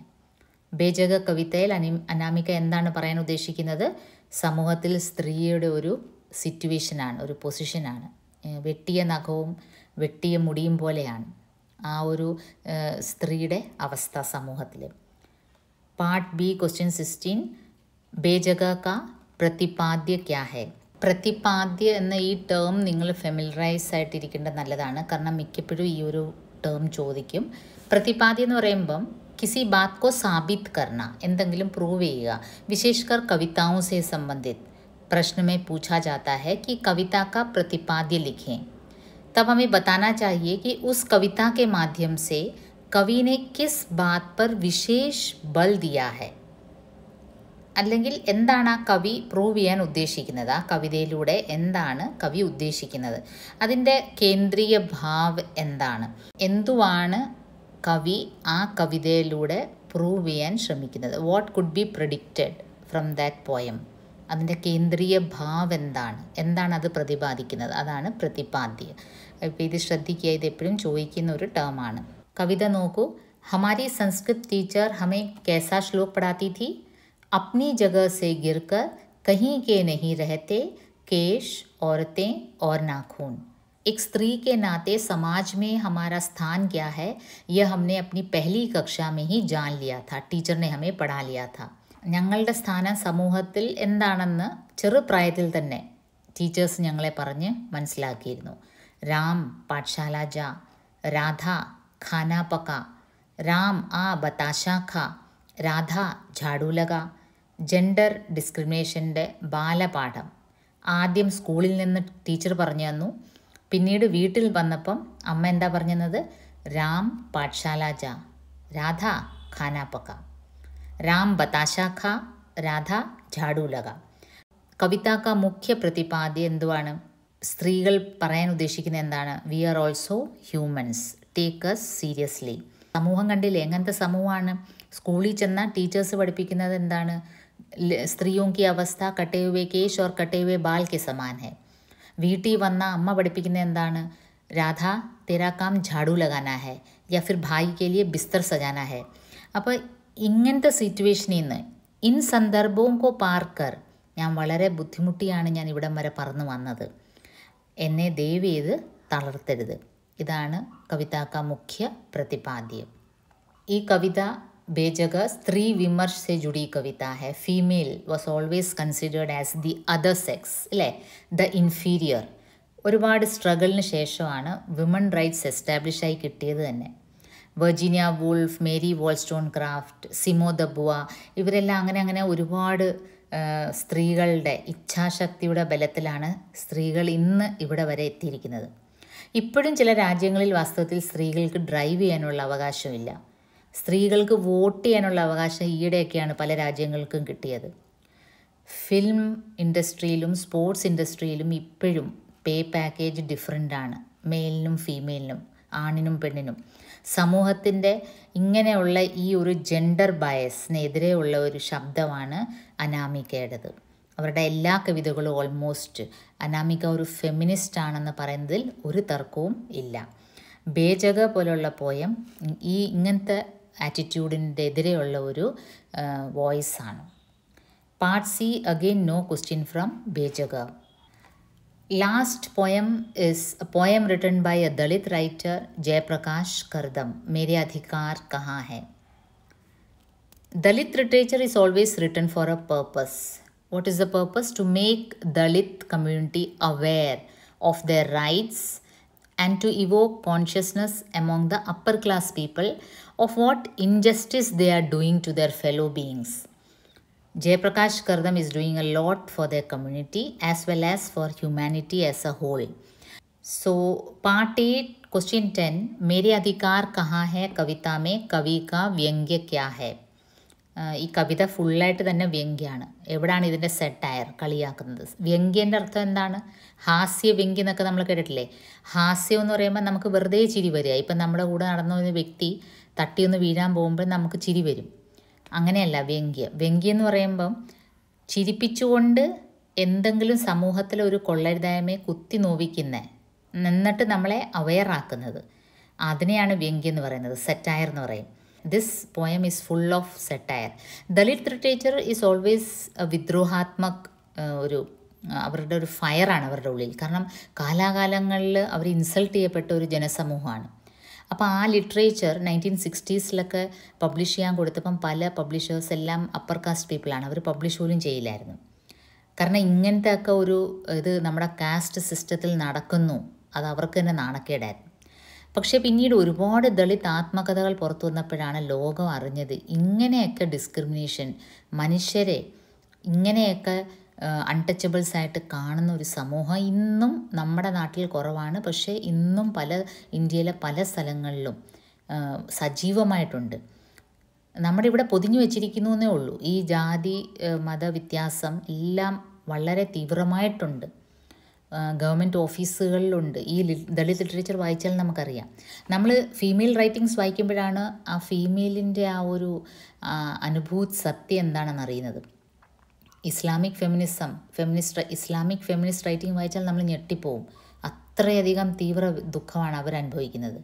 ബേജക കവിതയിൽ അനാമിക എന്താണ് പറയാൻ ഉദ്ദേശിക്കുന്നത്? സമൂഹത്തിൽ സ്ത്രീയുടെ ഒരു സിറ്റുവേഷനാണ്, ഒരു പൊസിഷനാണ്. വെട്ടിയ നഖവും വെട്ടിയ മുടിയും പോലെയാണ് ആ ഒരു സ്ത്രീയുടെ അവസ്ഥ സമൂഹത്തിൽ. പാർട്ട് ബി, ക്വസ്റ്റ്യൻ 16, ബേജക കാ പ്രതിപാദ്യ ക്യാ ഹെ? പ്രതിപാദ്യ എന്ന ഈ ടേം നിങ്ങൾ ഫെമിലറൈസ് ആയിട്ടിരിക്കേണ്ടത് നല്ലതാണ്, കാരണം മിക്കപ്പോഴും ഈ ഒരു ടേം ചോദിക്കും. പ്രതിപാദ്യ എന്ന് പറയുമ്പം किसी बात को साबित करना, എന്തെങ്കിലും പ്രൂവ് ചെയ്യുക. विशेषकर कविताओं से संबंधित प्रश्न में पूछा जाता है कि कविता का प्रतिपाद्य लिखें. तब हमें बताना चाहिए कि उस कविता के माध्यम से कवि ने किस बात पर विशेष बल दिया है. അല്ലെങ്കിൽ എന്താണ് ആ കവി പ്രൂവ് ചെയ്യാൻ ഉദ്ദേശിക്കുന്നത്, ആ കവിതയിലൂടെ എന്താണ് കവി ഉദ്ദേശിക്കുന്നത്, അതിൻ്റെ കേന്ദ്രീയ ഭാവ് എന്താണ്, എന്തുവാണ് കവി ആ കവിതയിലൂടെ പ്രൂവ് ചെയ്യാൻ ശ്രമിക്കുന്നത്. What could be predicted from that poem, അതിൻ്റെ കേന്ദ്രീയ ഭാവ് എന്താണ് അത് പ്രതിപാദിക്കുന്നത്, അതാണ് പ്രതിപാദ്യ. ഇപ്പോൾ ഇത് ശ്രദ്ധിക്കുക, ഇത് എപ്പോഴും ചോദിക്കുന്ന ഒരു ടേമാണ്. കവിത നോക്കൂ. ഹമാരി സംസ്കൃത് ടീച്ചർ ഹമേ कैसा श्लोक पढ़ाती थी? अपनी जगह से गिरकर कहीं के नहीं रहते केश, औरतें और नाखून. एक स्त्री के नाते समाज में हमारा स्थान क्या है, यह हमने अपनी पहली कक्षा में ही जान लिया था. टीचर ने हमें पढ़ा लिया था. ഞങ്ങളുടെ സ്ഥാനം സമൂഹത്തിൽ എന്താണെന്ന് ചെറുപ്രായത്തിൽ തന്നെ ടീച്ചേഴ്സ് ഞങ്ങളെ പറഞ്ഞ് മനസ്സിലാക്കിയിരുന്നു. രാം പാഠശാല ജാ, രാധ ഖാന പക, രാം ആ ബതാശാ ഖാ, രാധ ഝാഡു ലഗ. ജെൻഡർ ഡിസ്ക്രിമിനേഷൻ്റെ ബാലപാഠം ആദ്യം സ്കൂളിൽ നിന്ന് ടീച്ചർ പറഞ്ഞു തന്നു, പിന്നീട് വീട്ടിൽ വന്നപ്പം അമ്മ എന്താ പറഞ്ഞത്? രാം പാഠശാല ജാ, രാധ ഖാന പക, രാം ബതാശാ ഖാ, രാധ ഝാഡു ലഗ. കവിതാക്ക മുഖ്യ പ്രതിപാദ്യം എന്തുവാണ്? സ്ത്രീകൾ പറയാൻ ഉദ്ദേശിക്കുന്നത് എന്താണ്? We are also humans, take us seriously. സമൂഹം കണ്ടില്ലേ എങ്ങനത്തെ സമൂഹമാണ്? സ്കൂളിൽ ചെന്നാൽ ടീച്ചേഴ്സ് പഠിപ്പിക്കുന്നത് എന്താണ്? സ്ത്രീയോं की അവസ്ഥ കटे हुए केश और कटे हुए बाल के समान है. വീട്ടിൽ വന്ന അമ്മ പഠിപ്പിക്കുന്നത് എന്താണ്? രാധ तेरा काम झाड़ू लगाना है या फिर भाई के लिए बिस्तर सजाना है. അപ്പോൾ ഇങ്ങനത്തെ സിറ്റുവേഷനിൽ നിന്ന് ഇൻ സന്ദർഭവും കോ പാർക്കർ, ഞാൻ വളരെ ബുദ്ധിമുട്ടിയാണ് ഞാൻ ഇവിടം വരെ പറന്നു വന്നത്, എന്നെ ദയവ് ചെയ്ത് തളർത്തരുത്. ഇതാണ് കവിതാക്ക മുഖ്യ പ്രതിപാദ്യം. ഈ കവിത बेजगह स्त्री विमर्श से जुड़ी कविता है. Female was always considered as the other sex, അല്ലേ, ദ ഇൻഫീരിയർ. ഒരുപാട് സ്ട്രഗിളിന് ശേഷമാണ് വിമൺ റൈറ്റ്സ് എസ്റ്റാബ്ലിഷായി കിട്ടിയത് തന്നെ. Virginia Woolf, Mary Wollstonecraft, Simone de Beauvoir, ഇവരെല്ലാം അങ്ങനെ ഒരുപാട് സ്ത്രീകളുടെ ഇച്ഛാശക്തിയുടെ ബലത്തിലാണ് സ്ത്രീകൾ ഇന്ന് ഇവിടെ വരെ എത്തിയിരിക്കുന്നത്. ഇപ്പോഴും ചില രാജ്യങ്ങളിൽ വാസ്തവത്തിൽ സ്ത്രീകൾക്ക് ഡ്രൈവ് ചെയ്യാനുള്ള അവകാശമില്ല. സ്ത്രീകൾക്ക് വോട്ട് ചെയ്യാനുള്ള അവകാശം ഈയിടെയൊക്കെയാണ് പല രാജ്യങ്ങൾക്കും കിട്ടിയത്. ഫിലിം ഇൻഡസ്ട്രിയിലും സ്പോർട്സ് ഇൻഡസ്ട്രിയിലും ഇപ്പോഴും പേ പാക്കേജ് ഡിഫറൻ്റാണ്, മെയിലിനും ഫീമെയിലിനും, ആണിനും പെണ്ണിനും. സമൂഹത്തിൻ്റെ ഇങ്ങനെയുള്ള ഈ ഒരു ജെൻഡർ ബയസിനെതിരെയുള്ള ഒരു ശബ്ദമാണ് അനാമികയുടേത്. അവരുടെ എല്ലാ കവിതകളും ഓൾമോസ്റ്റ് അനാമിക ഒരു ഫെമിനിസ്റ്റ് ആണെന്ന് പറയുന്നതിൽ ഒരു തർക്കവും ഇല്ല. ബേജഗ പോലുള്ള പോയം ഇങ്ങനത്തെ ആറ്റിറ്റ്യൂഡിൻ്റെ എതിരെയുള്ള ഒരു വോയിസാണ്. Part C again no question from Bejagah. Last poem is a poem written by a Dalit writer Jayaprakash Kardam, Mere Adhikar Kahan Hai. Dalit literature is always written for a purpose. What is the purpose? To make Dalit community aware of their rights and to evoke consciousness among the upper class people of what injustice they are doing to their fellow beings. Jayaprakash Kardam is doing a lot for their community as well as for humanity as a whole. So, part 8, question 10, मेरे अधिकार कहाँ है कविता में कवि का व्यंग्य क्या है? ഈ കവിത ഫുള്ളായിട്ട് തന്നെ വ്യംഗ്യമാണ്. എവിടെയാണ് ഇതിൻ്റെ സെറ്റയർ കളിയാക്കുന്നത്? വ്യംഗ്യൻ്റെ അർത്ഥം എന്താണ്? ഹാസ്യ വ്യംഗ്യം എന്നൊക്കെ നമ്മൾ കേട്ടിട്ടില്ലേ? ഹാസ്യം എന്ന് പറയുമ്പോൾ നമുക്ക് വെറുതെ ചിരി വരിക. ഇപ്പം നമ്മുടെ കൂടെ നടന്ന ഒരു വ്യക്തി തട്ടിയൊന്ന് വീഴാൻ പോകുമ്പോൾ നമുക്ക് ചിരി വരും. അങ്ങനെയല്ല വ്യംഗ്യം. വ്യംഗ്യം എന്ന് പറയുമ്പം ചിരിപ്പിച്ചുകൊണ്ട് എന്തെങ്കിലും സമൂഹത്തിലെ ഒരു കൊള്ളരുതായ്മയെ കുത്തി നോവിക്കുന്ന, എന്നിട്ട് നമ്മളെ അവെയറാക്കുന്നത്, അതിനെയാണ് വ്യംഗ്യം എന്ന് പറയുന്നത്, സെറ്റയർ എന്ന് പറയും. This poem is full of satire. Dalit literature is always വിദ്രോഹാത്മക്, അവരുടെ ഒരു ഫയറാണ് അവരുടെ ഉള്ളിൽ. കാരണം കാലാകാലങ്ങളിൽ അവർ ഇൻസൾട്ട് ചെയ്യപ്പെട്ട ഒരു ജനസമൂഹമാണ്. അപ്പോൾ ആ ലിറ്ററേച്ചർ 1960s പബ്ലിഷ് ചെയ്യാൻ കൊടുത്തപ്പം പല പബ്ലിഷേഴ്സ് എല്ലാം അപ്പർ കാസ്റ്റ് പീപ്പിളാണ്. അവർ പബ്ലിഷ് പോലും ചെയ്യില്ലായിരുന്നു. കാരണം ഇങ്ങനത്തെ ഒക്കെ ഒരു ഇത് നമ്മുടെ കാസ്റ്റ് സിസ്റ്റത്തിൽ നടക്കുന്നു, അത് അവർക്ക് തന്നെ നാണക്കേടായിരുന്നു. പക്ഷേ പിന്നീട് ഒരുപാട് ദളിത് ആത്മകഥകൾ പുറത്തു വന്നപ്പോഴാണ് ലോകം അറിഞ്ഞത് ഇങ്ങനെയൊക്കെ ഡിസ്ക്രിമിനേഷൻ, മനുഷ്യരെ ഇങ്ങനെയൊക്കെ അൺടച്ചബിൾസ് ആയിട്ട് കാണുന്ന ഒരു സമൂഹം ഇന്നും നമ്മുടെ നാട്ടിൽ കുറവാണ്. പക്ഷേ ഇന്നും ഇന്ത്യയിലെ പല സ്ഥലങ്ങളിലും സജീവമായിട്ടുണ്ട്. നമ്മുടെ ഇവിടെ പൊതിഞ്ഞു വെച്ചിരിക്കുന്നു എന്നേ ഉള്ളൂ. ഈ ജാതി മത വ്യത്യാസം എല്ലാം വളരെ തീവ്രമായിട്ടുണ്ട്. ഗവൺമെൻറ് ഓഫീസുകളിലുണ്ട്. ഈ ദളിത് ലിറ്ററേച്ചർ വായിച്ചാൽ നമുക്കറിയാം. നമ്മൾ ഫീമെയിൽ റൈറ്റിങ്സ് വായിക്കുമ്പോഴാണ് ആ ഫീമെയിലിൻ്റെ ആ ഒരു അനുഭൂതി സത്യം എന്താണെന്ന് അറിയുന്നത്. ഇസ്ലാമിക് ഇസ്ലാമിക് ഫെമിനിസ്റ്റ് റൈറ്റിംഗ് വായിച്ചാൽ നമ്മൾ ഞെട്ടിപ്പോവും. അത്രയധികം തീവ്ര ദുഃഖമാണ് അവരനുഭവിക്കുന്നത്.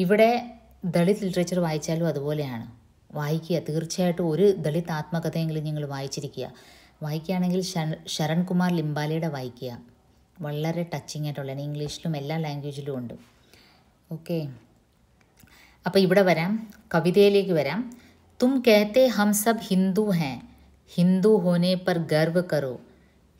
ഇവിടെ ദളിത് ലിറ്ററേച്ചർ വായിച്ചാലും അതുപോലെയാണ്. വായിക്കുക, തീർച്ചയായിട്ടും ഒരു ദളിത് ആത്മകഥയെങ്കിലും നിങ്ങൾ വായിക്കുകയാണെങ്കിൽ ശരൺ കുമാർ ലിംബാലയുടെ വായിക്കുക. വളരെ ടച്ചിങ് ആയിട്ടുള്ളതാണ്. ഇംഗ്ലീഷിലും എല്ലാ ലാംഗ്വേജിലും ഉണ്ട്. ഓക്കെ, അപ്പോൾ ഇവിടെ വരാം, കവിതയിലേക്ക് വരാം. തും കഹത്തെ ഹം സബ് ഹിന്ദു ഹൈ, हिंदू होने पर गर्व करो,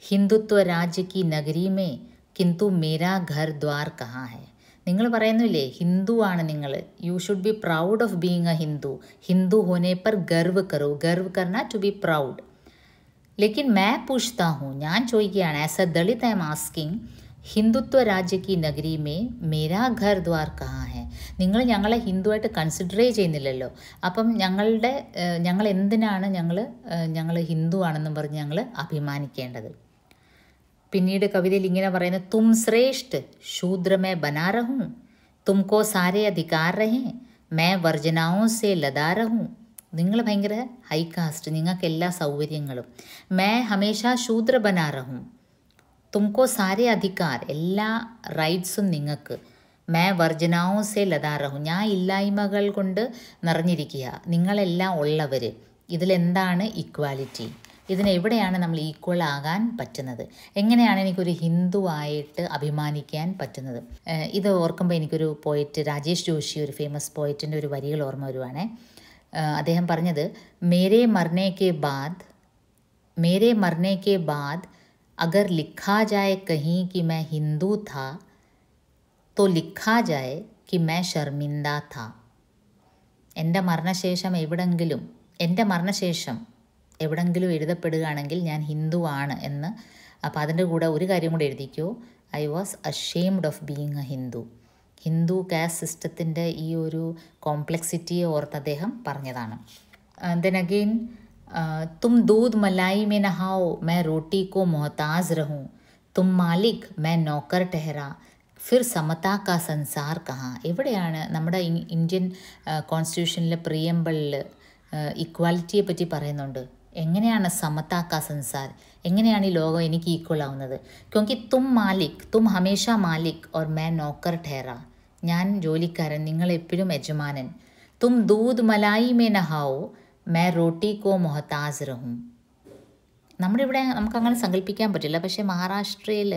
हिंदुत्व राज्य की नगरी में किंतु मेरा घर द्वार कहाँ है. നിങ്ങൾ പറയുന്നില്ലേ ഹിന്ദു ആണ് നിങ്ങൾ, you should be proud of being a Hindu. Hindu ഹോനെ പർ ഗർവ് കറോ, ഗർവ് കർണ ടു ബി പ്രൗഡ്. ലേക്കിൻ मैं पूछता हूँ, ഞാൻ ചോദിക്കുകയാണ്, as a Dalit I am asking, Hindutva രാജ്യ കി നഗരി മേ മേരാ ഘർ ദ്വാർ കഹാ ഹെ. നിങ്ങൾ ഞങ്ങളെ ഹിന്ദുവായിട്ട് കൺസിഡറേ ചെയ്യുന്നില്ലല്ലോ. അപ്പം ഞങ്ങൾ എന്തിനാണ് ഞങ്ങൾ ഹിന്ദു ആണെന്നും പറഞ്ഞ് ഞങ്ങൾ അഭിമാനിക്കേണ്ടത്? പിന്നീട് കവിതയിൽ ഇങ്ങനെ പറയുന്നത്, തും ശ്രേഷ്ഠ Shudra may ബനാ രഹൂ, തുംകോ Saare Adhikar രഹേ, may വർജനാओं say ലദാ രഹൂ. നിങ്ങൾ ഭയങ്കര ഹൈ കാസ്റ്റ്, നിങ്ങൾക്ക് എല്ലാ സൗകര്യങ്ങളും. മേ ഹമേശാ ശൂദ്ര ബനാ രഹൂ, തുംകോ സാരേ അധികാർ, എല്ലാ റൈറ്റ്സും നിങ്ങൾക്ക്. മേ വർജനാओं സേ ലദാ രഹൂ, ഞാൻ ഇല്ലായ്മകൾ കൊണ്ട് നിറഞ്ഞിരിക്കുക, നിങ്ങളെല്ലാം ഉള്ളവർ. ഇതിലെന്താണ് ഈക്വാലിറ്റി? ഇതിനെവിടെയാണ് നമ്മൾ ഈക്വൽ ആകാൻ പറ്റുന്നത്? എങ്ങനെയാണ് എനിക്കൊരു ഹിന്ദു ആയിട്ട് അഭിമാനിക്കാൻ പറ്റുന്നത്? ഇത് ഓർക്കുമ്പോൾ എനിക്കൊരു പോയിറ്റ്, രാജേഷ് ജോഷി, ഒരു ഫേമസ് പോയിറ്റിൻ്റെ ഒരു വരികൾ ഓർമ്മ വരുവാണേ. അദ്ദേഹം പറഞ്ഞത്, മേരെ മർനെ കെ ബാദ് अगर लिखा जाए कहीं कि मैं हिंदू था तो लिखा जाए कि मैं शर्मिंदा था. എൻ്റെ മരണശേഷം എവിടെങ്കിലും എഴുതപ്പെടുകയാണെങ്കിൽ ഞാൻ ഹിന്ദു ആണ് എന്ന്. അപ്പോൾ അതിൻ്റെ കൂടെ ഒരു കാര്യം കൂടെ എഴുതിക്കോ, I was ashamed of being a Hindu. Hindu caste സിസ്റ്റത്തിൻ്റെ ഈ ഒരു കോംപ്ലക്സിറ്റിയെ ഓർത്ത് അദ്ദേഹം പറഞ്ഞതാണ്. ദെൻ അഗെയിൻ, തും ദൂധ് മലായി മേ നഹാओ मैं रोटी को मोहताज रहूं, തും മാലിക് मैं नौकर ठहरा, ഫിർ സമതാ കാ സൻസാർ കഹാ. എവിടെയാണ് നമ്മുടെ ഇന്ത്യൻ കോൺസ്റ്റിറ്റ്യൂഷനിലെ പ്രിയമ്പിളിൽ ഇക്വാലിറ്റിയെ പറ്റി പറയുന്നുണ്ട്. എങ്ങനെയാണ് സമതാ കാ സൻസാർ, എങ്ങനെയാണ് ഈ ലോകം എനിക്ക് ഈക്വൽ ആവുന്നത്? ക്യോങ്കി തും മാലിക്, തും ഹമേഷ മാലിക് ഓർ മേ നോക്കർ ഠേറ, ഞാൻ ജോലിക്കാരൻ, നിങ്ങൾ എപ്പോഴും യജമാനൻ. തും ദൂധ് മലായി മേ നഹാओ മേ റോട്ടി കോ മൊഹതാസ് രഹും. നമ്മുടെ ഇവിടെ നമുക്കങ്ങനെ സങ്കല്പിക്കാൻ പറ്റില്ല, പക്ഷേ മഹാരാഷ്ട്രയിൽ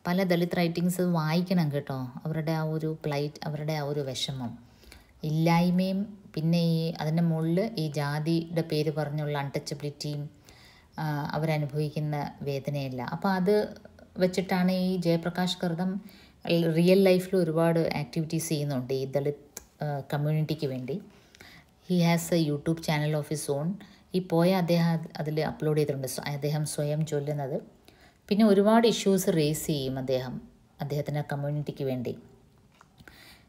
പല ദളിത് റൈറ്റിങ്സ് വായിക്കണം കേട്ടോ. അവരുടെ ആ ഒരു പ്ലൈറ്റ്, അവരുടെ ആ ഒരു വിഷമം, ഇല്ലായ്മയും പിന്നെ ഈ അതിൻ്റെ മുകളിൽ ഈ ജാതിയുടെ പേര് പറഞ്ഞുള്ള അൺടച്ചബിലിറ്റിയും അവരനുഭവിക്കുന്ന വേദനയില്ല. അപ്പോൾ അത് വെച്ചിട്ടാണ് ഈ ജയപ്രകാശ് കർദം റിയൽ ലൈഫിൽ ഒരുപാട് ആക്ടിവിറ്റീസ് ചെയ്യുന്നുണ്ട് ഈ ദളിത് കമ്മ്യൂണിറ്റിക്ക് വേണ്ടി. He has A YouTube channel of his own. ഈ പോയ അദ്ദേഹം അതിൽ അപ്ലോഡ് ചെയ്തിട്ടുണ്ട്, അദ്ദേഹം സ്വയം ചൊല്ലുന്നത്. പിന്നെ ഒരുപാട് ഇഷ്യൂസ് റേസ് ചെയ്യും അദ്ദേഹത്തിൻ്റെ കമ്മ്യൂണിറ്റിക്ക് വേണ്ടി.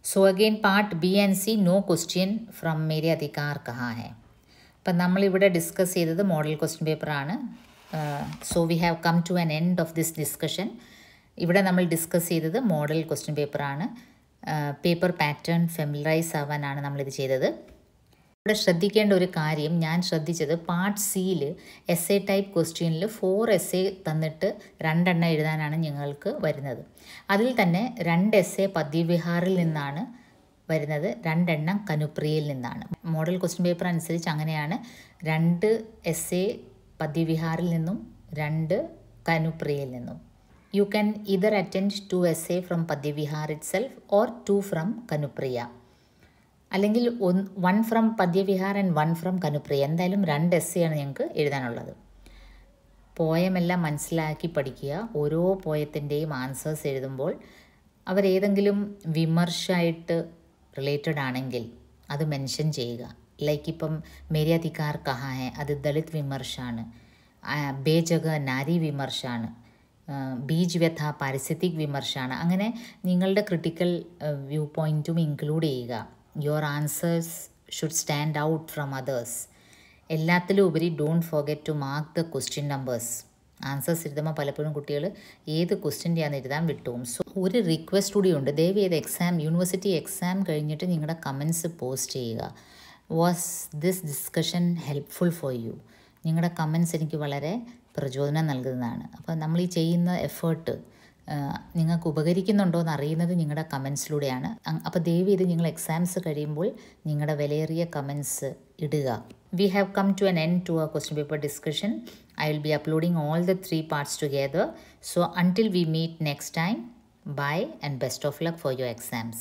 So again part B and C, no question from മേരെ അധികാർ കഹാ ഹെ. അപ്പം നമ്മളിവിടെ ഡിസ്കസ് ചെയ്തത് മോഡൽ ക്വസ്റ്റ്യൻ പേപ്പറാണ്. So we have come to an end of this discussion. ഇവിടെ നമ്മൾ ഡിസ്കസ് ചെയ്തത് മോഡൽ ക്വസ്റ്റ്യൻ പേപ്പറാണ്. പേപ്പർ പാറ്റേൺ ഫെമിലറൈസ് ആവാനാണ് നമ്മളിത് ചെയ്തത്. ഇവിടെ ശ്രദ്ധിക്കേണ്ട ഒരു കാര്യം, ഞാൻ ശ്രദ്ധിച്ചത് പാർട്ട് സിയിൽ എസ്സേ ടൈപ്പ് ക്വസ്റ്റ്യനിൽ 4 എസ്സേ തന്നിട്ട് 2 എണ്ണം എഴുതാനാണ് ഞങ്ങൾക്ക് വരുന്നത്. അതിൽ തന്നെ 2 എസ്സേ പദ്യവിഹാറിൽ നിന്നാണ് വരുന്നത്, 2 എണ്ണം കനുപ്രിയയിൽ നിന്നാണ്. മോഡൽ ക്വസ്റ്റ്യൻ പേപ്പർ അനുസരിച്ച് അങ്ങനെയാണ്. 2 എസ്സേ പദ്യവിഹാറിൽ നിന്നും 2 കനുപ്രിയയിൽ നിന്നും. You can either attend 2 essay from Padyavihar itself or 2 from Kanupriya, അല്ലെങ്കിൽ 1 from Padyavihar and 1 from Kanupriya. എന്തായാലും 2 എസ്സേയാണ് ഞങ്ങൾക്ക് എഴുതാനുള്ളത്. പോയമെല്ലാം മനസ്സിലാക്കി പഠിക്കുക. ഓരോ പോയത്തിൻ്റെയും ആൻസേഴ്സ് എഴുതുമ്പോൾ അവരേതെങ്കിലും വിമർശമായിട്ട് റിലേറ്റഡ് ആണെങ്കിൽ അത് മെൻഷൻ ചെയ്യുക. ലൈക്ക് ഇപ്പം മേരെ അധികാർ കഹാ ഹെ, അത് ദളിത് വിമർശാണ്. ബേജഗ നാരി വിമർശാണ്. ബീജ് വ്യഥ പാരിസ്ഥിതിക് വിമർശാണ്. അങ്ങനെ നിങ്ങളുടെ ക്രിട്ടിക്കൽ വ്യൂ പോയിൻറ്റും ഇൻക്ലൂഡ് ചെയ്യുക. Your answers should stand out from others. എല്ലാത്തിലും ഉപരി don't forget to mark the question numbers. Answers എഴുതുമ്പോൾ പലപ്പോഴും കുട്ടികൾ ഏത് ക്വസ്റ്റ്യൻ്റെയാണെന്ന് എഴുതാൻ വിട്ടുപോകും. സോ ഒരു റിക്വസ്റ്റ് കൂടി ഉണ്ട്, ദയവേത് യൂണിവേഴ്സിറ്റി എക്സാം കഴിഞ്ഞിട്ട് നിങ്ങളുടെ കമൻസ് പോസ്റ്റ് ചെയ്യുക. Was this discussion helpful for you? നിങ്ങളുടെ കമൻസ് എനിക്ക് വളരെ പ്രചോദനം നൽകുന്നതാണ്. അപ്പോൾ നമ്മൾ ഈ ചെയ്യുന്ന എഫേർട്ട് നിങ്ങൾക്ക് ഉപകരിക്കുന്നുണ്ടോ എന്ന് അറിയുന്നത് നിങ്ങളുടെ കമൻസിലൂടെയാണ്. അപ്പോൾ ദയവേത് നിങ്ങൾ എക്സാംസ് കഴിയുമ്പോൾ നിങ്ങളുടെ വിലയേറിയ കമൻസ് ഇടുക. We have come to an end to our question paper discussion. I will be uploading all the 3 parts together. So until we meet next time, bye and best of luck for your exams.